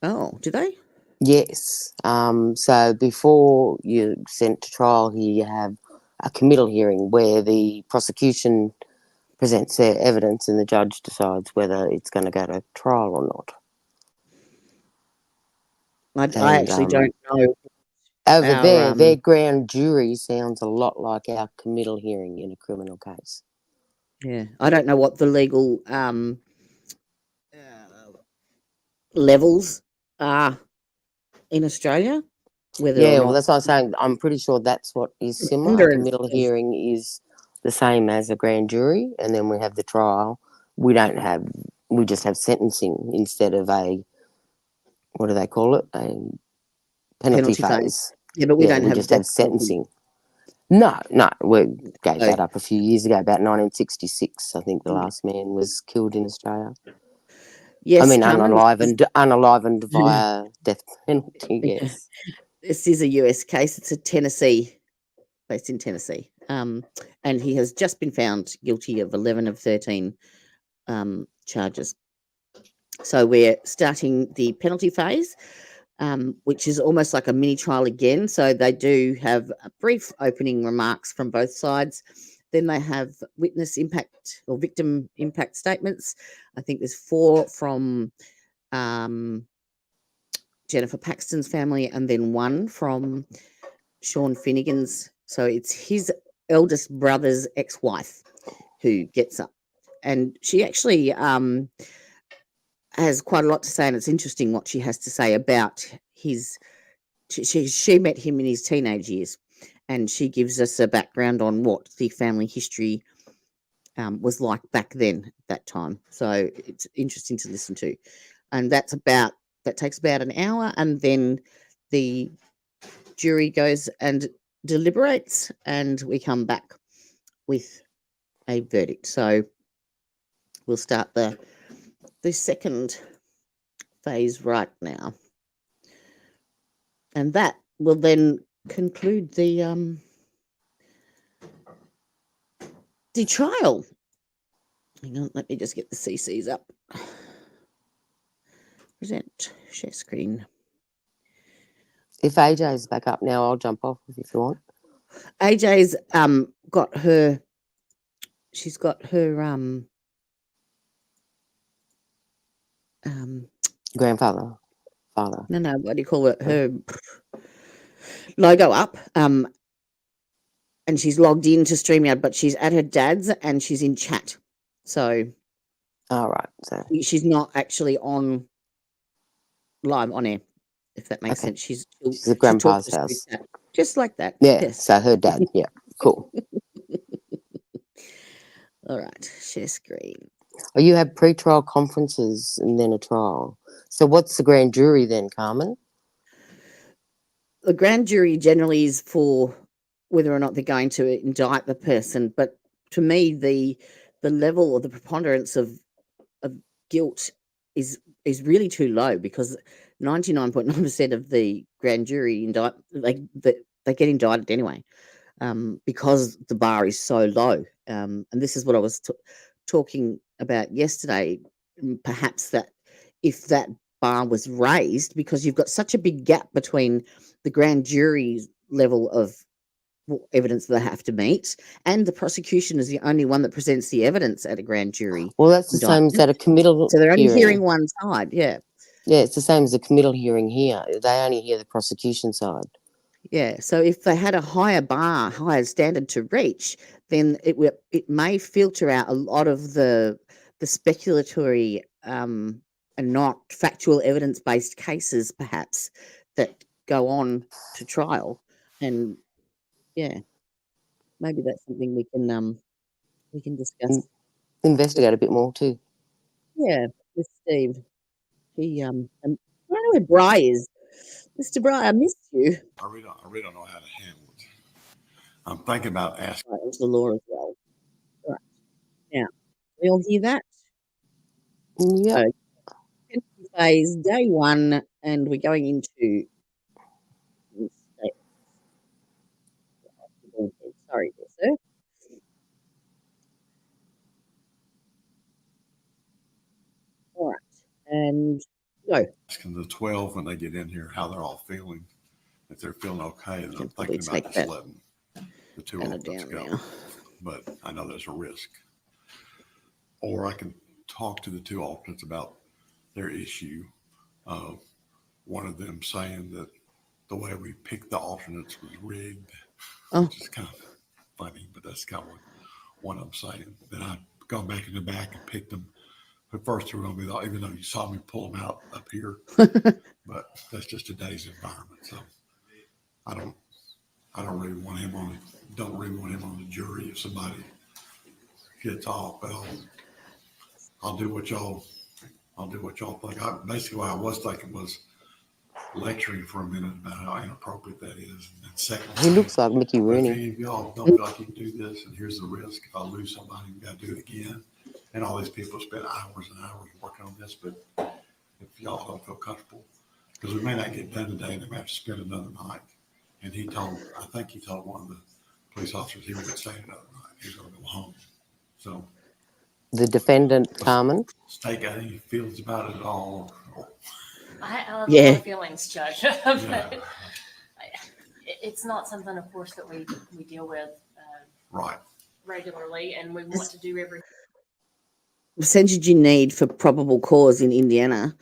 Oh, do they? Yes. So before you're sent to trial here, you have a committal hearing where the prosecution presents their evidence and the judge decides whether it's going to go to trial or not. I actually don't know. Over there, their grand jury sounds a lot like our committal hearing in a criminal case. Yeah, I don't know what the legal levels are in Australia. Well, that's what I'm saying. I'm pretty sure that's what is similar. A committal hearing is the same as a grand jury, and then we have the trial. We just have sentencing instead of a, what do they call it? A penalty phase. Yeah, but we just have sentencing. No, we gave that up a few years ago, about 1966. I think the last man was killed in Australia. Yes, I mean, unalivened via death penalty, yes. This is a US case. It's based in Tennessee. And he has just been found guilty of 11 of 13 charges. So we're starting the penalty phase, which is almost like a mini trial again. So they do have a brief opening remarks from both sides. Then they have witness impact or victim impact statements. I think there's 4 from Jennifer Paxton's family and then 1 from Sean Finnegan's. So it's his eldest brother's ex-wife who gets up. And she actually has quite a lot to say, and it's interesting what she has to say about his... She met him in his teenage years, and she gives us a background on what the family history was like back then at that time. So it's interesting to listen to. And that takes about an hour, and then the jury goes and deliberates, and we come back with a verdict. So we'll start the second phase right now. And that will then conclude the trial. Hang on, let me just get the CCs up. Present, share screen. If AJ's back up now, I'll jump off if you want. AJ's got her. She's got her father. No, what do you call it? Her logo up. And she's logged into StreamYard, but she's at her dad's and she's in chat. So, all right. So she's not actually on live on air, if that makes sense. She's at grandpa's house, just like that. Yeah. Yes. So her dad. Yeah. Cool. All right, share screen. Oh, you have pre-trial conferences and then a trial. So what's the grand jury then, Carmen? The grand jury generally is for whether or not they're going to indict the person, but to me, the level or the preponderance of guilt is really too low, because 99.9% of the grand jury they get indicted anyway, because the bar is so low. And this is what I was talking about yesterday. Perhaps that if that bar was raised, because you've got such a big gap between the grand jury's level of evidence they have to meet, and the prosecution is the only one that presents the evidence at a grand jury. Well, that's the same as at a committal So they're only hearing. hearing one side, yeah. Yeah, it's the same as a committal hearing here. They only hear the prosecution side. Yeah, so if they had a higher bar, higher standard to reach, then it may filter out a lot of the speculatory and not factual evidence-based cases, perhaps, that go on to trial. And yeah, maybe that's something we can discuss. Investigate a bit more too. Yeah, with Steve. He I don't know where Bry is. Mr. Bry, I missed you. I really don't know how to handle it. I'm thinking about asking. Right, into the law as well. All right. Now, we all hear that? Yeah. So, phase day 1, and we're going into sorry, dear sir. All right, and go. Asking the 12 when they get in here how they're all feeling. If they're feeling okay, and I'm thinking about just letting the 2 alternates go. Now. But I know there's a risk. Or I can talk to the 2 alternates about their issue. One of them saying that the way we picked the alternates was rigged, which is kind of funny, but that's kind of what one of them saying. Then I go back in the back and picked them. The first 2 were going to be, even though you saw me pull them out up here, but that's just today's environment. So I don't really want him on the jury. If somebody gets off, well, I'll do what y'all think. Basically what I was thinking was lecturing for a minute about how inappropriate that is. And second, he looks like Mickey Rooney. If any of y'all don't feel like you can do this, and here's the risk: if I lose somebody, we got to do it again. And all these people spend hours and hours working on this, but if y'all don't feel comfortable, because we may not get done today, and they may have to spend another night. And I think he told one of the police officers he wouldn't stay another night. He was going to go home. So the defendant, Carmen. State got any feelings about it at all? I have a lot of feelings, Judge. But it's not something, of course, that we deal with regularly, and we want to do everything. The percentage you need for probable cause in Indiana.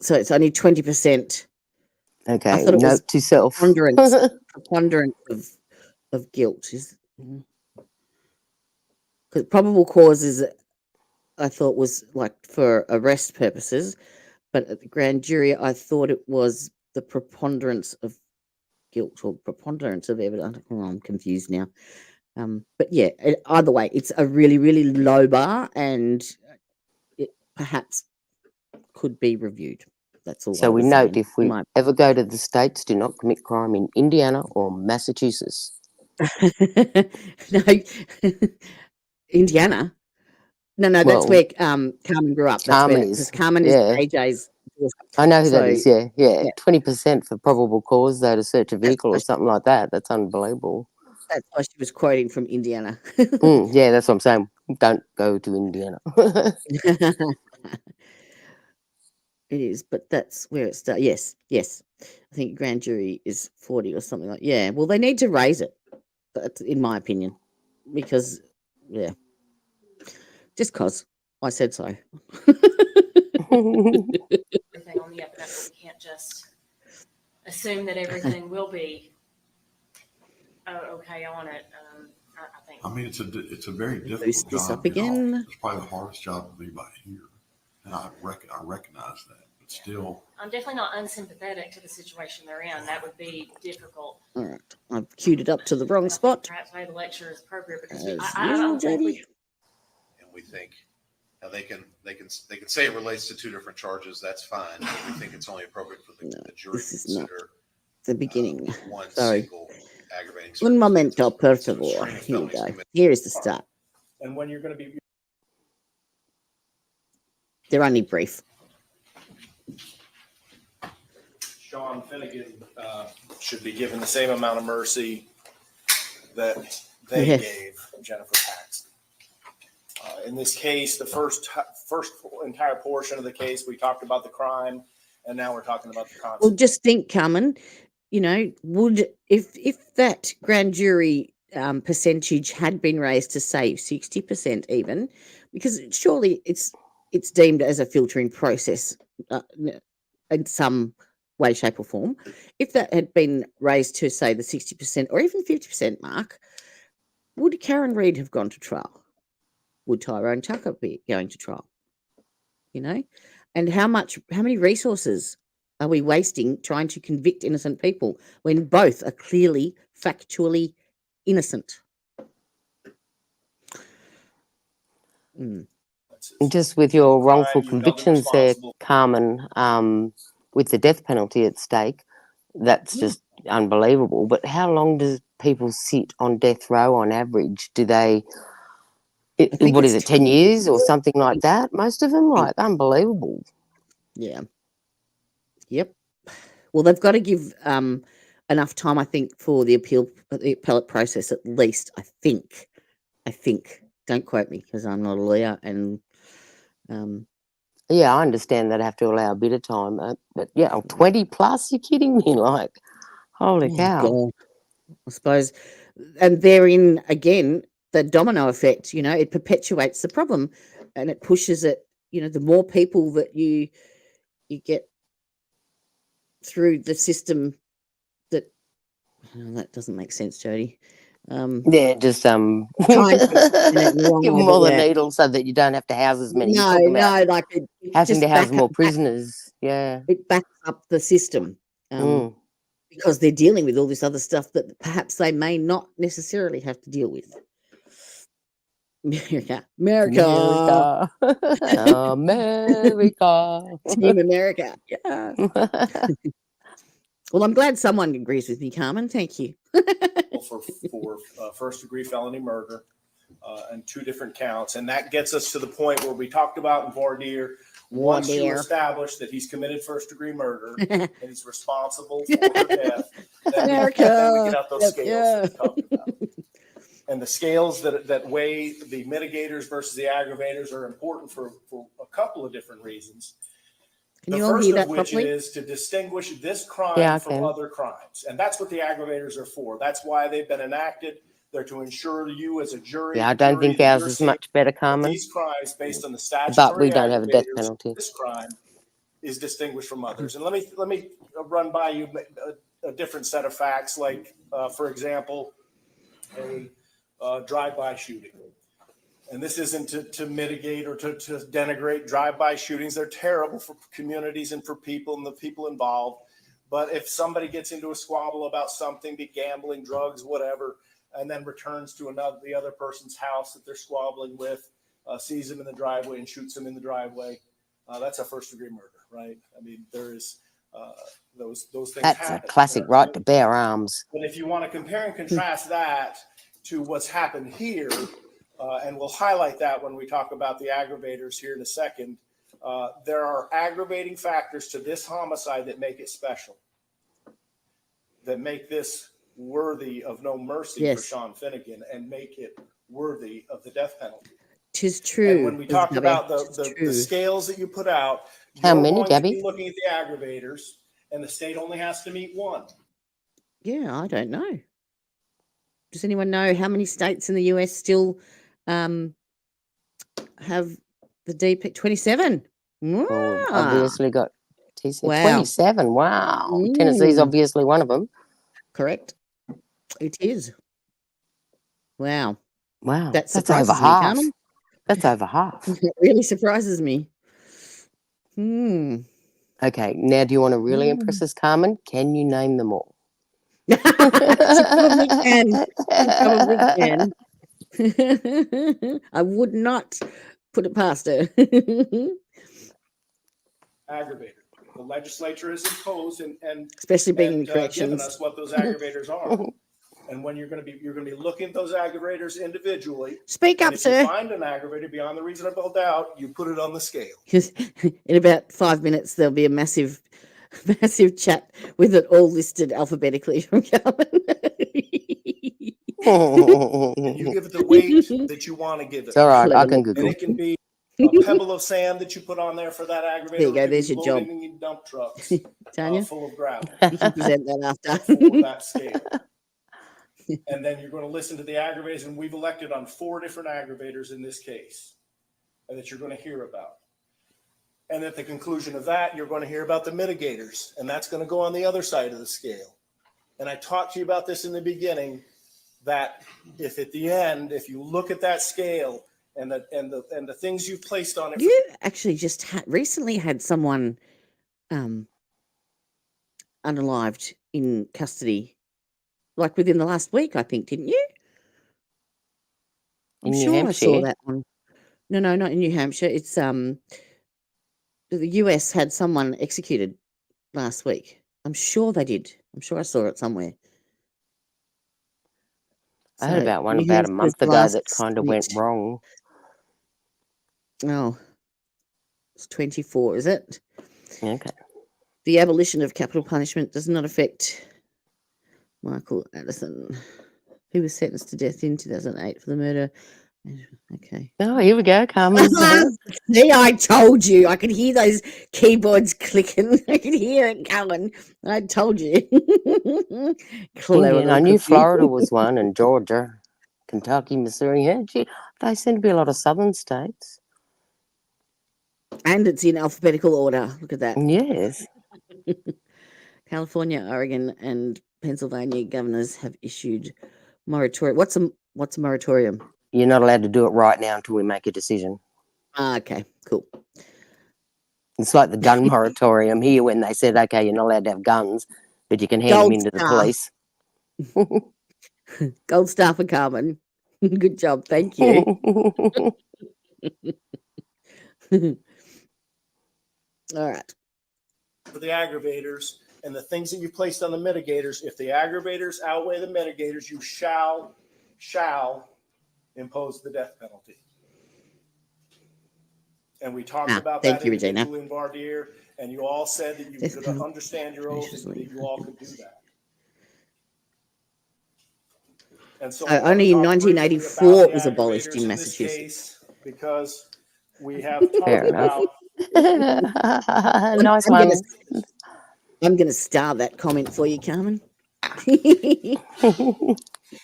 So it's only 20%. Okay, I thought it was to self. preponderance of guilt is because probable cause is, I thought, was like for arrest purposes, but at the grand jury, I thought it was the preponderance of guilt or preponderance of evidence. Oh, I'm confused now. But yeah, either way, it's a really, really low bar, and it perhaps could be reviewed. That's all. So we note, if we ever go to the States, do not commit crime in Indiana or Massachusetts. No, Indiana. No, that's where Carmen grew up. That's Carmen because Carmen is AJ's. I know who that is. Yeah. 20% for probable cause, though, to search a vehicle or something like that. That's unbelievable. That's why she was quoting from Indiana. Yeah, that's what I'm saying. Don't go to Indiana. It is, but that's where it starts. Yes. I think grand jury is 40 or something like. Yeah. Well, they need to raise it. That's in my opinion, because just cause I said so. Everything on the evidence, we can't just assume that everything will be okay on it. I think. I mean, it's a very difficult job. Up again. It's probably the hardest job of anybody here, and I recognize that. But still, I'm definitely not unsympathetic to the situation they're in. That would be difficult. All right. I've queued it up to the wrong spot. Perhaps maybe the lecture is appropriate because I don't think And we think now they can say it relates to two different charges. That's fine. But we think it's only appropriate for the jury to consider the beginning. One Sorry. single aggravating Un momento, per So favor. string of Here we felonies go. committed- Here is the start. And when you're going to be They're only brief. Sean Finnegan should be given the same amount of mercy that they gave Jennifer Paxton. In this case, the first entire portion of the case, we talked about the crime, and now we're talking about the consequence. Well, just think, Carmen, you know, would if that grand jury percentage had been raised to say 60% even, because surely it's deemed as a filtering process in some way, shape or form. If that had been raised to say the 60% or even 50% mark, would Karen Reid have gone to trial? Would Tyrone Tucker be going to trial? You know, and how many resources are we wasting trying to convict innocent people when both are clearly factually innocent? Just with your wrongful convictions there, Carmen, with the death penalty at stake, that's just unbelievable. But how long do people sit on death row on average? Do they, what is it, 10 years or something like that? Most of them, like, unbelievable. Yeah. Yep. Well, they've got to give enough time, I think, for the appellate process at least, I think. Don't quote me because I'm not a lawyer. And yeah, I understand that I have to allow a bit of time. But yeah, 20 plus, you're kidding me? Like, holy cow. God, I suppose. And therein, again, the domino effect, you know, it perpetuates the problem and it pushes it, you know, the more people that you get through the system that doesn't make sense, Jody. Yeah, just trying to give them all the needles so that you don't have to house as many. No, like it having to house more back, prisoners. Yeah, it backs up the system because they're dealing with all this other stuff that perhaps they may not necessarily have to deal with. America, America. Team America. Yeah. Well, I'm glad someone agrees with me, Carmen. Thank you. for first-degree felony murder and 2 different counts. And that gets us to the point where we talked about in voir dire, once you establish that he's committed first-degree murder and he's responsible for her death, then we get out those scales that we talked about. And the scales that weigh the mitigators versus the aggravators are important for a couple of different reasons. The first of which is to distinguish this crime from other crimes. And that's what the aggravators are for. That's why they've been enacted. They're to ensure you as a jury. Yeah, I don't think ours is much better, Carmen. These crimes, based on the statutory but we don't have a death penalty. This crime is distinguished from others. And let me run by you a different set of facts, like, for example, a drive-by shooting. And this isn't to mitigate or to denigrate drive-by shootings. They're terrible for communities and for people and the people involved. But if somebody gets into a squabble about something, be gambling, drugs, whatever, and then returns to the other person's house that they're squabbling with, sees him in the driveway and shoots him in the driveway, that's a first-degree murder, right? I mean, there is those things That's happen, a classic right to bear arms. But if you want to compare and contrast that to what's happened here, and we'll highlight that when we talk about the aggravators here in a second. There are aggravating factors to this homicide that make it special, that make this worthy of no mercy for Sean Finnegan and make it worthy of the death penalty. 'Tis true. And when we talk about the scales that you put out, how many, going Gabby? to be looking at the aggravators, and the state only has to meet 1. Yeah, I don't know. Does anyone know how many states in the US still have the DP? 27. Wow. Oh, obviously got TC. Wow. 27. Wow. Tennessee's obviously one of them. Correct. It is. Wow. Wow. That's over half. That's over half. It really surprises me. And Okay, now do you want to really impress us, Carmen? Can you name them all? She probably can. She probably can. I would not put it past her. Aggravator. The legislature has imposed and Especially being in given corrections. us what those aggravators are. And when you're going to be looking at those aggravators individually. Speak up, if sir. you find an aggravator beyond the reasonable doubt, you put it on the scale. In about 5 minutes, there'll be a massive chat with it all listed alphabetically from Carmen. And you give it the weight that you want to give it. It's all right. I can Google. And it can be a pebble of sand that you put on there for that aggravator. There you go. There's your job. In dump trucks Tanya, full of gravel. You can present that after. For that scale. And then you're going to listen to the aggravators, and we've elected on 4 different aggravators in this case, and that you're going to hear about. And at the conclusion of that, you're going to hear about the mitigators, and that's going to go on the other side of the scale. And I talked to you about this in the beginning, that if at the end, if you look at that scale and the things you've placed on it. You actually just recently had someone unalived in custody, like within the last week, I think, didn't you? I'm sure I saw that one. No, not in New Hampshire. It's the US had someone executed last week. I'm sure they did. I'm sure I saw it somewhere. I heard about one about a month ago that kind of went wrong. Oh, it's 24, is it? Okay. The abolition of capital punishment does not affect Michael Addison, who was sentenced to death in 2008 for the murder. Okay. Oh, here we go, Carmen. See, I told you. I could hear those keyboards clicking. I could hear it going. I told you. I knew Florida was one, and Georgia, Kentucky, Missouri. Yeah, they seem to be a lot of southern states. And it's in alphabetical order. Look at that. Yes. California, Oregon, and Pennsylvania governors have issued moratorium. What's a moratorium? You're not allowed to do it right now until we make a decision. Okay, cool. It's like the gun moratorium here when they said, okay, you're not allowed to have guns, but you can hand them into the police. Gold star for Carmen. Good job. Thank you. All right. For the aggravators and the things that you placed on the mitigators, if the aggravators outweigh the mitigators, you shall impose the death penalty. And we talked about that individually in Vardir, and you all said that you could understand your oath and that you all could do that. And so only in 1984 it was abolished in Massachusetts. Because we have talked about. Nice one. I'm going to star that comment for you, Carmen.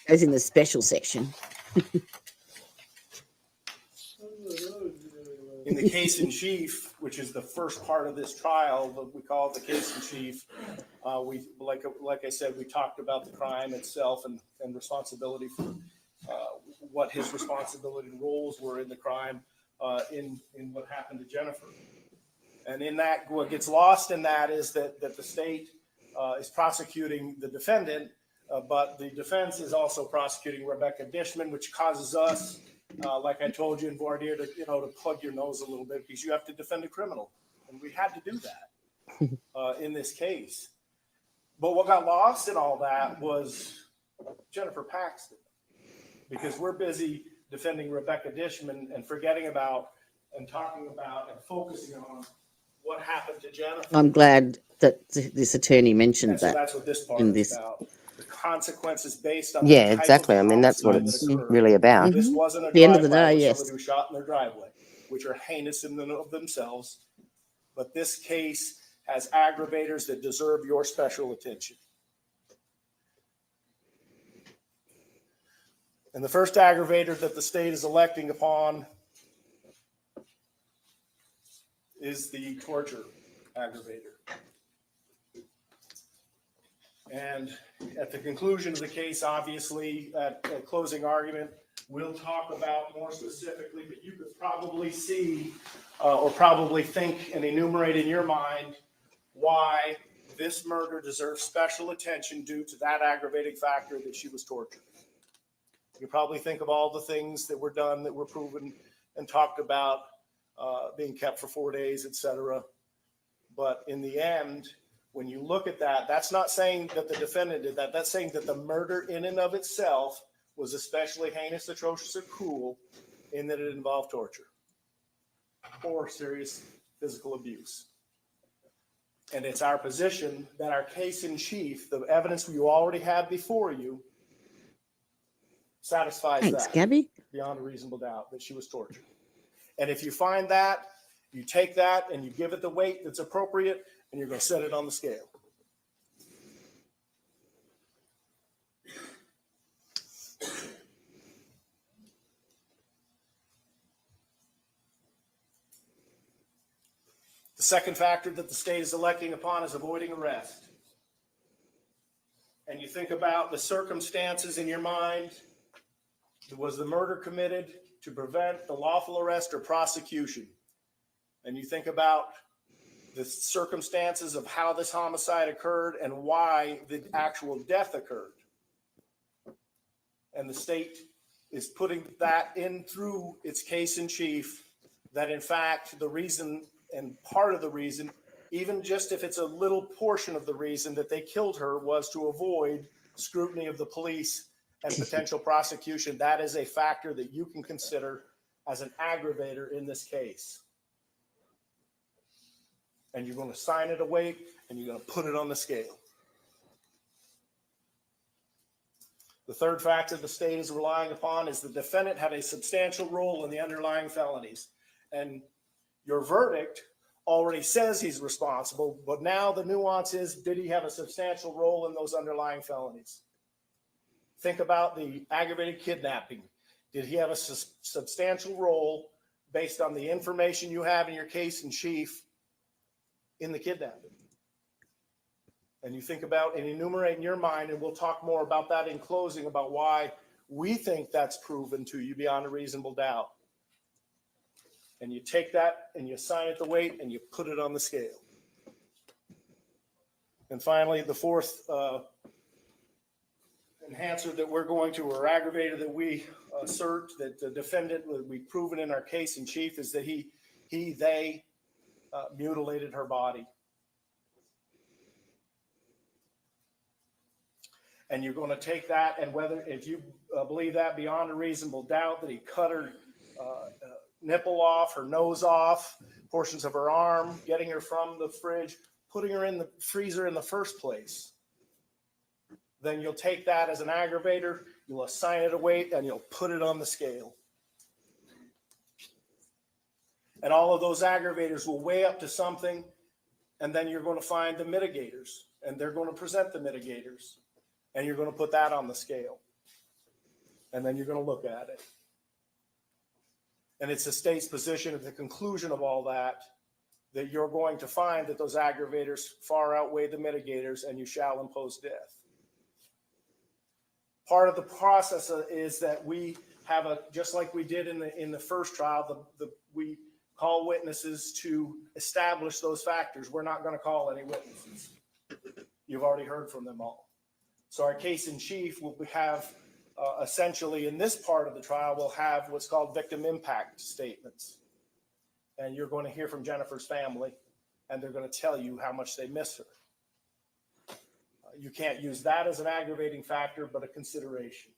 Goes in the special section. In the case in chief, which is the first part of this trial, we call it the case in chief. We like I said, we talked about the crime itself and responsibility for what his responsibility and roles were in the crime, in what happened to Jennifer. And in that, what gets lost in that is that the state is prosecuting the defendant, but the defense is also prosecuting Rebecca Dishman, which causes us, like I told you in Vardir, to plug your nose a little bit because you have to defend a criminal, and we had to do that in this case. But what got lost in all that was Jennifer Paxton, because we're busy defending Rebecca Dishman and forgetting about and talking about and focusing on what happened to Jennifer. I'm glad that this attorney mentioned that. So that's what this part is about. The consequences based on exactly. I mean, that's what it's really about. This wasn't a the end of the day, yes. Somebody who shot in their driveway, which are heinous in and of themselves. But this case has aggravators that deserve your special attention. And the first aggravator that the state is electing upon is the torture aggravator. And at the conclusion of the case, obviously, at a closing argument, we'll talk about more specifically, but you could probably see or probably think and enumerate in your mind why this murder deserves special attention due to that aggravating factor that she was tortured. You probably think of all the things that were done that were proven and talked about, being kept for 4 days, etc. But in the end, when you look at that, that's not saying that the defendant did that. That's saying that the murder in and of itself was especially heinous, atrocious, or cruel in that it involved torture or serious physical abuse. And it's our position that our case in chief, the evidence you already have before you, satisfies Thanks, that Gabby. beyond a reasonable doubt that she was tortured. And if you find that, you take that and you give it the weight that's appropriate, and you're going to set it on the scale. The second factor that the state is electing upon is avoiding arrest. And you think about the circumstances in your mind. Was the murder committed to prevent the lawful arrest or prosecution? And you think about the circumstances of how this homicide occurred and why the actual death occurred. And the state is putting that in through its case in chief, that in fact the reason and part of the reason, even just if it's a little portion of the reason that they killed her, was to avoid scrutiny of the police and potential prosecution. That is a factor that you can consider as an aggravator in this case. And you're going to assign it a weight, and you're going to put it on the scale. The third factor the state is relying upon is the defendant had a substantial role in the underlying felonies. And your verdict already says he's responsible, but now the nuance is, did he have a substantial role in those underlying felonies? Think about the aggravated kidnapping. Did he have a substantial role based on the information you have in your case in chief in the kidnapping? And you think about and enumerate in your mind, and we'll talk more about that in closing, about why we think that's proven to you beyond a reasonable doubt. And you take that and you assign it the weight and you put it on the scale. And finally, the fourth enhancer that we're going to, or aggravator that we assert that the defendant, we've proven in our case in chief, is that they mutilated her body. And you're going to take that, and whether, if you believe that beyond a reasonable doubt, that he cut her nipple off, her nose off, portions of her arm, getting her from the fridge, putting her in the freezer in the first place, then you'll take that as an aggravator, you'll assign it a weight, and you'll put it on the scale. And all of those aggravators will weigh up to something, and then you're going to find the mitigators, and they're going to present the mitigators, and you're going to put that on the scale. And then you're going to look at it. And it's the state's position at the conclusion of all that, that you're going to find that those aggravators far outweigh the mitigators, and you shall impose death. Part of the process is that we have just like we did in the first trial, we call witnesses to establish those factors. We're not going to call any witnesses. You've already heard from them all. So our case in chief will have essentially in this part of the trial, we'll have what's called victim impact statements. And you're going to hear from Jennifer's family, and they're going to tell you how much they miss her. You can't use that as an aggravating factor, but a consideration.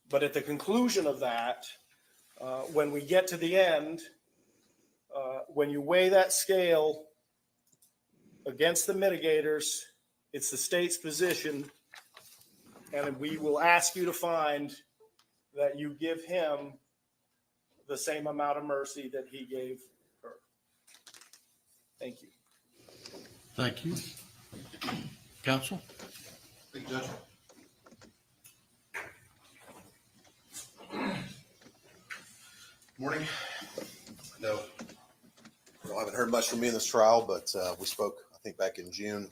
But at the conclusion of that, when we get to the end, when you weigh that scale against the mitigators, it's the state's position, and we will ask you to find that you give him the same amount of mercy that he gave her. Thank you. Thank you. Counsel? Thank you, Judge. Morning. I know you haven't heard much from me in this trial, but we spoke, I think, back in June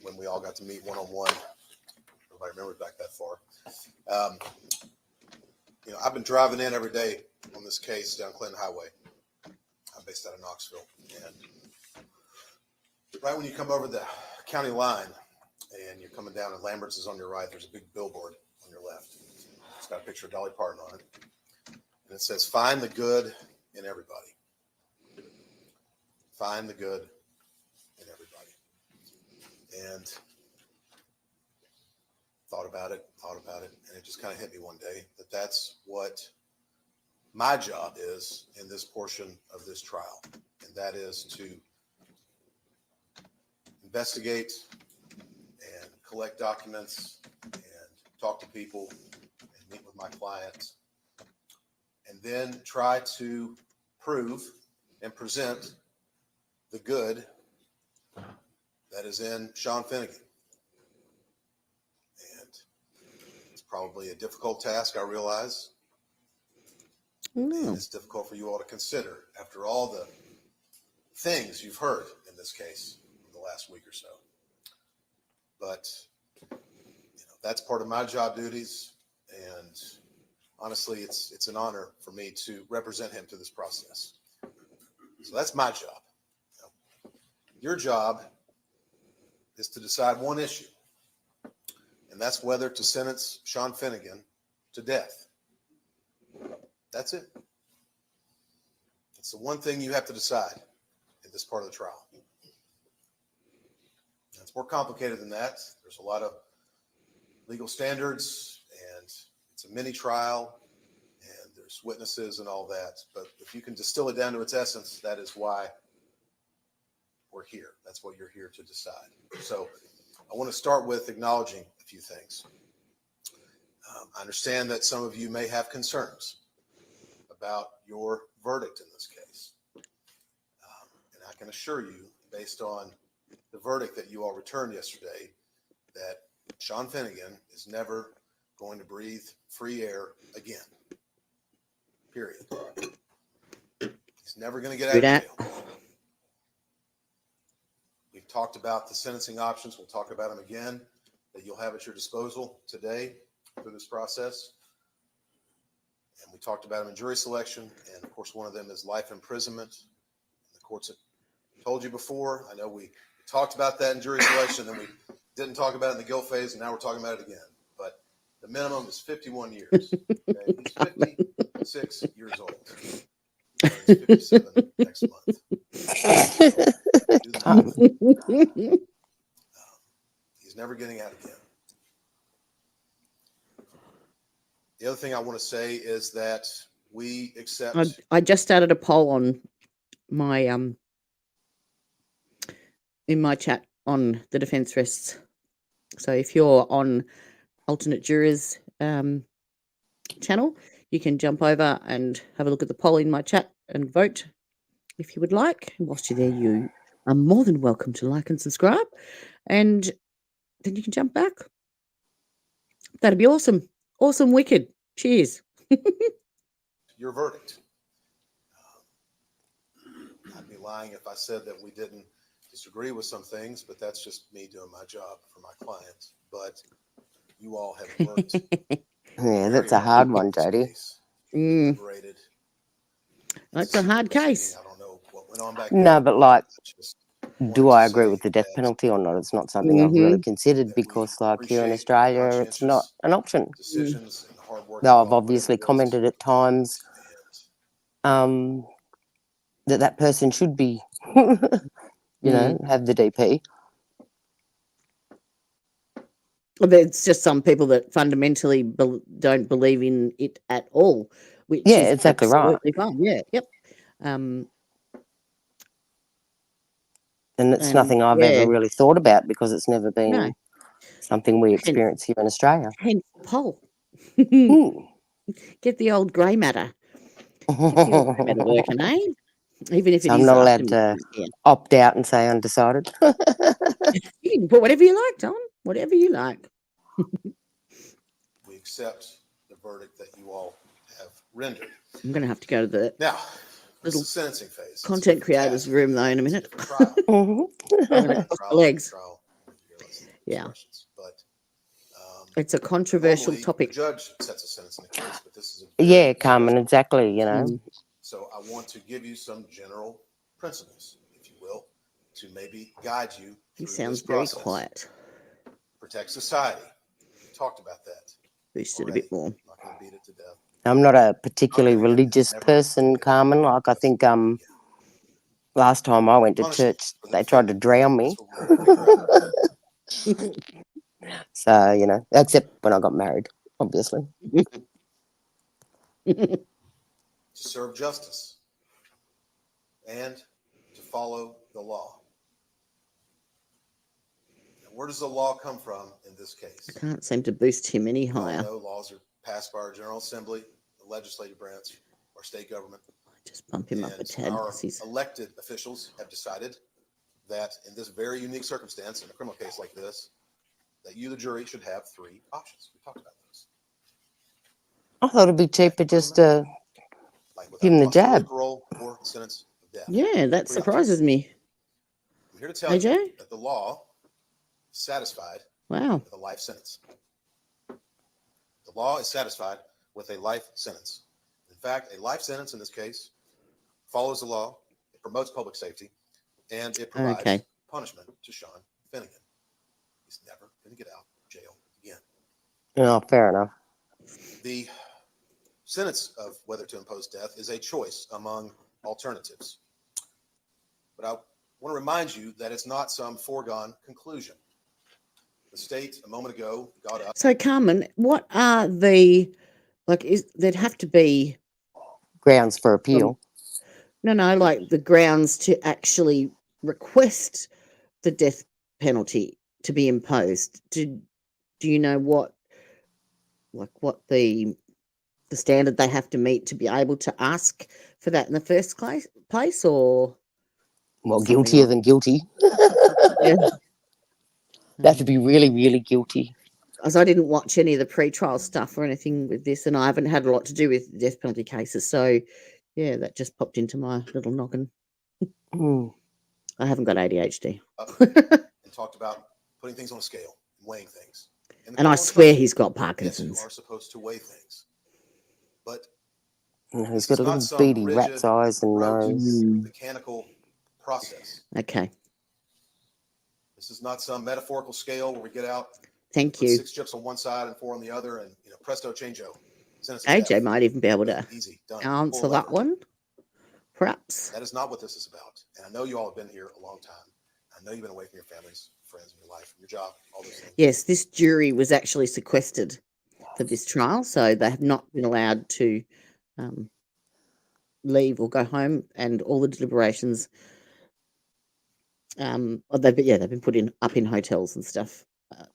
when we all got to meet one-on-one. Nobody remembers back that far. I've been driving in every day on this case down Clinton Highway. I'm based out of Knoxville. And right when you come over the county line and you're coming down and Lambert's is on your right, there's a big billboard on your left. It's got a picture of Dolly Parton on it. And it says, "Find the good in everybody. Find the good in everybody." And thought about it, and it just kind of hit me one day that that's what my job is in this portion of this trial. And that is to investigate and collect documents and talk to people and meet with my clients, and then try to prove and present the good that is in Sean Finnegan. And it's probably a difficult task, I realize. And it's difficult for you all to consider after all the things you've heard in this case in the last week or so. But that's part of my job duties, and honestly, it's an honor for me to represent him through this process. So that's my job. Your job is to decide one issue, and that's whether to sentence Sean Finnegan to death. That's it. It's the one thing you have to decide in this part of the trial. It's more complicated than that. There's a lot of legal standards, and it's a mini trial, and there's witnesses and all that. But if you can distill it down to its essence, that is why we're here. That's what you're here to decide. So I want to start with acknowledging a few things. I understand that some of you may have concerns about your verdict in this case. And I can assure you, based on the verdict that you all returned yesterday, that Sean Finnegan is never going to breathe free air again. Period. He's never going to get out of jail. We've talked about the sentencing options. We'll talk about them again that you'll have at your disposal today through this process. And we talked about them in jury selection. And of course, one of them is life imprisonment. The courts have told you before. I know we talked about that in jury selection, then we didn't talk about it in the guilt phase, and now we're talking about it again. But the minimum is 51 years. Okay? He's 56 years old. He's 57 next month. He's never getting out again. The other thing I want to say is that we accept. I just started a poll on my in my chat on the defense rests. So if you're on alternate jurors channel, you can jump over and have a look at the poll in my chat and vote if you would like. And whilst you're there, you are more than welcome to like and subscribe, and then you can jump back. That'd be awesome. Awesome, wicked. Cheers. Your verdict. I'd be lying if I said that we didn't disagree with some things, but that's just me doing my job for my clients. But you all have worked. Yeah, that's a hard one, Jody. That's a hard case. I don't know what went on back No, then. but like, do I agree say with the death that penalty or not? It's not something I've really considered because, like, here in Australia, it's not an option. decisions and the hard work Though I've involved, obviously whatever it is. commented at times that person should be, have the DP. There's just some people that fundamentally don't believe in it at all, which Yeah, is exactly right. absolutely fine. Yeah, yep. And it's nothing I've ever really thought about because it's never been something we experience here in Australia. Hence the poll. Mm. Get the old grey matter. Get the old grey matter working, eh? Even if So it I'm is not after allowed to opt out and say undecided. You can put whatever you like, Tom. Whatever you like. We accept the verdict that you all have rendered. I'm going to have to go to the Now, this little is the sentencing phase. content creators room though in a minute. Trial. I'm gonna cross the legs. Yeah. But It's a controversial normally, topic. The judge sets a sentence in the case, but this is Yeah, Carmen, exactly, So I want to give you some general principles, if you will, to maybe guide you He through sounds this very process. quiet. Protect society. We talked about that. Boost it a already. bit more. I'm not going to beat it to death. I'm not a particularly Not gonna get religious never person, get Carmen. Like I think last time I went to punishment church, for the they tried to defendant. drown me. That's what we're going to figure out. So, you know, except when I got married, obviously. To serve justice and to follow the law. Now, where does the law come from in this case? I can't seem to boost him any We all higher. know laws are passed by our General Assembly, the legislative branch, our state government. Just bump him up a And tad. our 'Cause he's... elected officials have decided that in this very unique circumstance, in a criminal case like this, that you, the jury, should have 3 options. We talked about those. I thought it'd be cheaper just to give him the jab. Parole or sentence of death. Yeah, that 3 surprises options. me. I'm here to tell AJ? you that the law is satisfied Wow. with a life sentence. The law is satisfied with a life sentence. In fact, a life sentence in this case follows the law, it promotes public safety, and it provides punishment to Sean Finnegan. He's never going to get out of jail again. Oh, fair enough. The sentence of whether to impose death is a choice among alternatives. But I want to remind you that it's not some foregone conclusion. The state a moment ago got up. So, Carmen, what are the, like, there'd have to be grounds for appeal. No, like the grounds to actually request the death penalty to be imposed. Do you know what the standard they have to meet to be able to ask for that in the first place, or well, guiltier than guilty? Yeah. They have to be really, really guilty. As I didn't watch any of the pre-trial stuff or anything with this, and I haven't had a lot to do with death penalty cases, so yeah, that just popped into my little noggin. I haven't got ADHD. And talked about putting things on a scale, weighing things. And I swear he's got Parkinson's. Yes, you are supposed to weigh things. But he's got a little beady rat's eyes and nose. Mechanical process. Okay. This is not some metaphorical scale where we get out. Thank you. 6 chips on one side and 4 on the other, and presto changeo. AJ might even be able to done. answer that one, perhaps. That is not what this is about. And I know you all have been here a long time. I know you've been away from your families, friends, and your life, your job, all those things. Yes, this jury was actually sequestered for this trial, so they have not been allowed to leave or go home, and all the deliberations. They've been put up in hotels and stuff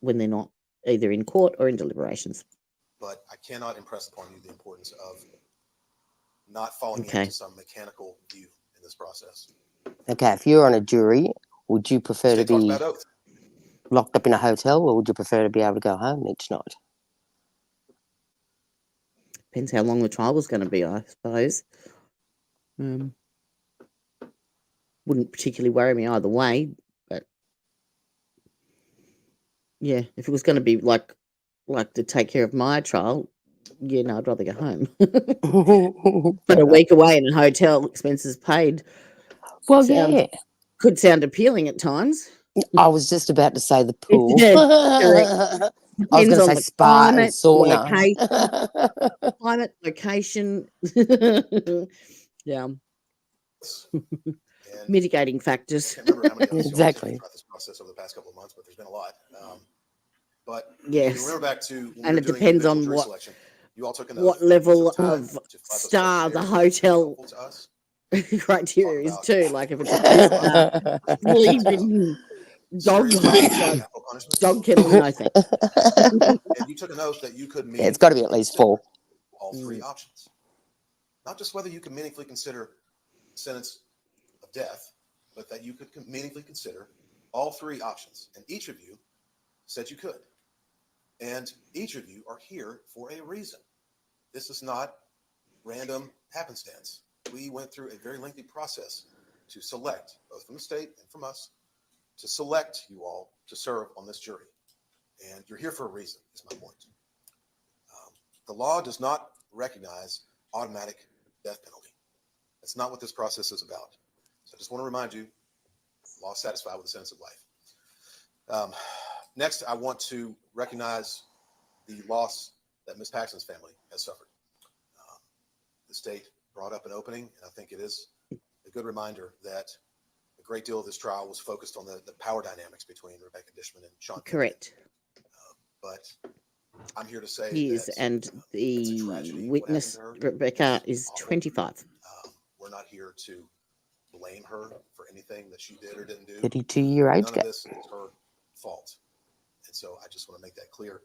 when they're not either in court or in deliberations. But I cannot impress upon you the importance of not falling into some mechanical view in this process. Okay, if you're on a jury, would you prefer to be locked up in a hotel, or would you prefer to be able to go home each night? Depends how long the trial was going to be, I suppose. Wouldn't particularly worry me either way, but yeah, if it was going to be like to take care of my trial, yeah, no, I'd rather go home. But a week away in a hotel, expenses paid. Well, could sound appealing at times. I was just about to say the pool. I was going to say spa and sauna. Climate, location. Yeah. Mitigating factors. I can't remember how many of us Exactly. throughout this process over the past couple of months, but there's been a lot. But yes, you remember back to when and it depends on you all took what level of star the hotel criteria is too. Like if it's a leaving dog kennel, no thanks. And you took an oath that you could meet. It's got to be at least 4. All 3 options. Not just whether you can meaningfully consider sentence of death, but that you could meaningfully consider all 3 options. And each of you said you could. And each of you are here for a reason. This is not random happenstance. We went through a very lengthy process to select, both from the state and from us, to select you all to serve on this jury. And you're here for a reason, is my point. The law does not recognize automatic death penalty. That's not what this process is about. So I just want to remind you, law is satisfied with the sentence of life. Next, I want to recognize the loss that Ms. Paxton's family has suffered. The state brought up an opening, and I think it is a good reminder that a great deal of this trial was focused on the power dynamics between Rebecca Dishman and Sean Finnegan. Correct. But I'm here to say Yes, that and the witness, Rebecca, is 25. We're not here to blame her for anything that she did or didn't do. 32-year age None gap. of this is her fault. And so I just want to make that clear.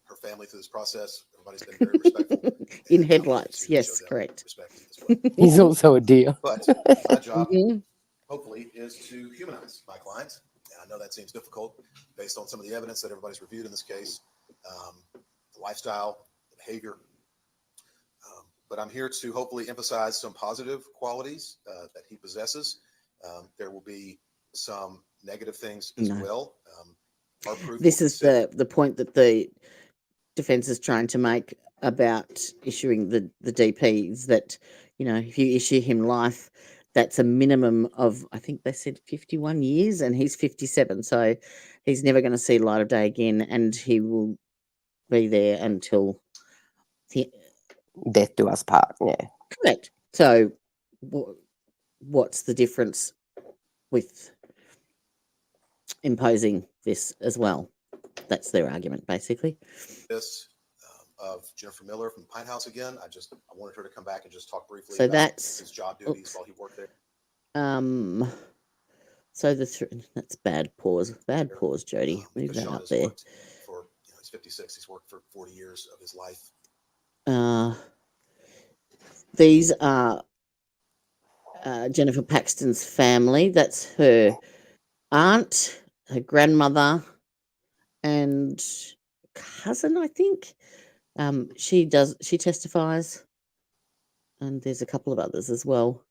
Her family through this process, everybody's been very respectful. In headlights, yes, correct. Respect as well. He's also a deer. But my job, hopefully, is to humanize my client. And I know that seems difficult based on some of the evidence that everybody's reviewed in this case, the lifestyle, the behavior. But I'm here to hopefully emphasize some positive qualities that he possesses. There will be some negative things as well. Our proof This is the point that the defense is trying to make about issuing the DPs, that, you know, if you issue him life, that's a minimum of, I think they said 51 years, and he's 57. So he's never going to see light of day again, and he will be there until death do us part. Yeah. Correct. So what's the difference with imposing this as well? That's their argument, basically. This of Jennifer Miller from Pine House again. I wanted her to come back and just talk briefly So about that's his job duties while he worked there. So that's bad pause, Jody. Move that Sean up has there. worked for, he's 56. He's worked for 40 years of his life. These are Jennifer Paxton's family. That's her aunt, her grandmother, and cousin, I think. She testifies, and there's a couple of others as well.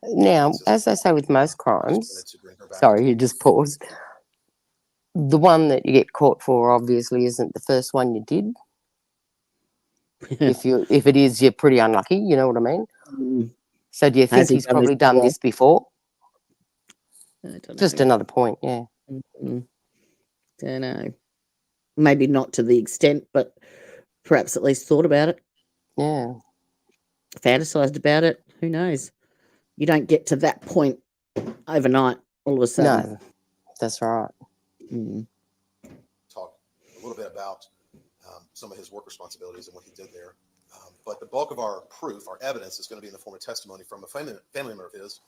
Now, as I say with most crimes, sorry, you just paused. The one that you get caught for obviously isn't the first one you did. If it is, you're pretty unlucky. You know what I mean? So do you think he's probably done this before? I don't know. Just another point, yeah. Don't know. Maybe not to the extent, but perhaps at least thought about it. Yeah. Fantasized about it. Who knows? You don't get to that point overnight all of a sudden. No, that's right. Talk a little bit about some of his work responsibilities and what he did there. But the bulk of our proof, our evidence, is going to be in the form of testimony from a family member of his,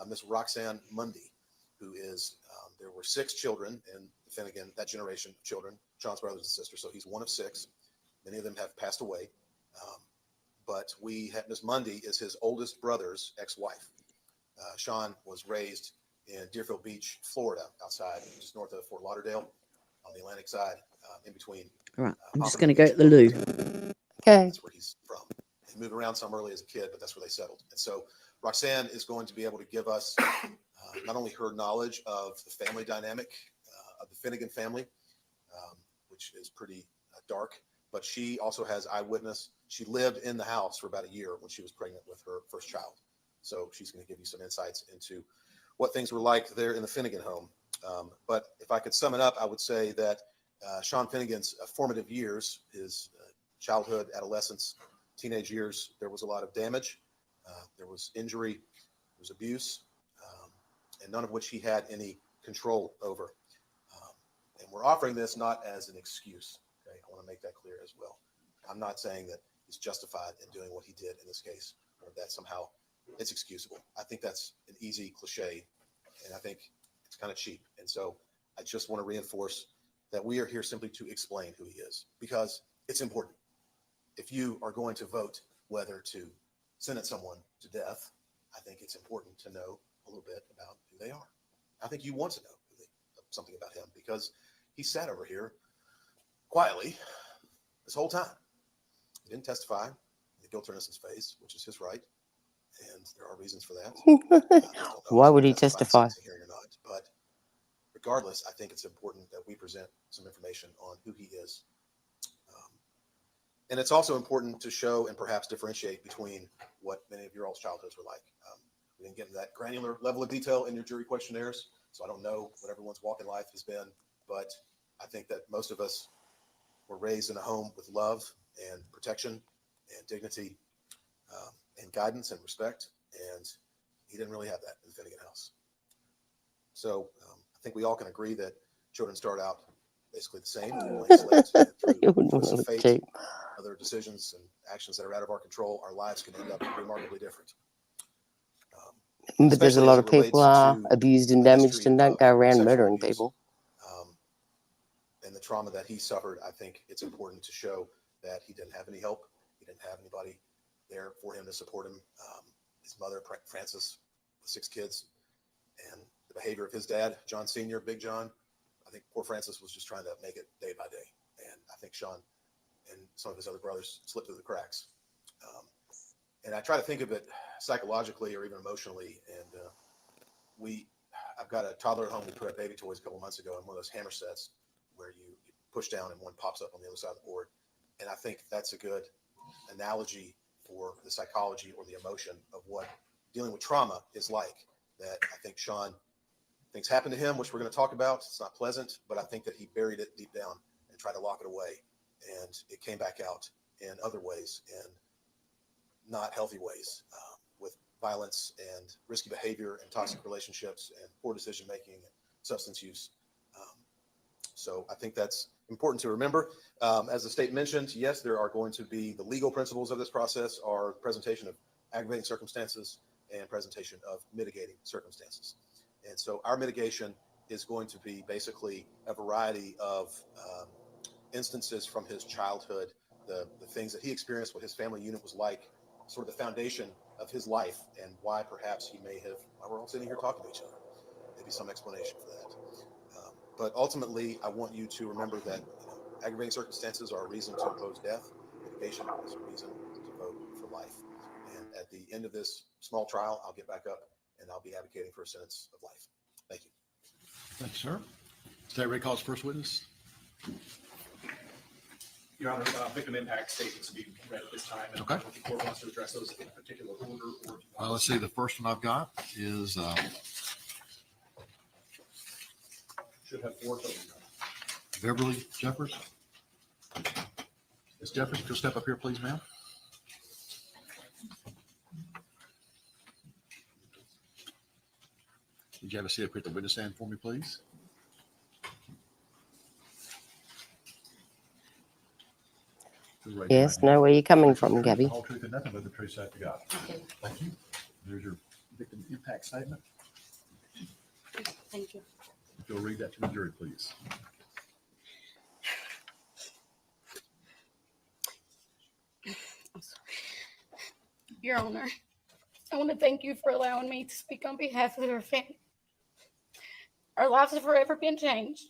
Miss Roxanne Mundy, who is, there were 6 children in Finnegan, that generation of children, Sean's brothers and sisters. So he's one of 6. Many of them have passed away. But Miss Mundy is his oldest brother's ex-wife. Sean was raised in Deerfield Beach, Florida, outside, just north of Fort Lauderdale, on the Atlantic side, in between. All right, I'm just going to go to the loo. Okay. That's where he's from. He moved around some early as a kid, but that's where they settled. And so Roxanne is going to be able to give us not only her knowledge of the family dynamic of the Finnegan family, which is pretty dark, but she also has eyewitness. She lived in the house for about a year when she was pregnant with her first child. So she's going to give you some insights into what things were like there in the Finnegan home. But if I could sum it up, I would say that Sean Finnegan's formative years, his childhood, adolescence, teenage years, there was a lot of damage. There was injury, there was abuse, and none of which he had any control over. And we're offering this not as an excuse. Okay, I want to make that clear as well. I'm not saying that he's justified in doing what he did in this case, or that somehow it's excusable. I think that's an easy cliche, and I think it's kind of cheap. And so I just want to reinforce that we are here simply to explain who he is, because it's important. If you are going to vote whether to sentence someone to death, I think it's important to know a little bit about who they are. I think you want to know something about him, because he sat over here quietly this whole time. He didn't testify in the guilt or innocence phase, which is his right, and there are reasons for that. Why would he testify? Hearing or not, but regardless, I think it's important that we present some information on who he is. And it's also important to show and perhaps differentiate between what many of your all's childhoods were like. We didn't get into that granular level of detail in your jury questionnaires, so I don't know what everyone's walk in life has been, but I think that most of us were raised in a home with love and protection and dignity and guidance and respect, and he didn't really have that in the Finnegan house. So I think we all can agree that children start out basically the same, blank slate, and through twists of fate, other decisions and actions that are out of our control, our lives can end up remarkably different. But there's a lot of people are abused and damaged and don't go around murdering people. And the trauma that he suffered, I think it's important to show that he didn't have any help. He didn't have anybody there for him to support him. His mother, Frances, with 6 kids, and the behavior of his dad, John Sr., Big John. I think poor Frances was just trying to make it day by day. And I think Sean and some of his other brothers slipped through the cracks. And I try to think of it psychologically or even emotionally. And I've got a toddler at home. We put up baby toys a couple months ago in one of those hammer sets where you push down and one pops up on the other side of the board. And I think that's a good analogy for the psychology or the emotion of what dealing with trauma is like. That I think Sean, things happened to him, which we're going to talk about. It's not pleasant, but I think that he buried it deep down and tried to lock it away. And it came back out in other ways, and not healthy ways, with violence and risky behavior and toxic relationships and poor decision making and substance use. So I think that's important to remember. As the state mentioned, yes, there are going to be the legal principles of this process are presentation of aggravating circumstances and presentation of mitigating circumstances. And so our mitigation is going to be basically a variety of instances from his childhood, the things that he experienced, what his family unit was like, sort of the foundation of his life, and why perhaps he may have, why we're all sitting here talking to each other. Maybe some explanation for that. But ultimately, I want you to remember that aggravating circumstances are a reason to impose death. Mitigation is a reason to vote for life. And at the end of this small trial, I'll get back up and I'll be advocating for a sentence of life. Thank you. Thank you, sir. State ready calls first witness. Your Honor, victim impact statements to be read at this time. And Okay. if the court wants to address those in a particular order. Or Let's see. The first one I've got is should have 4 total. Beverly Jeffers. Ms. Jeffers, could you step up here, please, ma'am? Would you have a seat up here at the witness stand for me, please? Yes, know where you're coming from, Gabby. The whole truth and nothing but the truth, so help you God. Okay. Thank you. There's your victim impact statement. Thank you. If you'll read that to the jury, please. I'm sorry. Your Honor, I want to thank you for allowing me to speak on behalf of our family. Our lives have forever been changed.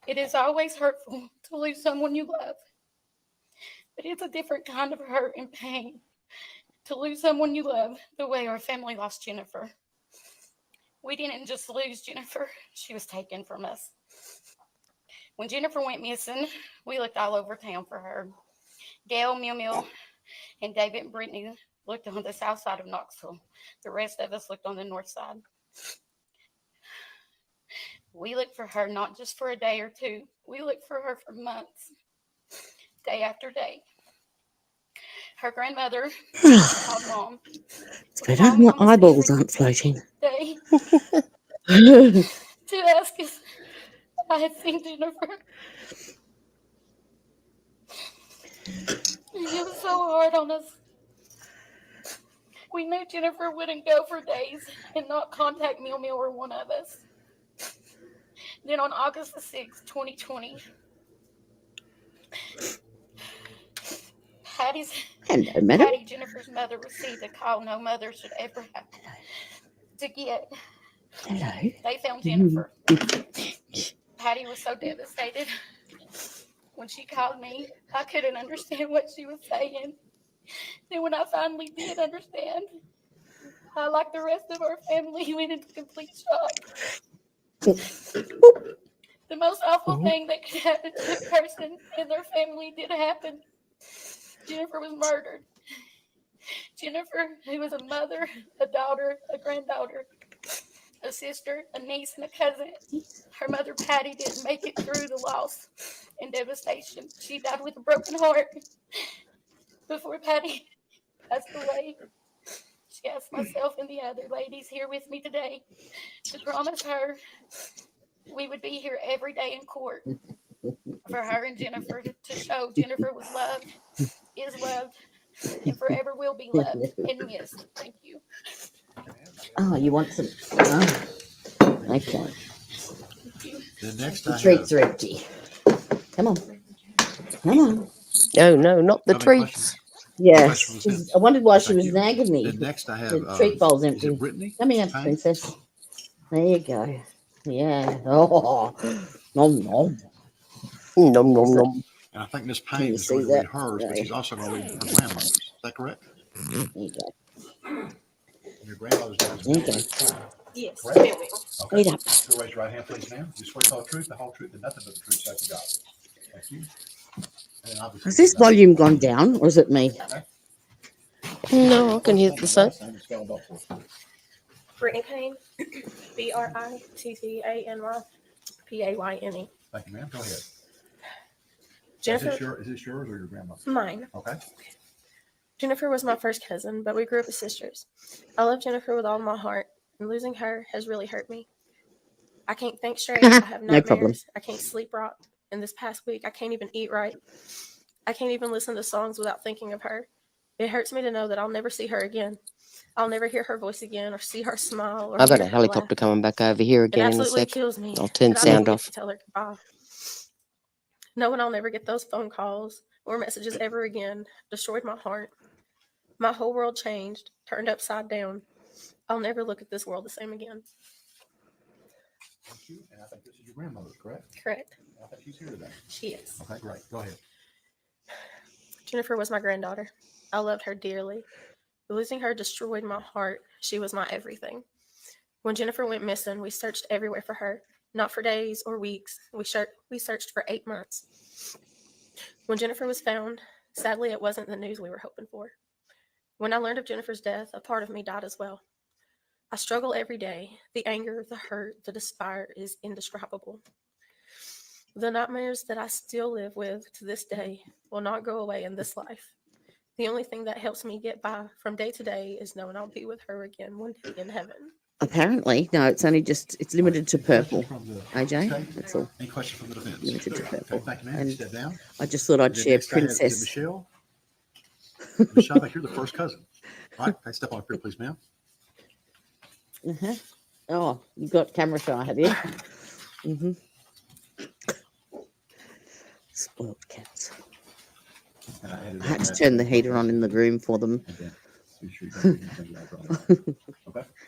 It is always hurtful to lose someone you love, but it's a different kind of hurt and pain to lose someone you love the way our family lost Jennifer. We didn't just lose Jennifer, she was taken from us. When Jennifer went missing, we looked all over town for her. Gail, Mill, and David and Brittany looked on the south side of Knoxville. The rest of us looked on the north side. We looked for her not just for a day or two. We looked for her for months, day after day. Her grandmother called Mom. It's better my eyeballs aren't floating. Day to ask us if I had seen Jennifer. It was so hard on us. We knew Jennifer wouldn't go for days and not contact Mill or one of us. Then on August the 6th, 2020, Patty, Jennifer's mother, received a call no mother should ever have to get. Hello. They found Jennifer. Patty was so devastated. When she called me, I couldn't understand what she was saying. Then when I finally did understand, I, like the rest of our family, went into complete shock. The most awful thing that could happen to a person and their family did happen. Jennifer was murdered. Jennifer, who was a mother, a daughter, a granddaughter, a sister, a niece, and a cousin. Her mother, Patty, didn't make it through the loss and devastation. She died with a broken heart. Before Patty passed away, she asked myself and the other ladies here with me today to promise her we would be here every day in court for her and Jennifer to show Jennifer was loved, is loved, and forever will be loved and missed. Thank you. Oh, you want some? Oh, okay. The next The I treats have. are empty. Come on. Come on. No, not the Got any treats. questions? Yes. Questions for the I wondered why she Thank was you. nagging me. Then next I have, The treat bowl's is empty. it Brittany? Come here, Payne? princess. There you go. Yeah. Oh, nom nom. Nom, nom, Is that- nom. And I think Miss Can Payne you is see going to read that? hers, but No. she's also going to read her grandmother's. Is that correct? There you go. Your grandmother's name is There you go. Yes. correct? Okay. Eat up. So raise your right hand, please, ma'am. You swear to tell the truth, the whole truth, and nothing but the truth, so help you God. Thank you. And then obviously Has this volume gone down, or is it me? No, I can hear the sun. Brittany Payne, BRITTANY PAYNE. Thank you, ma'am. Go ahead. Jennifer, Is this yours or your grandmother's? mine. Okay. Jennifer was my first cousin, but we grew up as sisters. I love Jennifer with all my heart, and losing her has really hurt me. I can't think straight. I have No problem. nightmares. I can't sleep right. And this past week, I can't even eat right. I can't even listen to songs without thinking of her. It hurts me to know that I'll never see her again. I'll never hear her voice again or see her smile. Or I've got hear a her helicopter laugh. coming back over here It again in a absolutely sec. kills me. I'll turn that I'll never sound get off. to tell her goodbye. Knowing I'll never get those phone calls or messages ever again destroyed my heart. My whole world changed, turned upside down. I'll never look at this world the same again. Thank you. And I think this is your grandmother, correct? Correct. I think she's here today. She is. Okay, great. Go ahead. Jennifer was my granddaughter. I loved her dearly. Losing her destroyed my heart. She was my everything. When Jennifer went missing, we searched everywhere for her. Not for days or weeks. We searched for 8 months. When Jennifer was found, sadly, it wasn't the news we were hoping for. When I learned of Jennifer's death, a part of me died as well. I struggle every day. The anger, the hurt, the despair is indescribable. The nightmares that I still live with to this day will not go away in this life. The only thing that helps me get by from day to day is knowing I'll be with her again one day in heaven. Apparently, no. It's only just. It's limited to purple. AJ, that's all. Any questions from the defense? Limited to purple. Okay, thank you, ma'am. And Step down. I just thought I'd Then share next I have- is it Princess. Michelle? Michelle, I think you're the first cousin. All right, okay, step on up here, please, ma'am. Uh-huh. Oh, you got camera shy, have you? Mm-hmm. Spoiled cats. And I had to turn the heater on in the room for them, Okay.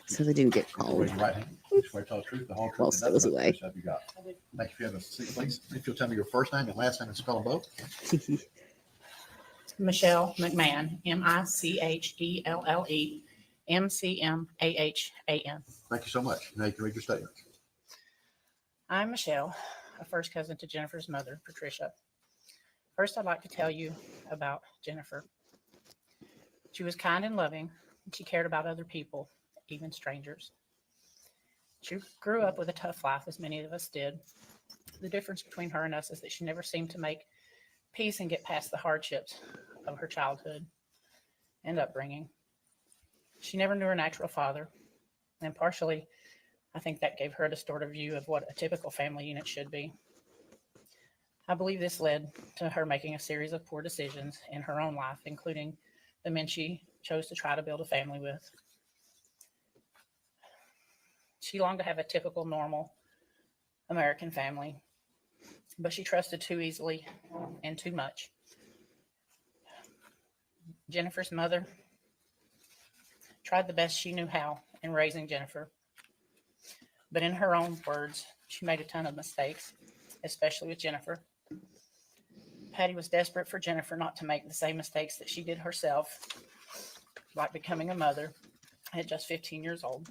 so they didn't get Raise cold. your right hand. You swear to tell the truth, the whole truth, Whilst and I was nothing but the away. truth, so help you God. Thank you for having a seat, please. If you'll tell me your first name and last name and spell them both. Michelle McMahon, MICHELLE, MCMAHAN. Thank you so much. Now you can read your statement. I'm Michelle, a first cousin to Jennifer's mother, Patricia. First, I'd like to tell you about Jennifer. She was kind and loving, and she cared about other people, even strangers. She grew up with a tough life, as many of us did. The difference between her and us is that she never seemed to make peace and get past the hardships of her childhood and upbringing. She never knew her natural father, and partially, I think that gave her a distorted view of what a typical family unit should be. I believe this led to her making a series of poor decisions in her own life, including the men she chose to try to build a family with. She longed to have a typical, normal American family, but she trusted too easily and too much. Jennifer's mother tried the best she knew how in raising Jennifer, but in her own words, she made a ton of mistakes, especially with Jennifer. Patty was desperate for Jennifer not to make the same mistakes that she did herself, like becoming a mother at just 15 years old.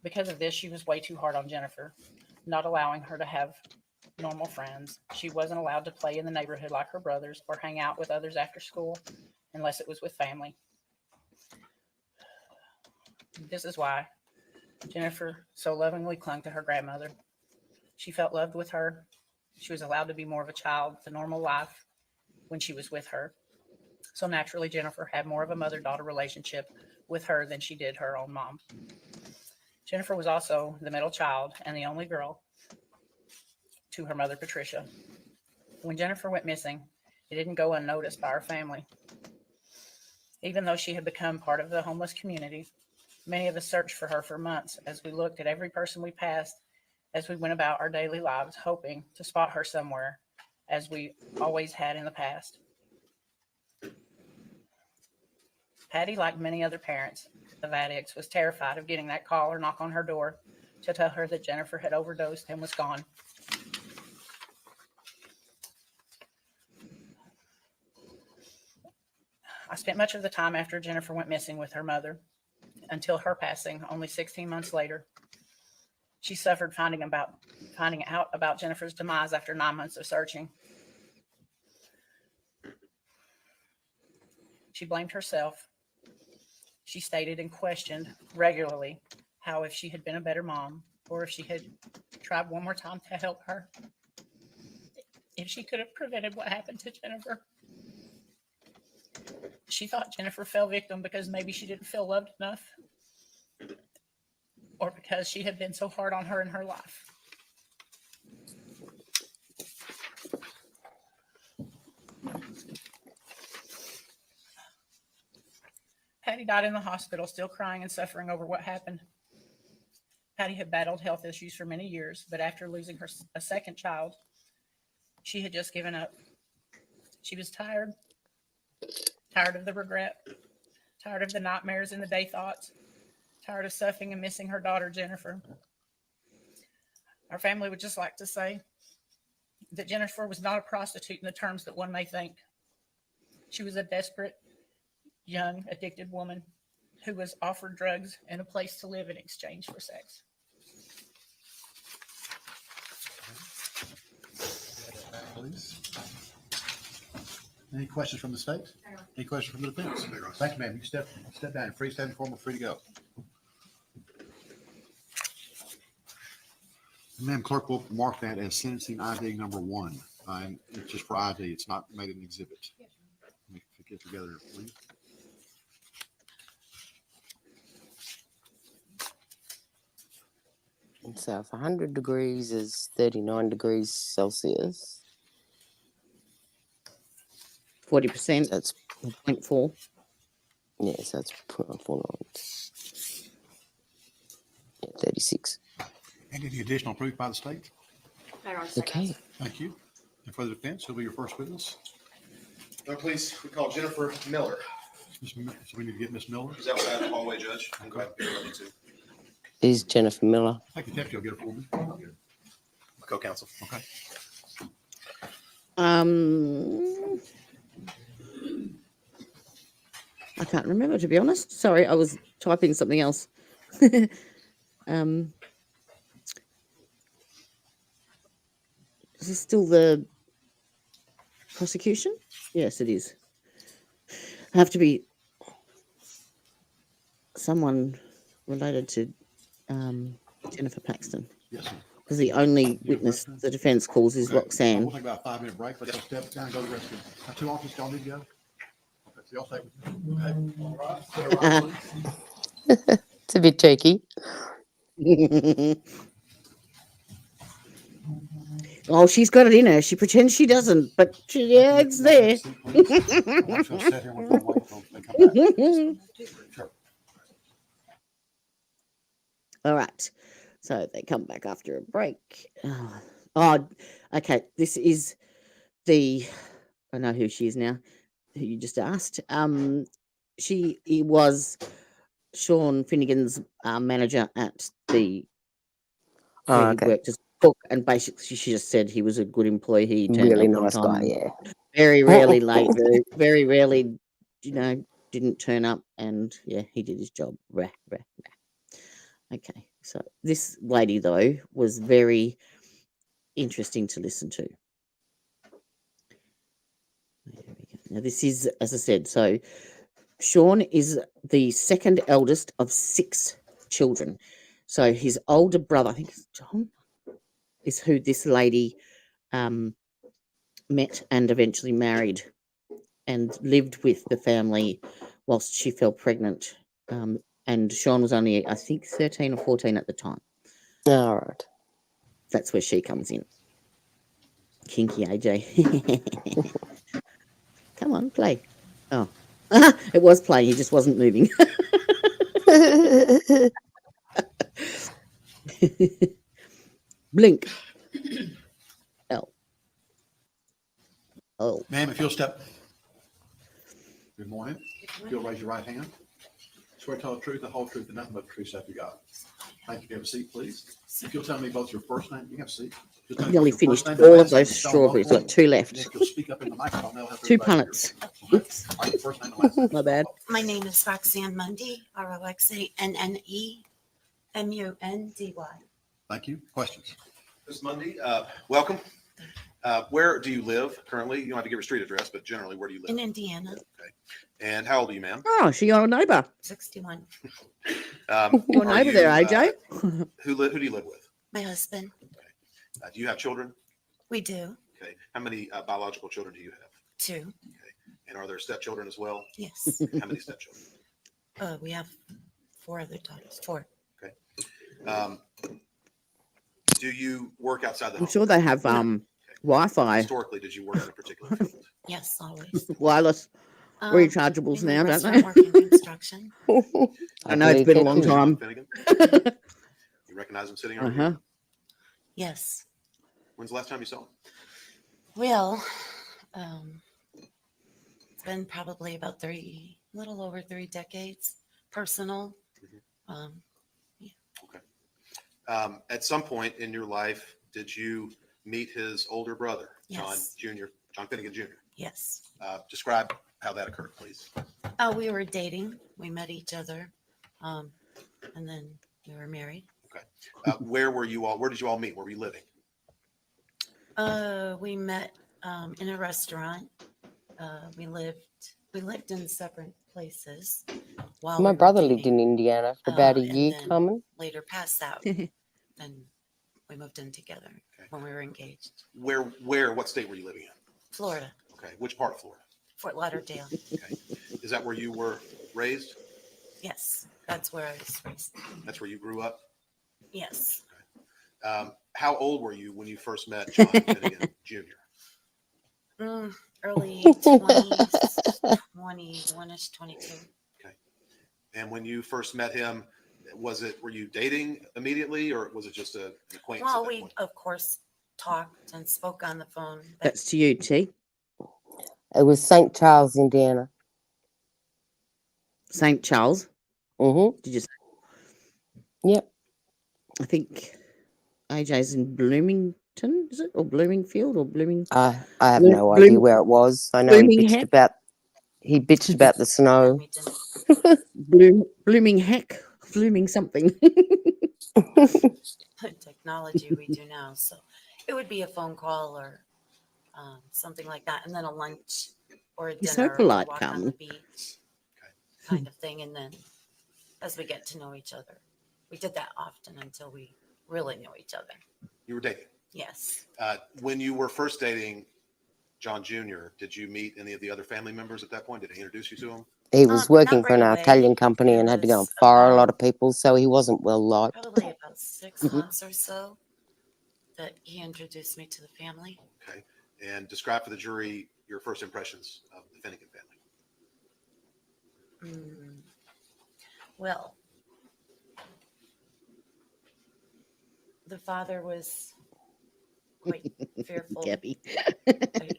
Because of this, she was way too hard on Jennifer, not allowing her to have normal friends. She wasn't allowed to play in the neighborhood like her brothers or hang out with others after school unless it was with family. This is why Jennifer so lovingly clung to her grandmother. She felt loved with her. She was allowed to be more of a child, the normal life when she was with her. So naturally, Jennifer had more of a mother-daughter relationship with her than she did her own mom. Jennifer was also the middle child and the only girl to her mother, Patricia. When Jennifer went missing, it didn't go unnoticed by our family. Even though she had become part of the homeless community, many of us searched for her for months as we looked at every person we passed as we went about our daily lives, hoping to spot her somewhere, as we always had in the past. Patty, like many other parents of addicts, was terrified of getting that call or knock on her door to tell her that Jennifer had overdosed and was gone. I spent much of the time after Jennifer went missing with her mother until her passing only 16 months later. She suffered finding out about Jennifer's demise after 9 months of searching. She blamed herself. She stated and questioned regularly how if she had been a better mom, or if she had tried one more time to help her, if she could have prevented what happened to Jennifer. She thought Jennifer fell victim because maybe she didn't feel loved enough, or because she had been so hard on her in her life. Patty died in the hospital, still crying and suffering over what happened. Patty had battled health issues for many years, but after losing a second child, she had just given up. She was tired of the regret, tired of the nightmares and the day thoughts, tired of suffering and missing her daughter, Jennifer. Our family would just like to say that Jennifer was not a prostitute in the terms that one may think. She was a desperate, young, addicted woman who was offered drugs and a place to live in exchange for sex. Please. Any questions from the state? Any questions from the defense? Thank you, ma'am. You step down. Freestanding form, free to go. Ma'am, clerk will mark that as sentencing ID number 1. And it's just for ID. It's not made an exhibit. Let me get together, please. So if 100 degrees is 39 degrees Celsius. 40%. That's 0.4. Yeah, so that's 0.49. Yeah, 36. And any additional proof by the state? Okay. Thank you. And for the defense, who'll be your first witness? Please, we call Jennifer Miller. So we need to get Miss Miller. She's outside the hallway, Judge. Okay. Is Jennifer Miller? Thank you, Deputy. I'll get it for me. Co-counsel. Okay. I can't remember, to be honest. Sorry, I was typing something else. Is this still the prosecution? Yes, it is. Have to be someone related to Jennifer Paxton. Yes, sir. Because the only witness the defense calls is Roxanne. We'll take about a 5-minute break. Let's go step down and go to the restroom. Now, 2 officers, y'all need to go. Okay, so y'all stay with me. Okay. It's a bit tricky. Oh, she's got it in her. She pretends she doesn't, but yeah, it's there. All right. So they come back after a break. Oh, okay. This is I know who she is now, who you just asked. He was Sean Finnegan's manager at the where he worked as a cook, and basically she just said he was a good employee. He turned Really up on nice time, guy, yeah. very rarely late, very rarely, didn't turn up, and yeah, he did his job. Okay, so this lady though was very interesting to listen to. There we go. Now, this is, as I said, so Sean is the second eldest of 6 children. So his older brother, I think it's John, is who this lady met and eventually married and lived with the family whilst she fell pregnant. And Sean was only, I think, 13 or 14 at the time. All right. That's where she comes in. Kinky AJ. Come on, play. Oh, it was playing. He just wasn't moving. Blink. L. Oh. Ma'am, if you'll step. Good morning. If you'll raise your right hand. Swear to tell the truth, the whole truth, and nothing but the truth, so help you God. Thank you. Have a seat, please. If you'll tell me both your first name, you can have a seat. Nearly finished all of those strawberries. Got 2 left. If you'll speak up in the microphone, they'll have 2 punnets. Oops. All right, first name and last name. My bad. My name is Roxanne Mundy, ROXANNEMUNDY. Thank you. Questions? Ms. Mundy, welcome. Where do you live currently? You don't have to give your street address, but generally, where do you live? In Indiana. Okay. And how old are you, ma'am? Oh, she your neighbour. 61. Your neighbour there, AJ. Who do you live with? My husband. Okay. Do you have children? We do. Okay. How many biological children do you have? 2. Okay. And are there stepchildren as well? Yes. How many stepchildren? We have 4 other daughters. 4. Okay. Do you work outside the home? I'm sure they have Wi-Fi. Historically, did you work in a particular field? Yes, always. Wireless rechargeables now, don't they? Working construction. I know it's been a long time. Finnegan? You recognize him sitting over Uh-huh. here? Yes. When's the last time you saw him? Well, it's been probably about a little over 3 decades. Personal. Okay. At some point in your life, did you meet his older brother, Yes. John Finnegan Jr.? Yes. Describe how that occurred, please. We were dating. We met each other. And then we were married. Okay. Where did you all meet? Where were you living? We met in a restaurant. We lived in separate places. While My we were brother lived dating. in Indiana for about a And year, then Carmen. Later passed out. Then we moved in together when we were engaged. What state were you living in? Florida, Okay. Which part of Florida? Fort Lauderdale. Okay. Is that where you were raised? Yes, that's where I was raised. That's where you grew up? Yes. How old were you when you first met John Finnegan Jr.? Early 20s, 21ish, 22. Okay. And when you first met him, were you dating immediately, or was it just an acquaintance? Well, we of course talked and spoke on the phone. That's to you, T. It was St. Charles, Indiana. St. Charles. Mm-hmm. Did you say? Yep. I think AJ's in Bloomington, is it? Or Bloomingfield or Blooming? I have no idea where it was. I know he bitched about the snow. Blooming heck. Blooming something. Technology we do now. So it would be a phone call or something like that. And then a lunch or a dinner. You're so polite, walk on Carmen. the beach kind of thing. And then as we get to know each other, we did that often until we really knew each other. You were dating? Yes. When you were first dating John Jr., did you meet any of the other family members at that point? Did he introduce you to them? He was working not for an right away. Italian company and had to go and fire a lot of people, so he wasn't well liked. Probably about 6 months or so that he introduced me to the family. Okay. And describe for the jury your first impressions of the Finnegan family. Well, the father was quite fearful. Gabby.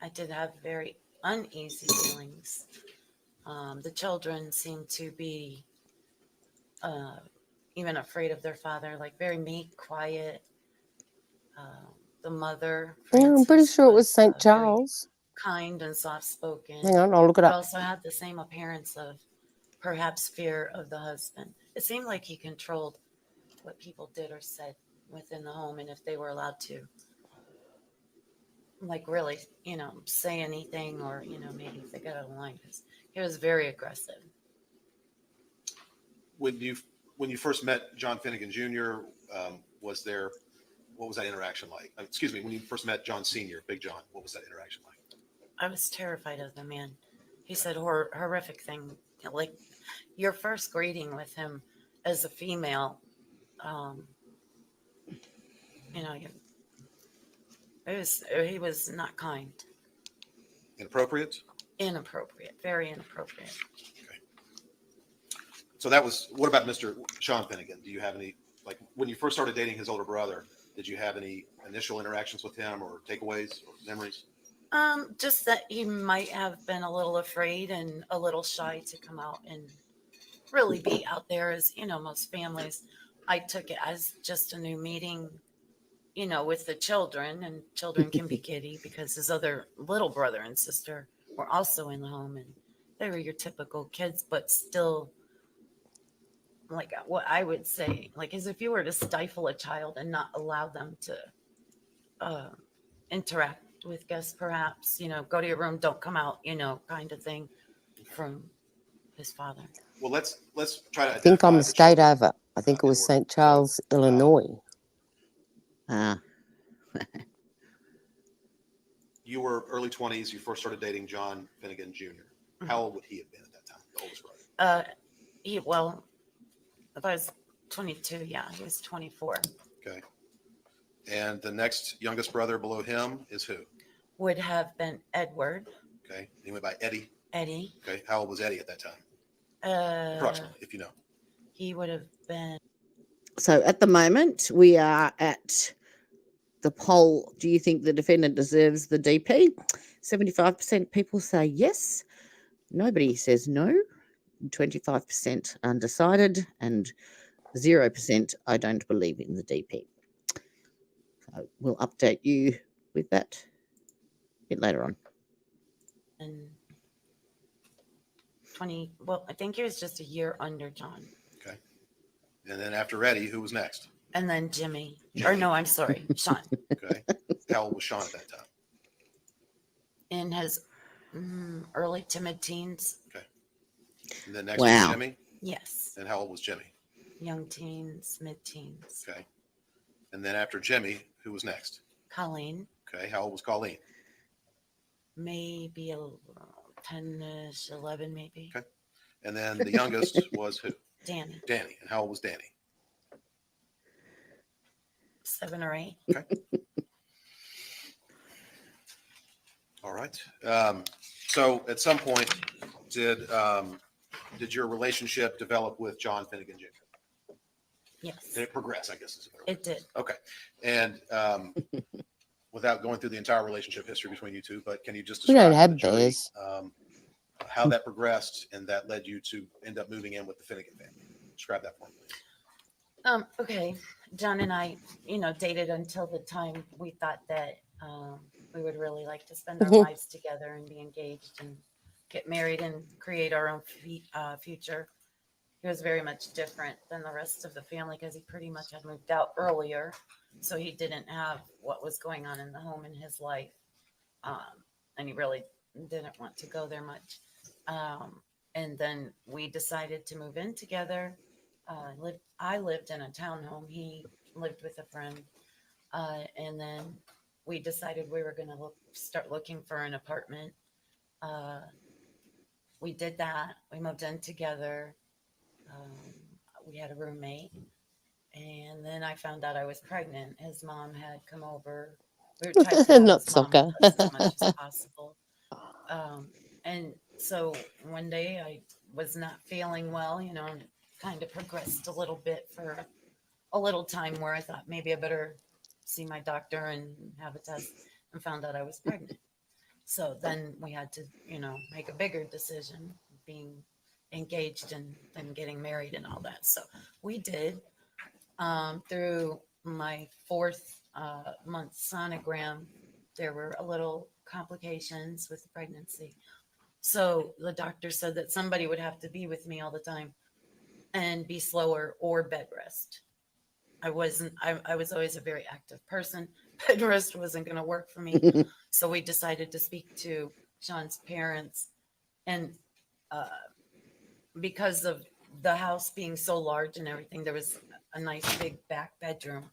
I did have very uneasy feelings. The children seemed to be even afraid of their father, like very meek, quiet. The mother, I'm pretty sure it was St. Charles. kind and soft-spoken. Hang on, I'll look it But up. also had the same appearance of perhaps fear of the husband. It seemed like he controlled what people did or said within the home, and if they were allowed to like really, say anything or, maybe if they got out of line, because he was very aggressive. When you first met John Finnegan Jr., what was that interaction like? Excuse me, when you first met John Sr., Big John, what was that interaction like? I was terrified of the man. He said horrific thing. Like your first greeting with him as a female, he was not kind. Inappropriate? Inappropriate, very inappropriate. Okay. So what about Mr. Sean Finnegan? Do you have any, like when you first started dating his older brother, did you have any initial interactions with him or takeaways or memories? Just that he might have been a little afraid and a little shy to come out and really be out there, as most families. I took it as just a new meeting, with the children, and children can be giddy because his other little brother and sister were also in the home, and they were your typical kids, but still, like what I would say, like as if you were to stifle a child and not allow them to interact with guests, perhaps, go to your room, don't come out, kind of thing from his father. Well, let's try to. I think I'm a state over. I think it was St. Charles, Illinois. You were early 20s. You first started dating John Finnegan Jr. How old would he have been at that time, the oldest brother? If I was 22, yeah, he was 24. Okay. And the next youngest brother below him is who? Would have been Edward. Okay. He went by Eddie. Eddie. Okay. How old was Eddie at that time? Approximately, if you know. He would have been. So at the moment, we are at the poll. Do you think the defendant deserves the DP? 75% people say yes. Nobody says no. 25% undecided, and 0% I don't believe in the DP. So we'll update you with that a bit later on. And 20, well, I think he was just a year under John. Okay. And then after Eddie, who was next? And then Jimmy. Or no, I'm sorry, Sean. Okay. How old was Sean at that time? In his early to mid-teens. Okay. And then next was Jimmy? Yes. And how old was Jimmy? Young teens, mid-teens. Okay. And then after Jimmy, who was next? Colleen. Okay. How old was Colleen? Maybe 10-ish, 11 maybe. Okay. And then the youngest was who? Danny. Danny. And how old was Danny? 7 or 8. Okay. All right. So at some point, did your relationship develop with John Finnegan Jr.? Yes. Did it progress, I guess is a better It did. Okay. And without going through the entire relationship history between you two, but can you just We describe don't have to the jury, bears. how that progressed and that led you to end up moving in with the Finnegan family? Describe that for me, please. Okay. John and I, dated until the time we thought that we would really like to spend our lives together and be engaged and get married and create our own future. He was very much different than the rest of the family because he pretty much had moved out earlier. So he didn't have what was going on in the home in his life. And he really didn't want to go there much. And then we decided to move in together. I lived in a townhome. He lived with a friend. And then we decided we were going to start looking for an apartment. We did that. We moved in together. We had a roommate. And then I found out I was pregnant. His mom had come over. We were trying to have Not his mom soccer. with us as much as possible. And so one day I was not feeling well, and kind of progressed a little bit for a little time where I thought maybe I better see my doctor and have a test, and found out I was pregnant. So then we had to, make a bigger decision, being engaged and then getting married and all that. So we did. Through my 4th month sonogram, there were a little complications with the pregnancy. So the doctor said that somebody would have to be with me all the time and be slower or bed rest. I was always a very active person, bed rest wasn't going to work for me. So we decided to speak to Sean's parents. And because of the house being so large and everything, there was a nice big back bedroom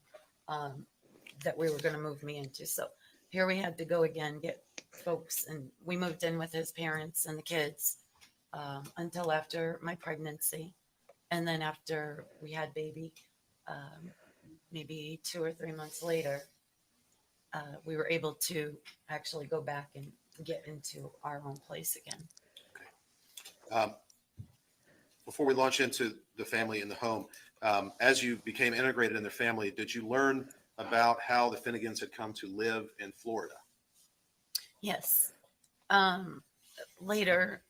that we were going to move me into. So here we had to go again, get folks, and we moved in with his parents and the kids until after my pregnancy. And then after we had baby, maybe 2 or 3 months later, we were able to actually go back and get into our own place again. Before we launch into the family in the home, as you became integrated in the family, did you learn about how the Finnegans had come to live in Florida? Yes. Later,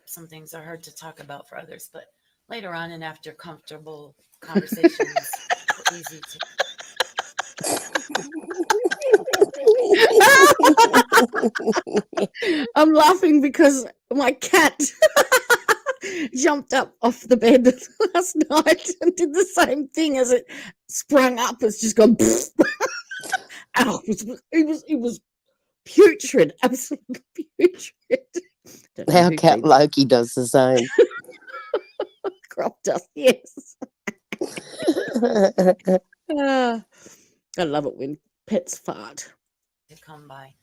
some things are hard to talk about for others, but later on and after comfortable conversations, were easy to. I'm laughing because my cat jumped up off the bed last night and did the same thing as it sprung up. It's just gone. Ow! It was putrid, absolutely putrid. Our cat Loki does the same. Crop dust, yes. I love it when pets fart. To come by.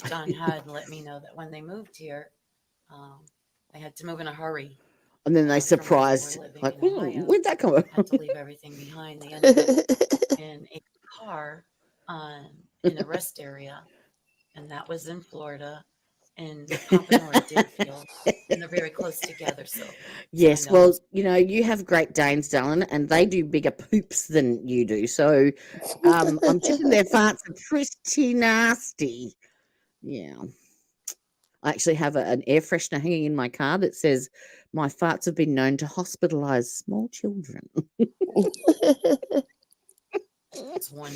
John had let me know that when they moved here, they had to move in a hurry. And then they surprised, like, where'd that come from? Had to leave everything behind. They ended up in a car in a rest area, and that was in Florida, in Pompano or Deerfield, and they're very close together. So yes, well, you have Great Danes, darling, and they do bigger poops than you do. So I'm checking their farts are pretty nasty. Yeah. I actually have an air freshener hanging in my car that says, my farts have been known to hospitalize small children. it's one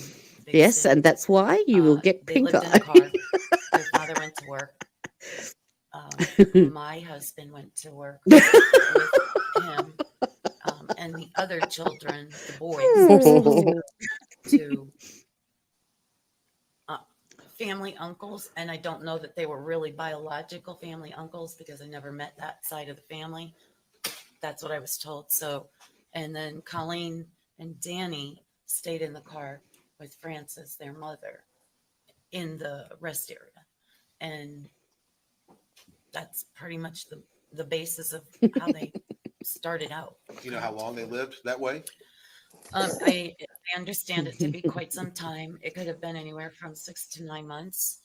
big yes, city. And that's why you will get pink eye. In a car. Their father went to work. My husband went to work with him, and the other children, the boys, to family uncles, and I don't know that they were really biological family uncles because I never met that side of the family. That's what I was told. So, and then Colleen and Danny stayed in the car with Frances, their mother, in the rest area. And that's pretty much the basis of how they started out. You know how long they lived that way? I understand it to be quite some time. It could have been anywhere from 6 to 9 months.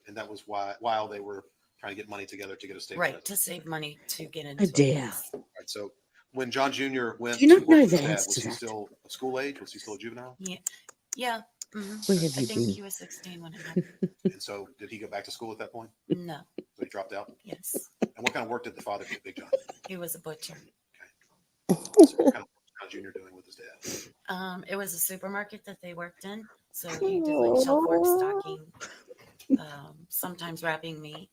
And that was while they were trying to get money together to get a stable right, to save money to get into Oh, dear. Right, so when John Jr. went Do you not to work know with the his dad, answer was to he that? still a school age? Was he still a juvenile? Yeah. Mm-hmm. Where have I you think been? he was 16 when it happened. And so did he go back to school at that point? No. So he dropped out? Yes. And what kind of work did the father do, Big John? He was a butcher. So what kind of work was John Jr. doing with his dad? It was a supermarket that they worked in. So he did like shelf work, stocking, sometimes wrapping meat.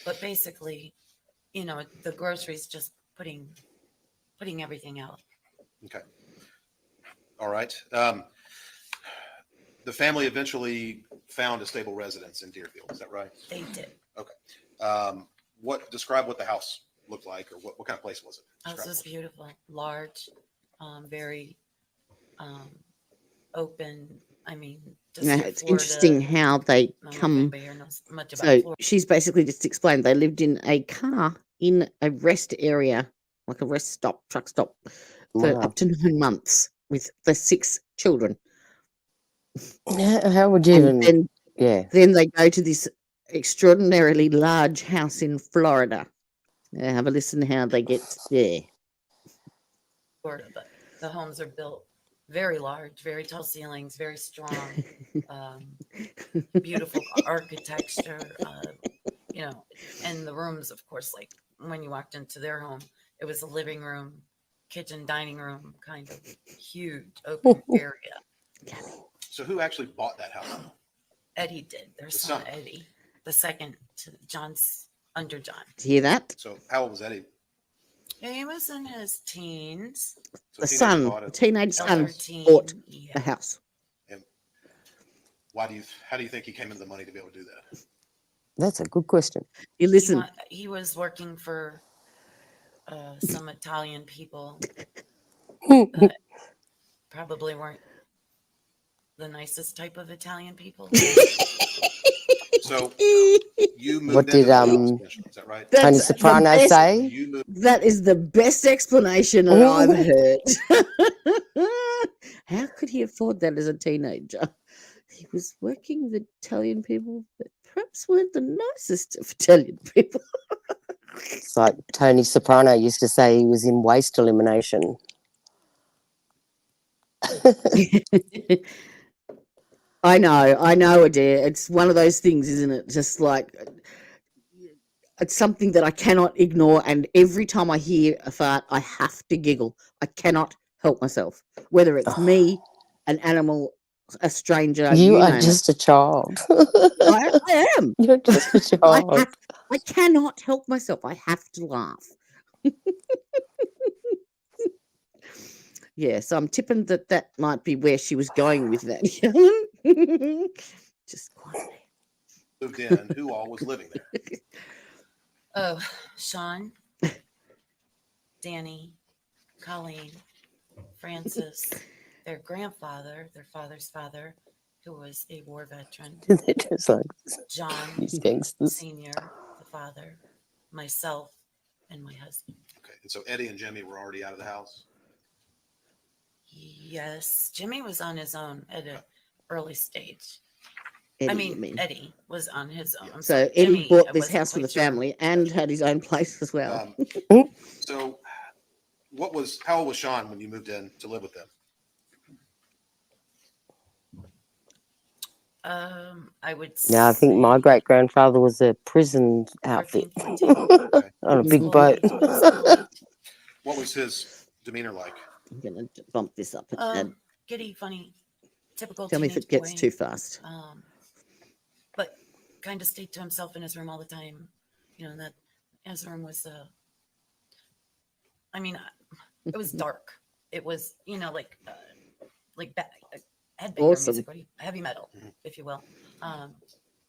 But basically, the groceries, just putting everything out. Okay. All right. The family eventually found a stable residence in Deerfield. Is that right? They did. Okay. Describe what the house looked like, or what kind of place was it? House was beautiful, large, very open. I mean, just It's interesting how they come. So she's basically just explained they lived in a car in a rest area, like a rest stop, truck stop, for up to 9 months with the 6 children. How would you Then they go to this extraordinarily large house in Florida. Have a listen how they get there. Florida, but the homes are built very large, very tall ceilings, very strong, beautiful architecture, and the rooms, of course, like when you walked into their home, it was a living room, kitchen, dining room, kind of huge open area. So who actually bought that house? Eddie did. Their son, Eddie, the second to John's under John. Do you hear that? So how old was Eddie? He was in his teens. So the teenage son, bought the house. How do you think he came into the money to be able to do that? That's a good question. You listen. He was working for some Italian people that probably weren't the nicest type of Italian people. So you moved What did is that right? Tony Soprano say? That is the best explanation that I've heard. How could he afford that as a teenager? He was working with Italian people that perhaps weren't the nicest of Italian people. It's like Tony Soprano used to say he was in waste elimination. I know, Adair. It's one of those things, isn't it? Just like it's something that I cannot ignore, and every time I hear a fart, I have to giggle. I cannot help myself, whether it's me, an animal, a stranger. You are name just it. a child. I am. You're just a child. I cannot help myself. I have to laugh. Yeah, so I'm tipping that might be where she was going with that. Just quietly. Moved in. Who all was living there? Oh, Sean, Danny, Colleen, Francis, their grandfather, their father's father, who was a war veteran. They're just like John these gangsters. Senior, the father, myself, and my husband. Okay, and so Eddie and Jimmy were already out of the house? Yes, Jimmy was on his own at an early stage. Eddie, Eddie was on his own. So Eddie bought this house for the family and had his own place as well. So how old was Sean when you moved in to live with them? I would Yeah, I think my great grandfather was a prison outfit 14, on a big boat. What was his demeanor like? I'm going to bump this up. Giddy, funny, typical. Tell me if it gets too fast. But kind of stayed to himself in his room all the time. You know, that his room was, it was dark. It was, like headbanger Awesome. music, heavy metal, if you will.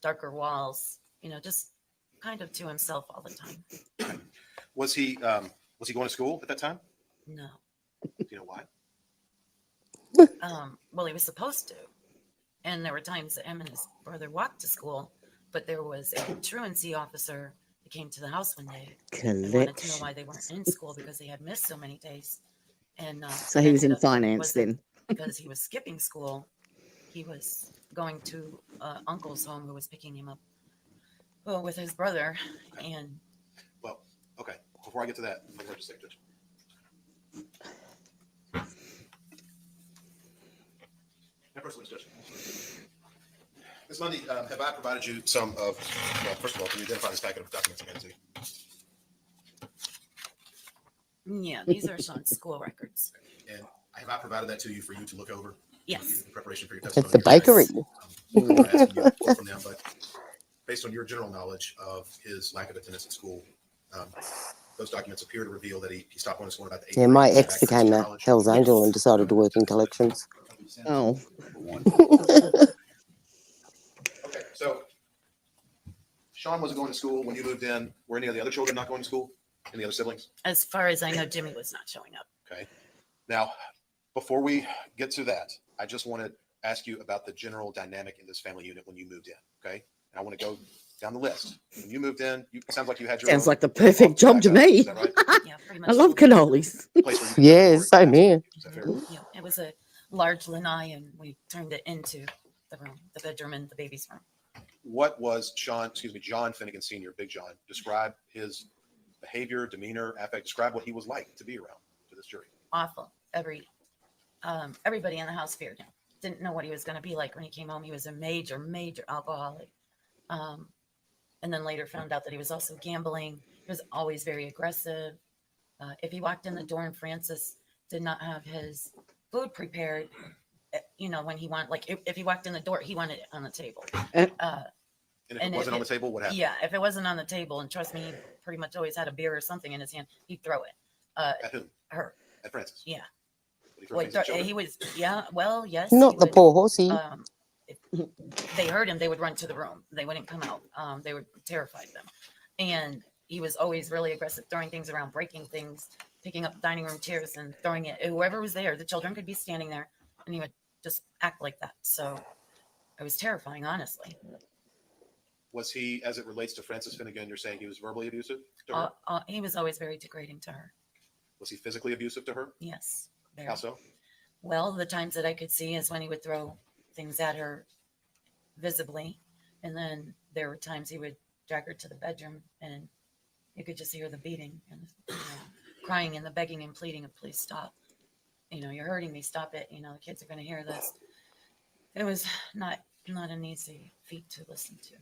Darker walls, just kind of to himself all the time. Was he going to school at that time? No. Do you know why? Well, he was supposed to. And there were times that him and his brother walked to school, but there was a truancy officer that came to the house one day and wanted to know why they weren't in school because they had missed so many days. And so he was in finance then. Because he was skipping school, he was going to uncle's home who was picking him up with his brother. And well, okay. Before I get to that, let me just take this. Personal discussion. Ms. Mundy, have I provided you some of, first of all, can you identify this packet of documents I'm handing to you? Yeah, these are Sean's school records. And have I provided that to you for you to look over? Yes. In preparation for your testimony? It's the bakery. I'm not asking you more from them, but based on your general knowledge of his lack of attendance at school, those documents appear to reveal that he stopped going to school about the 8th grade. Yeah, my ex became a Hell's Angel and decided to work in collections. Oh. Okay, so Sean wasn't going to school when you moved in. Were any of the other children not going to school? Any other siblings? As far as I know, Jimmy was not showing up. Okay. Now, before we get to that, I just want to ask you about the general dynamic in this family unit when you moved in. Okay. And I want to go down the list. When you moved in, it sounds like you had your Sounds like the perfect job to me. Is that right? Yeah, pretty much. I love cannolis. Yeah, same here. Yeah, it was a large lanai, and we turned it into the room, the bedroom, and the baby's room. What was John Finnegan Sr., Big John, describe his behavior, demeanor, affect, describe what he was like to be around to this jury? Awful. Everybody in the house feared him. Didn't know what he was going to be like when he came home. He was a major alcoholic. And then later found out that he was also gambling. He was always very aggressive. If he walked in the door and Francis did not have his food prepared, when he wanted, like if he walked in the door, he wanted it on the table. And if it wasn't on the table, what happened? Yeah, if it wasn't on the table, and trust me, he pretty much always had a beer or something in his hand, he'd throw it. At whom? Her. At Francis? Yeah. He was, yeah, well, yes. Not the poor horsey. they heard him, they would run to the room. They wouldn't come out. They would terrify them. And he was always really aggressive, throwing things around, breaking things, picking up dining room chairs and throwing it. Whoever was there, the children could be standing there, and he would just act like that. So it was terrifying, honestly. Was he, as it relates to Frances Finnegan, you're saying he was verbally abusive to her? He was always very degrading to her. Was he physically abusive to her? Yes. Very. How so? Well, the times that I could see is when he would throw things at her visibly. And then there were times he would drag her to the bedroom, and you could just hear the beating and crying and the begging and pleading of, please stop. You're hurting me. Stop it. The kids are going to hear this. It was not an easy feat to listen to.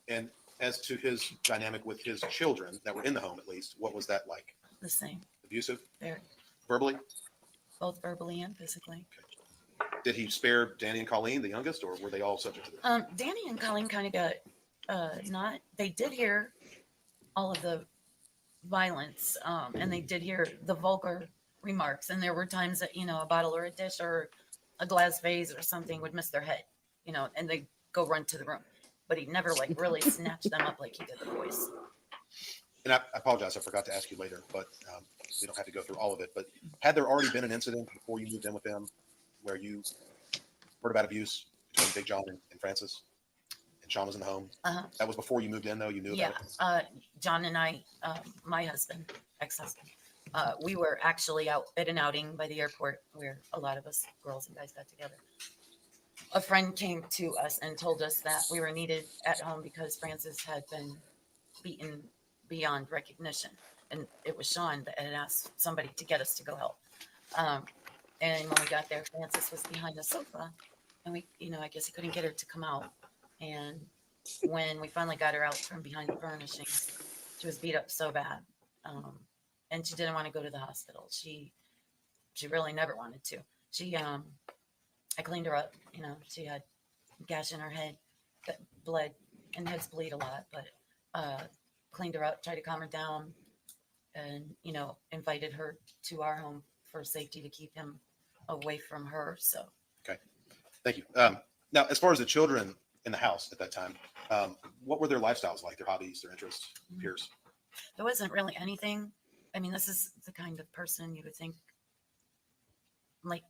And as to his dynamic with his children that were in the home, at least, what was that like? The same. Abusive? Very. Verbally? Both verbally and physically. Okay. Did he spare Danny and Colleen, the youngest, or were they all subject to this? Danny and Colleen kind of got they did hear all of the violence, and they did hear the vulgar remarks. And there were times that, a bottle or a dish or a glass vase or something would miss their head, and they go run to the room. But he never really snatched them up like he did the boys. And I apologize, I forgot to ask you later, but we don't have to go through all of it. But had there already been an incident before you moved in with them where you heard about abuse between Big John and Frances, and Sean was in the home? That was before you moved in, though? You knew about it? John and I, my husband, ex-husband, we were actually out at an outing by the airport where a lot of us girls and guys got together. A friend came to us and told us that we were needed at home because Frances had been beaten beyond recognition. And it was Sean that had asked somebody to get us to go help. And when we got there, Frances was behind the sofa, and we, I guess he couldn't get her to come out. And when we finally got her out from behind the furnishings, she was beat up so bad. And she didn't want to go to the hospital. She really never wanted to. I cleaned her up, she had a gash in her head that bled, and heads bleed a lot, but cleaned her up, tried to calm her down, and, invited her to our home for safety to keep him away from her. So. Okay. Thank you. Now, as far as the children in the house at that time, what were their lifestyles like, their hobbies, their interests, peers? There wasn't really anything. I mean, this is the kind of person you would think, like,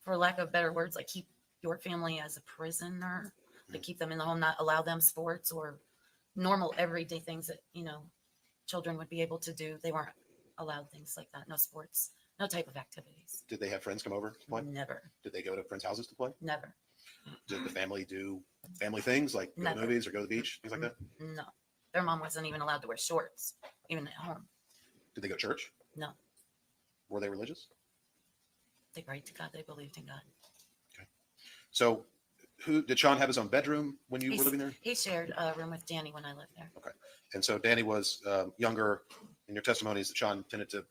for lack of better words, like keep your family as a prisoner, to keep them in the home, not allow them sports or normal everyday things that, children would be able to do. They weren't allowed things like that. No sports, no type of activities. Did they have friends come over to play? Never. Did they go to friends' houses to play? Never. Did the family do family things like go to movies or go to the beach, things like that? No. Their mom wasn't even allowed to wear shorts, even at home. Did they go to church? No. Were they religious? They prayed to God. They believed in God. Okay. So did Sean have his own bedroom when you were living there? He shared a room with Danny when I lived there. Okay. And so Danny was younger. In your testimonies, that Sean tended to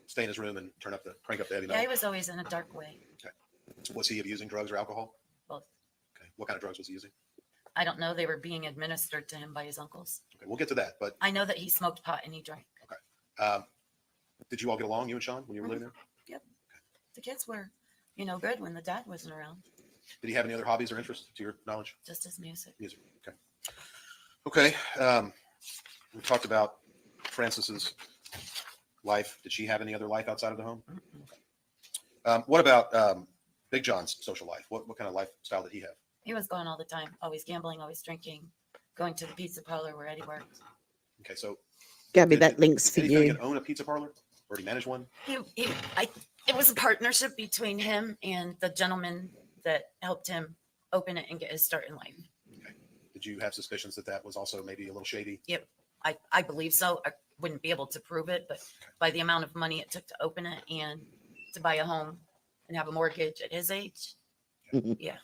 stay in his room and crank up the heavy metal. Yeah, he was always in a dark way. Okay. So was he abusing drugs or alcohol? Both. Okay. What kind of drugs was he using? I don't know. They were being administered to him by his uncles. Okay. We'll get to that. But I know that he smoked pot and he drank. Okay. Did you all get along, you and Sean, when you were living there? Yep. Okay. The kids were, good when the dad wasn't around. Did he have any other hobbies or interests, to your knowledge? Just his music. Music. Okay. Okay. We talked about Frances's life. Did she have any other life outside of the home? What about Big John's social life? What kind of lifestyle did he have? He was gone all the time, always gambling, always drinking, going to the pizza parlor where Eddie worked. Okay, so Gabby, that links for did you. Finnegan own a pizza parlor, or did he manage one? It was a partnership between him and the gentleman that helped him open it and get his start in life. Okay. Did you have suspicions that was also maybe a little shady? Yep, I believe so. I wouldn't be able to prove it, but by the amount of money it took to open it and to buy a home and have a mortgage at his age, yeah.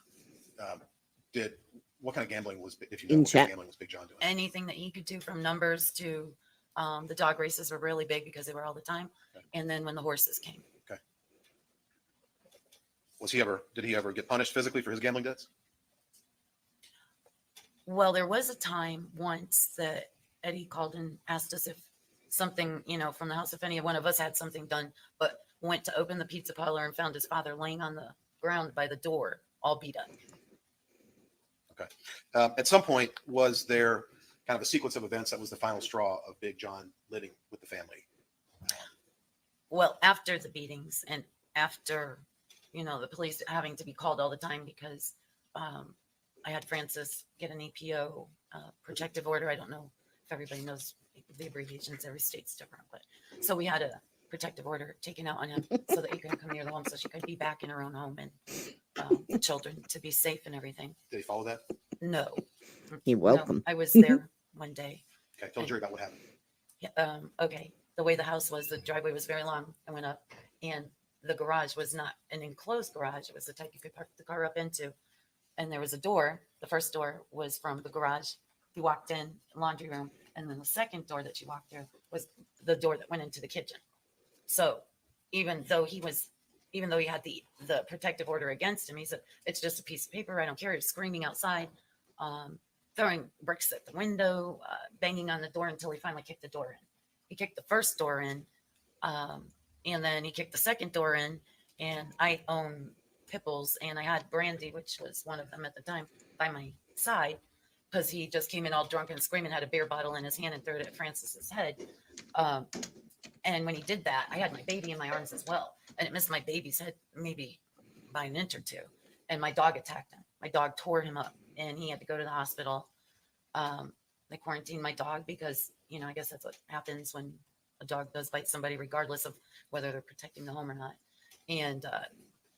What kind of gambling was, if you know, what kind of gambling was Big John doing? Anything that he could do, from numbers to the dog races were really big because they were all the time. Okay. And then when the horses came. Okay. Did he ever get punished physically for his gambling debts? Well, there was a time once that Eddie called and asked us if something, from the house, if any one of us had something done, but went to open the pizza parlor and found his father laying on the ground by the door, all beat up. Okay. At some point, was there kind of a sequence of events that was the final straw of Big John living with the family? Well, after the beatings and after, the police having to be called all the time because I had Francis get an EPO, protective order. I don't know if everybody knows the abbreviations. Every state's different, but so we had a protective order taken out on him so that he couldn't come near the home, so she could be back in her own home and the children to be safe and everything. Did he follow that? No. You're welcome. No, I was there one day. Okay, tell the jury about what happened. Yeah, okay. The way the house was, the driveway was very long. I went up, and the garage was not an enclosed garage. It was the type you could park the car up into. And there was a door. The first door was from the garage. You walked in, laundry room, and then the second door that you walked through was the door that went into the kitchen. So even though he had the protective order against him, he said, it's just a piece of paper. I don't care. He was screaming outside, throwing bricks at the window, banging on the door until he finally kicked the door in. He kicked the first door in, and then he kicked the second door in, and I own Pipples, and I had Brandy, which was one of them at the time, by my side, because he just came in all drunk and screaming, had a beer bottle in his hand and threw it at Francis's head. And when he did that, I had my baby in my arms as well, and it missed my baby's head maybe by an inch or two, and my dog attacked him. My dog tore him up, and he had to go to the hospital. They quarantined my dog because, I guess that's what happens when a dog does bite somebody, regardless of whether they're protecting the home or not. And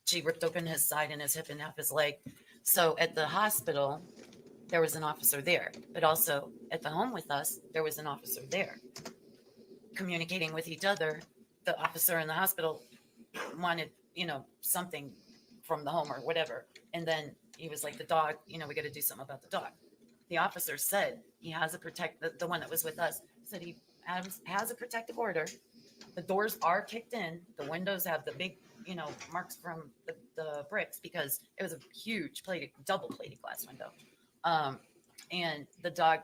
she ripped open his side and his hip and half his leg. So at the hospital, there was an officer there, but also at the home with us, there was an officer there communicating with each other. The officer in the hospital wanted, something from the home or whatever. And then he was like, the dog, we got to do something about the dog. The officer said he has the one that was with us said he has a protective order. The doors are kicked in. The windows have the big, marks from the bricks because it was a huge double plated glass window. And the dog,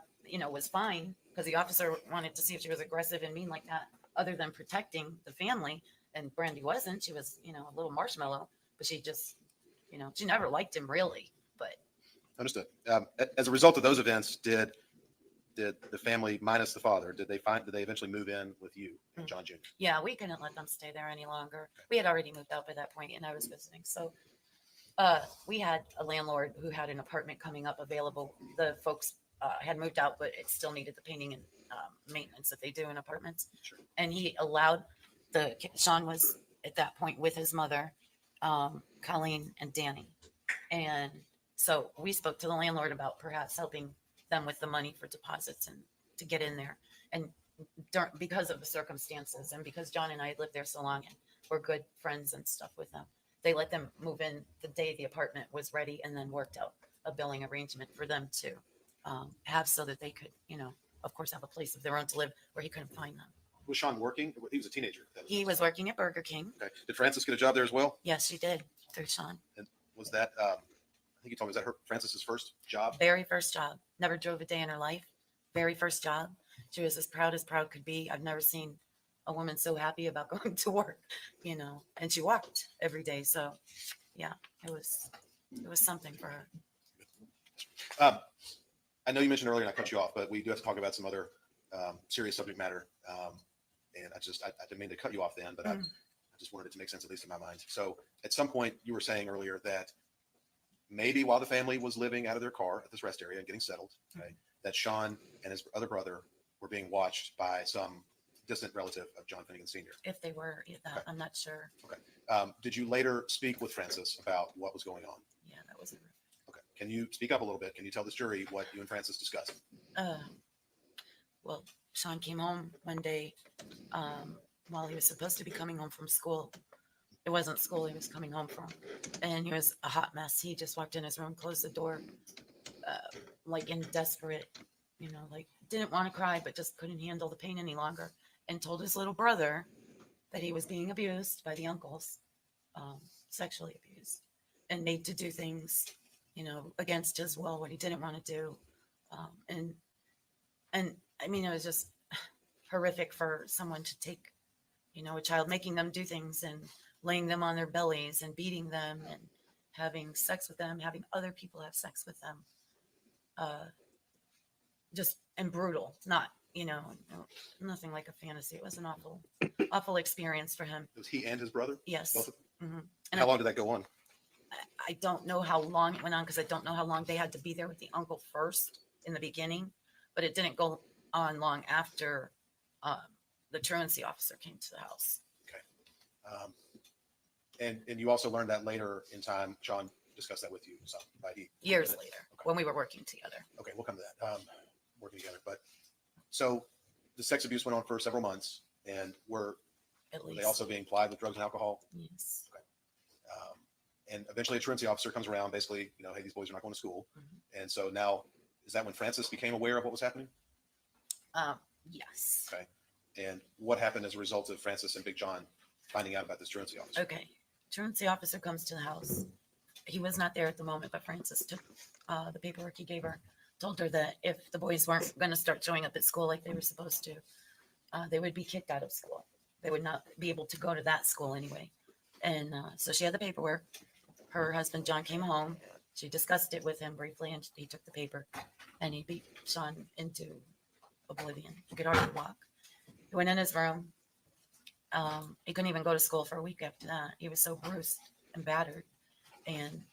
was fine because the officer wanted to see if she was aggressive and mean like that, other than protecting the family. And Brandy wasn't. She was, a little marshmallow, but she just, she never liked him really. But Understood. As a result of those events, did the family minus the father, did they eventually move in with you and John Jr.? Yeah, we couldn't let them stay there any longer. We had already moved out by that point, and I was visiting. So we had a landlord who had an apartment coming up available. The folks had moved out, but it still needed the painting and maintenance that they do in apartments. Sure. And he allowed Sean was at that point with his mother, Colleen and Danny. And so we spoke to the landlord about perhaps helping them with the money for deposits and to get in there. And because of the circumstances and because John and I had lived there so long and we're good friends and stuff with them, they let them move in the day the apartment was ready and then worked out a billing arrangement for them to have so that they could, of course, have a place of their own to live where he couldn't find them. Was Sean working? He was a teenager. He was working at Burger King. Okay. Did Frances get a job there as well? Yes, she did, through Sean. And was that, I think you told me, was that Frances's first job? Very first job. Never drove a day in her life. Very first job. She was as proud could be. I've never seen a woman so happy about going to work, and she walked every day. So yeah, it was something for her. I know you mentioned earlier, and I cut you off, but we do have to talk about some other serious subject matter. And I didn't mean to cut you off then, but I just wanted it to make sense, at least in my mind. So at some point you were saying earlier that maybe while the family was living out of their car at this rest area and getting settled, okay, that Sean and his other brother were being watched by some distant relative of John Finnegan Sr. If they were, Okay. I'm not sure. Okay. Did you later speak with Frances about what was going on? Yeah, that was horrific. Okay. Can you speak up a little bit? Can you tell this jury what you and Frances discussed? Well, Sean came home one day while he was supposed to be coming home from school. It wasn't school he was coming home from. And he was a hot mess. He just walked in his room, closed the door, like in desperate, like didn't want to cry, but just couldn't handle the pain any longer, and told his little brother that he was being abused by the uncles, sexually abused, and made to do things, against his will, what he didn't want to do. And I mean, it was just horrific for someone to take, a child, making them do things and laying them on their bellies and beating them and having sex with them, having other people have sex with them. just and brutal. Not, nothing like a fantasy. It was an awful experience for him. It was he and his brother? Yes. Both of them? Mm-hmm. And how long did that go on? I don't know how long it went on because I don't know how long they had to be there with the uncle first in the beginning, but it didn't go on long after the truancy officer came to the house. Okay. And you also learned that later in time. Sean discussed that with you some, right? Years later, when we were working together. Okay, we'll come to that. Working together. But so the sex abuse went on for several months, and were they also being plied with drugs and alcohol? Yes. Okay. And eventually a truancy officer comes around, basically, hey, these boys are not going to school. Mm-hmm. And so now, is that when Francis became aware of what was happening? Yes. Okay. And what happened as a result of Francis and Big John finding out about this truancy officer? Okay. Truancy officer comes to the house. He was not there at the moment, but Francis took the paperwork he gave her, told her that if the boys weren't going to start showing up at school like they were supposed to, they would be kicked out of school. They would not be able to go to that school anyway. And so she had the paperwork. Her husband, John, came home. She discussed it with him briefly, and he took the paper, and he beat Sean into oblivion. He could hardly walk. He went in his room. He couldn't even go to school for a week after that. He was so bruised and battered. And,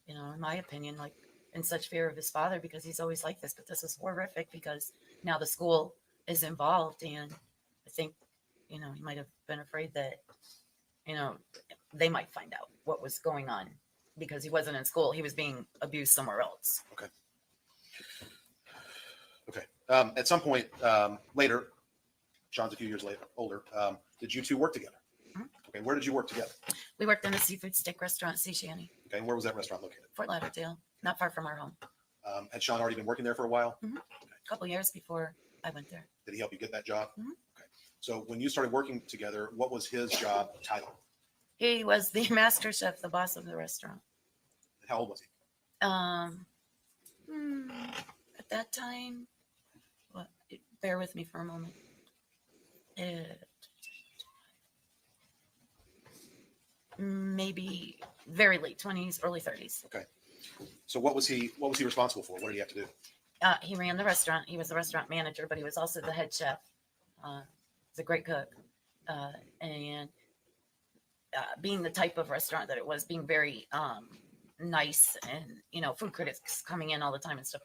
in my opinion, like in such fear of his father, because he's always like this, but this is horrific because now the school is involved. And I think, he might have been afraid that, they might find out what was going on because he wasn't in school. He was being abused somewhere else. Okay. At some point later, Sean's a few years older, did you two work together? Mm-hmm. Okay. Where did you work together? We worked in a seafood steak restaurant, Sea Shanty. Okay. And where was that restaurant located? Fort Lauderdale, not far from our home. Had Sean already been working there for a while? Mm-hmm. Okay. A couple years before I went there. Did he help you get that job? Mm-hmm. Okay. So when you started working together, what was his job title? He was the master chef, the boss of the restaurant. How old was he? At that time, bear with me for a moment. Maybe very late 20s, early 30s. Okay. So what was he responsible for? What did he have to do? He ran the restaurant. He was the restaurant manager, but he was also the head chef. He's a great cook. And being the type of restaurant that it was, being very nice, and food critics coming in all the time and stuff.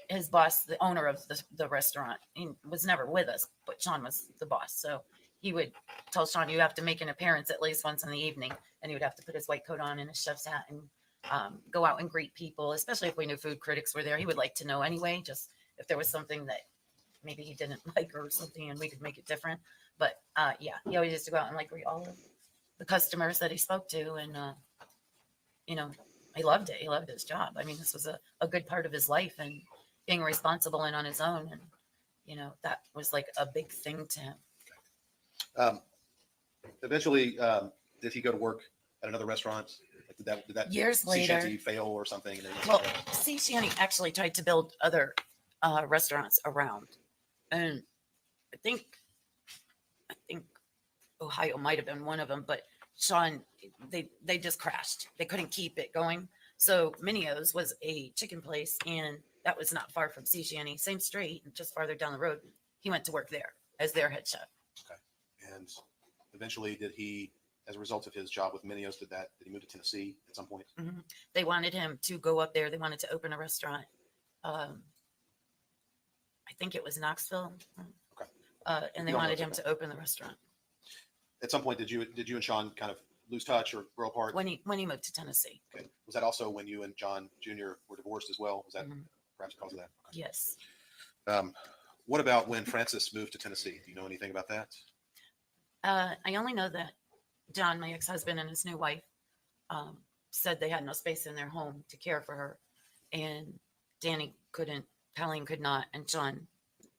His boss, the owner of the restaurant, he was never with us, but Sean was the boss. So he would tell Sean, you have to make an appearance at least once in the evening, and he would have to put his white coat on and his chef's hat and go out and greet people, especially if we knew food critics were there. He would like to know anyway, just if there was something that maybe he didn't like or something and we could make it different. But yeah, he always used to go out and greet all of the customers that he spoke to. And, he loved it. He loved his job. I mean, this was a good part of his life and being responsible and on his own. And, that was like a big thing to him. Eventually, did he go to work at another restaurant? Like, did that years Sea later Shanty fail or something? Well, Sea Shanty actually tried to build other restaurants around, and I think Ohio might have been one of them. But Sean, they just crashed. They couldn't keep it going. So Minio's was a chicken place, and that was not far from Sea Shanty, same street, just farther down the road. He went to work there as their head chef. Okay. And eventually, did he, as a result of his job with Minio's, did he move to Tennessee at some point? Mm-hmm. They wanted him to go up there. They wanted to open a restaurant. I think it was Knoxville. Okay. And they wanted him to open the restaurant. At some point, did you and Sean kind of lose touch or grow apart? When he moved to Tennessee. Okay. Was that also when you and John Jr. were divorced as well? Was that perhaps because of that? Okay. Yes. What about when Francis moved to Tennessee? Do you know anything about that? I only know that John, my ex-husband, and his new wife said they had no space in their home to care for her. And Danny couldn't, Colleen could not. And John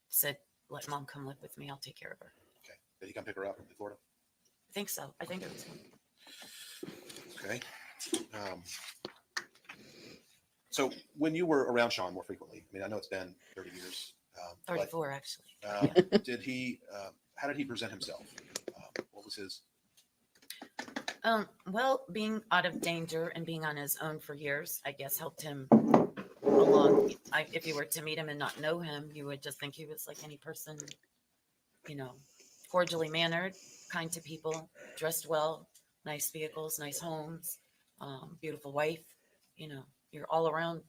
said, let Mom come live with me. I'll take care of her. Okay. Did he come pick her up in Florida? I think so. I think it was him. Okay. So when you were around Sean more frequently, I mean, I know it's been 30 years. 34, actually. Did he, how did he present himself? What was his? Well, being out of danger and being on his own for years, I guess helped him along. If you were to meet him and not know him, you would just think he was like any person, you know, cordially mannered, kind to people, dressed well, nice vehicles, nice homes, beautiful wife. You know, you're all around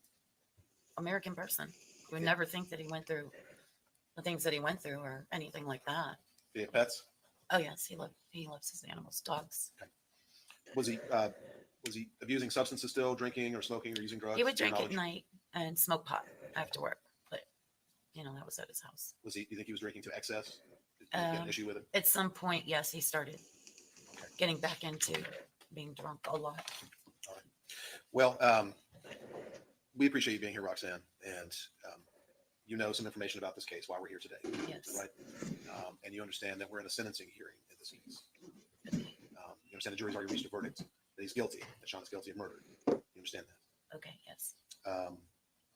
American person. You would never think that he went through the things that he went through or anything like that. Do you have pets? Oh yes, he loves his animals, dogs. Okay. Was he abusing substances still, drinking or smoking or using drugs? He would drink at night and smoke pot after work, but you know, that was at his house. Do you think he was drinking to excess? Did you get an issue with it? At some point, yes, he started getting back into being drunk a lot. All right. Well, we appreciate you being here, Roxanne, and you know some information about this case, why we're here today. Yes. Right. And you understand that we're in a sentencing hearing in this case. You understand the jury's already reached a verdict that he's guilty, that Sean's guilty of murder. You understand that? Okay. Yes.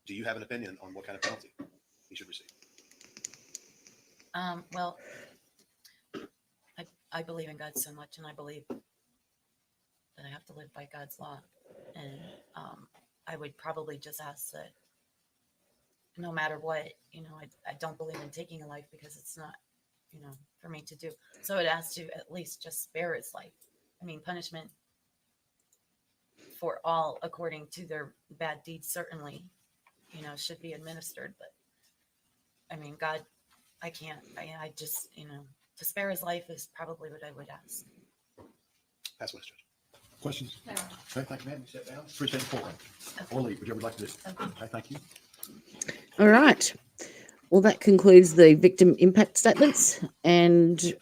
Do you have an opinion on what kind of penalty he should receive? Well, I believe in God so much, and I believe that I have to live by God's law. And I would probably just ask that no matter what, you know, I don't believe in taking a life because it's not, you know, for me to do. So I'd ask to at least just spare his life. I mean, punishment for all according to their bad deeds certainly, you know, should be administered. But I mean, God, I can't. I just, you know, to spare his life is probably what I would ask. That's what it's judge. Questions? No. Okay, thank you, ma'am. Sit down. Appreciate the courtroom. Or leave, whichever you'd like to do. Okay, thank you. All right. Well, that concludes the victim impact statements, and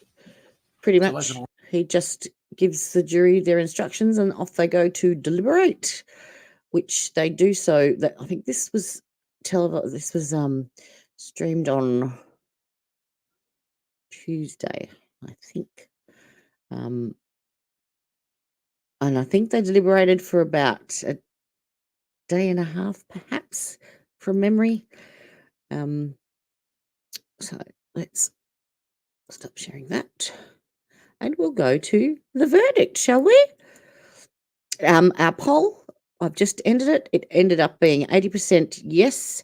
pretty much he just gives the jury their instructions and off they go to deliberate, which they do so. That I think this was streamed on Tuesday, I think. And I think they deliberated for about a day and a half, perhaps, from memory. So let's stop sharing that. And we'll go to the verdict, shall we? Our poll, I've just ended it. It ended up being 80% yes.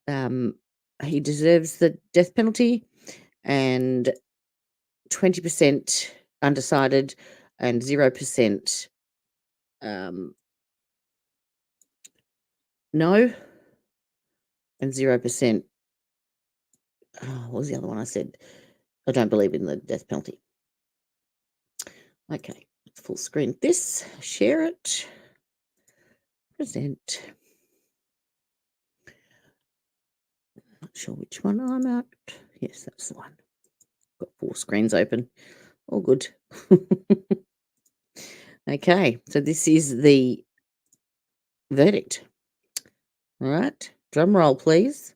He deserves the death penalty, and 20% undecided, and 0% no, and 0%. What was the other one I said? I don't believe in the death penalty. Okay, let's full screen this, share it, present. Not sure which one I'm at. Yes, that's the one. Got 4 screens open. All good. Okay, so this is the verdict. All right, drum roll, please.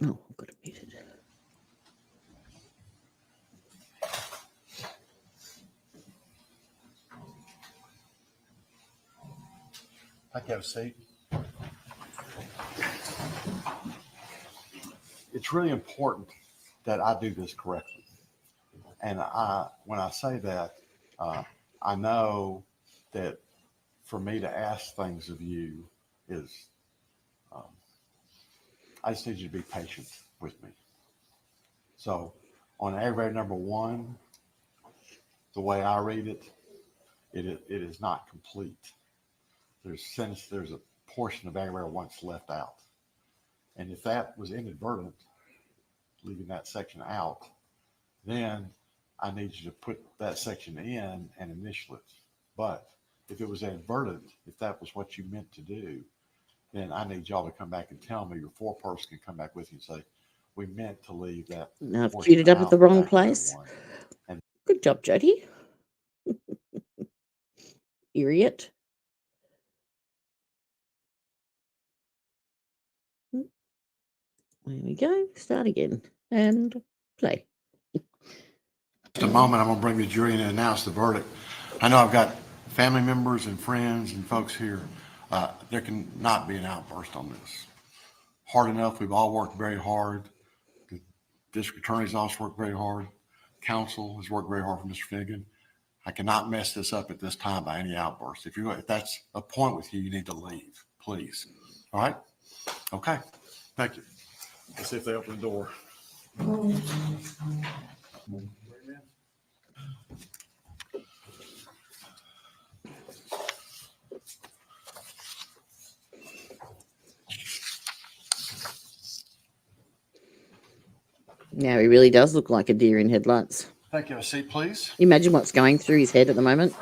Oh, I've got it muted. I can have a seat. It's really important that I do this correctly. And when I say that, I know that for me to ask things of you is, I just need you to be patient with me. So on aggravated number 1, the way I read it, it is not complete. There's a portion of aggravated 1 that's left out. And if that was inadvertent, leaving that section out, then I need you to put that section in and initial it. But if it was inadvertent, if that was what you meant to do, then I need y'all to come back and tell me. Your 4-person can come back with you and say, we meant to leave that. Now I've queued it up at the wrong place. And good job, Jody. Idiot. There we go. Start again and play. Just a moment, I'm going to bring the jury in and announce the verdict. I know I've got family members and friends and folks here. There can not be an outburst on this. Hard enough. We've all worked very hard. The district attorney's office worked very hard. Counsel has worked very hard for Mr. Finnegan. I cannot mess this up at this time by any outbursts. If that's a point with you, you need to leave, please. All right? Okay. Thank you. Let's see if they open the door. Now he really does look like a deer in headlights. Thank you. Have a seat, please. Imagine what's going through his head at the moment.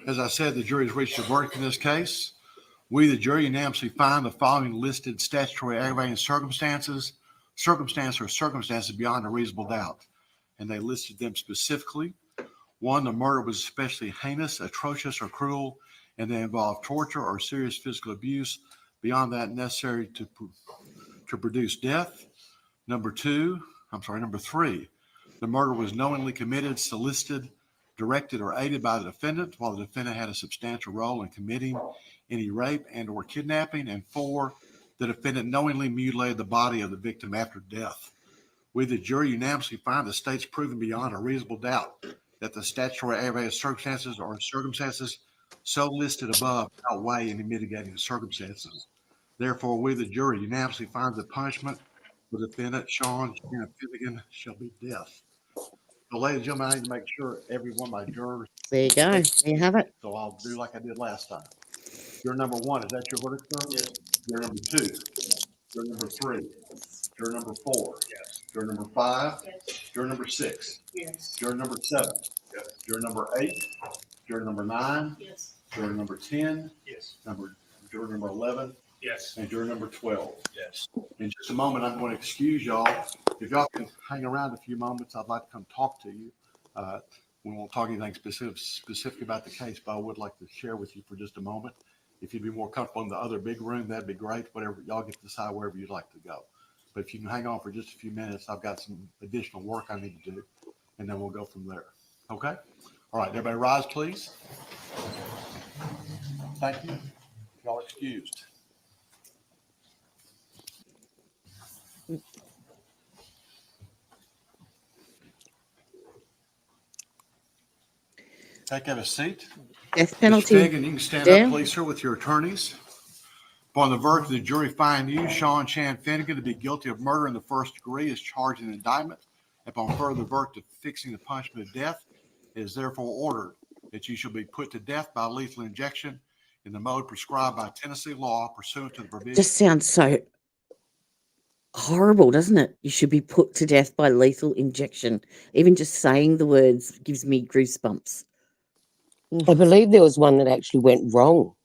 As I said, the jury has reached a verdict in this case. We, the jury, unanimously find the following listed statutory aggravating circumstances beyond a reasonable doubt. And they listed them specifically. 1, the murder was especially heinous, atrocious, or cruel, and they involved torture or serious physical abuse beyond that necessary to produce death. Number 3, the murder was knowingly committed, solicited, directed, or aided by the defendant, while the defendant had a substantial role in committing any rape and or kidnapping. And 4, the defendant knowingly mutilated the body of the victim after death. We, the jury, unanimously find the state's proven beyond a reasonable doubt that the statutory aggravated circumstances or circumstances so listed above outweigh any mitigating circumstances. Therefore, we, the jury, unanimously find the punishment for the defendant, Sean Finnegan, shall be death. So, ladies and gentlemen, I need to make sure every one of my jurors. There you go. There you have it. So I'll do like I did last time. Juror number 1, is that your verdict, sir? Yes. Juror number 2. Juror number 3. Juror number 4. Yes. Juror number 5. Yes. Juror number 6. Yes. Juror number 7. Yes. Juror number 8. Juror number 9. Yes. Juror number 10. Yes. Juror number 11. Yes. And juror number 12. Yes. In just a moment, I'm going to excuse y'all. If y'all can hang around a few moments, I'd like to come talk to you. We won't talk anything specific about the case, but I would like to share with you for just a moment. If you'd be more comfortable in the other big room, that'd be great. Whatever, y'all get to decide wherever you'd like to go. But if you can hang on for just a few minutes, I've got some additional work I need to do, and then we'll go from there. Okay? All right, everybody rise, please. Thank you. Y'all excused. Take a seat. Death penalty. Mr. Finnegan, you can stand up, please, sir, with your attorneys. Upon the verdict of the jury find you, Sean Finnegan, to be guilty of murder in the first degree as charged in the indictment. Upon further verdict of fixing the punishment of death, it is therefore ordered that you shall be put to death by lethal injection in the mode prescribed by Tennessee law pursuant to the provision. Just sounds so horrible, doesn't it? You should be put to death by lethal injection. Even just saying the words gives me goosebumps. I believe there was one that actually went wrong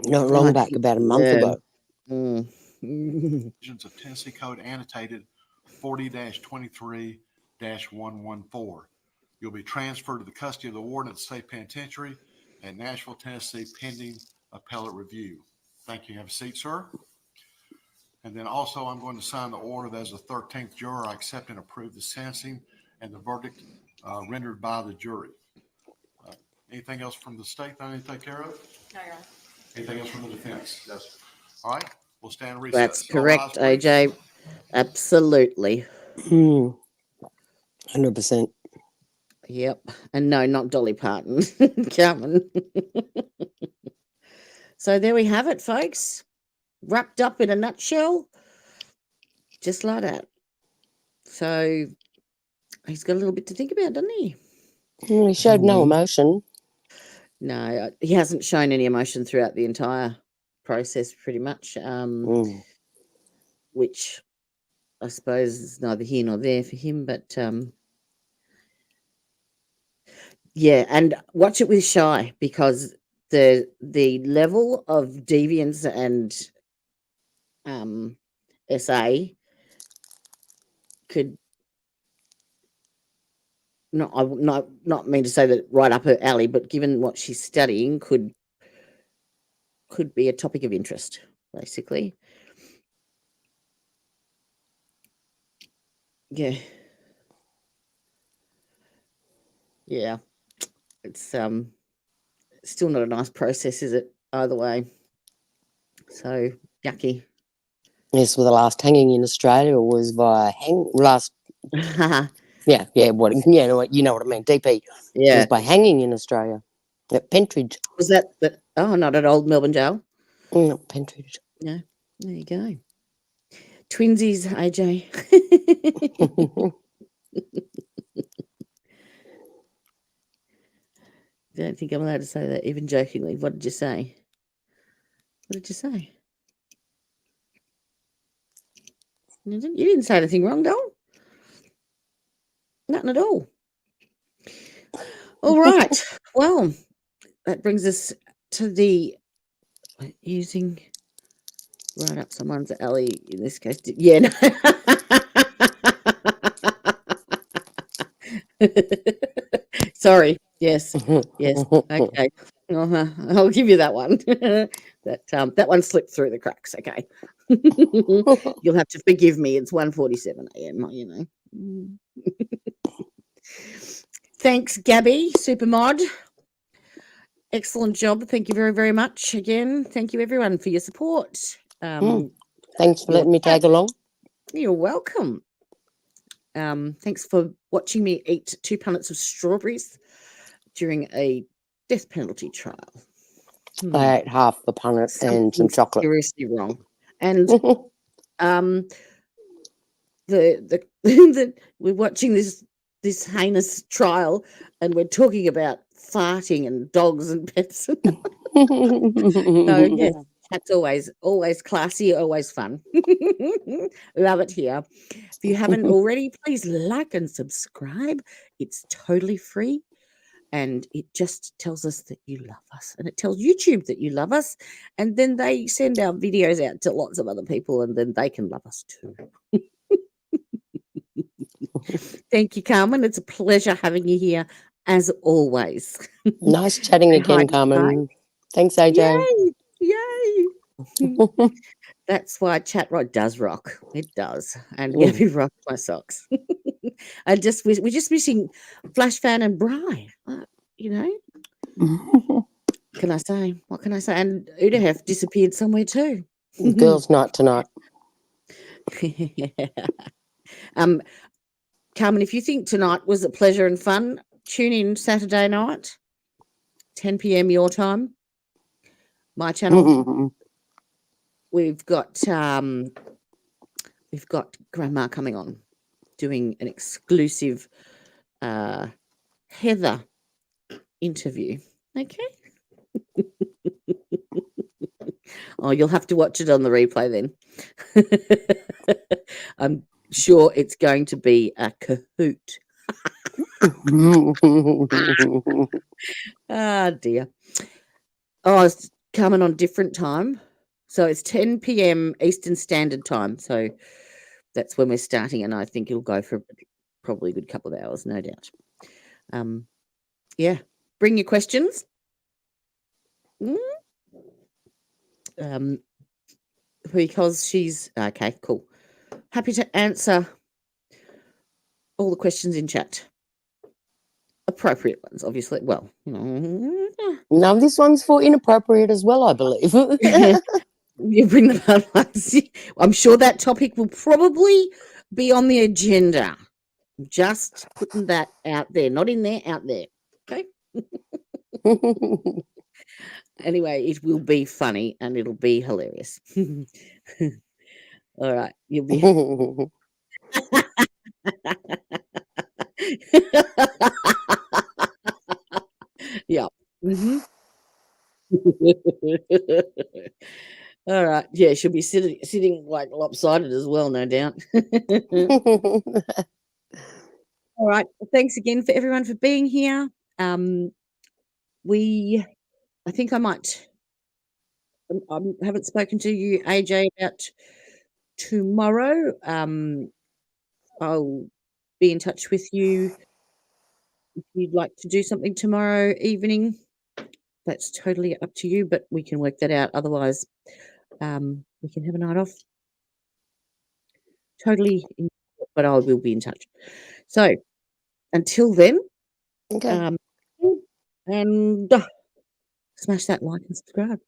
not long back, about a month ago. Provisions of Tennessee Code annotated 40-23-114. You'll be transferred to the custody of the warden at the state penitentiary at Nashville, Tennessee, pending appellate review. Thank you. Have a seat, sir. And then also I'm going to sign the order that as the 13th juror, I accept and approve the sentencing and the verdict rendered by the jury. Anything else from the state that I need to take care of? No, Your Honor. Anything else from the defense? Yes. All right. We'll stand recess. That's correct, AJ. Absolutely. 100%. Yep. And no, not Dolly Parton. Carmen. So there we have it, folks. Wrapped up in a nutshell. Just like that. So he's got a little bit to think about, doesn't he? He showed no emotion. No, he hasn't shown any emotion throughout the entire process, pretty much, which I suppose is neither here nor there for him. But yeah, and watch it with Shy, because the level of deviance and SA could. No, I not mean to say that right up her alley, but given what she's studying, could be a topic of interest, basically. Yeah. Yeah. It's still not a nice process, is it? Either way. So yucky. Yes, well, the last hanging in Australia was via last Yeah. What? You know what I mean. DP was by hanging in Australia at Pentridge. Was that? Oh, not at Old Melbourne Jail. No, Pentridge. No, there you go. Twinsies, AJ. Don't think I'm allowed to say that, even jokingly. What did you say? What did you say? You didn't say anything wrong, doll. Nothing at all. All right. Well, that brings us to the using right up someone's alley in this case. Yeah. No. Sorry. Yes. Yes. Okay. I'll give you that one. that one slipped through the cracks. Okay. You'll have to forgive me. It's 1:47 a.m. You know. Thanks, Gabby, Supermod. Excellent job. Thank you very, very much. Again, thank you everyone for your support. Thanks for letting me tag along. You're welcome. Thanks for watching me eat 2 punnets of strawberries during a death penalty trial. I ate half the punnet and some chocolate. Seriously wrong. And we're watching this heinous trial, and we're talking about farting and dogs and pets. So yes, that's always classy, always fun. Love it here. If you haven't already, please like and subscribe. It's totally free, and it just tells us that you love us, and it tells YouTube that you love us, and then they send our videos out to lots of other people, and then they can love us too. Thank you, Carmen. It's a pleasure having you here, as always. Nice chatting again, Carmen. Thanks, AJ. Yay! That's why chat does rock. It does. And Gabby rocked my socks. We're just missing Flash Fan and Bri. You know. What can I say? And Udahef disappeared somewhere too. Girls' night tonight. Carmen, if you think tonight was a pleasure and fun, tune in Saturday night, 10 p.m. your time, my channel. We've got Grandma coming on, doing an exclusive Heather interview. Okay. Oh, you'll have to watch it on the replay then. I'm sure it's going to be a cahoot. Ah, dear. Oh, it's coming on different time. So it's 10 p.m. Eastern Standard Time. So that's when we're starting, and I think it'll go for probably a good couple of hours, no doubt. Yeah, bring your questions. Because she's okay, cool. Happy to answer all the questions in chat. Appropriate ones, obviously. Well, no, this one's for inappropriate as well, I believe. You bring the bad ones. I'm sure that topic will probably be on the agenda. Just putting that out there, not in there, out there. Okay. Anyway, it will be funny and it'll be hilarious. All right, you'll be. Yeah. All right. Yeah, she'll be sitting like lopsided as well, no doubt. All right. Well, thanks again for everyone for being here. I think I might. I haven't spoken to you, AJ, about tomorrow. I'll be in touch with you if you'd like to do something tomorrow evening. That's totally up to you, but we can work that out. Otherwise, we can have a night off. Totally, but I will be in touch. So until then, okay. And smash that like and subscribe.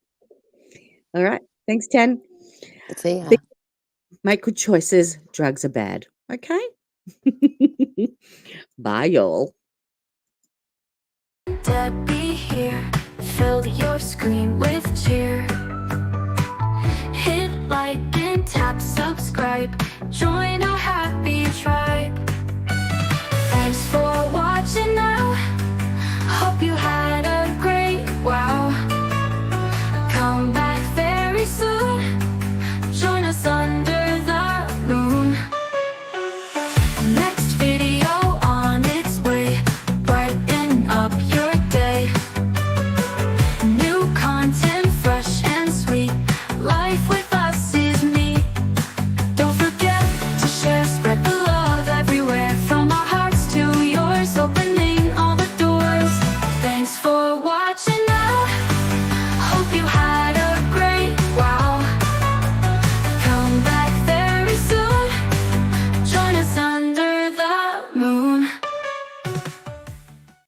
All right. Thanks, Tan. See ya. Make good choices. Drugs are bad. Okay. Bye, y'all. Debbie here, fill your screen with cheer. Hit like and tap subscribe, join our happy tribe. Thanks for watching now, hope you had a great wow. Come back very soon, join us under the moon. Next video on its way, brighten up your day. New content, fresh and sweet, life with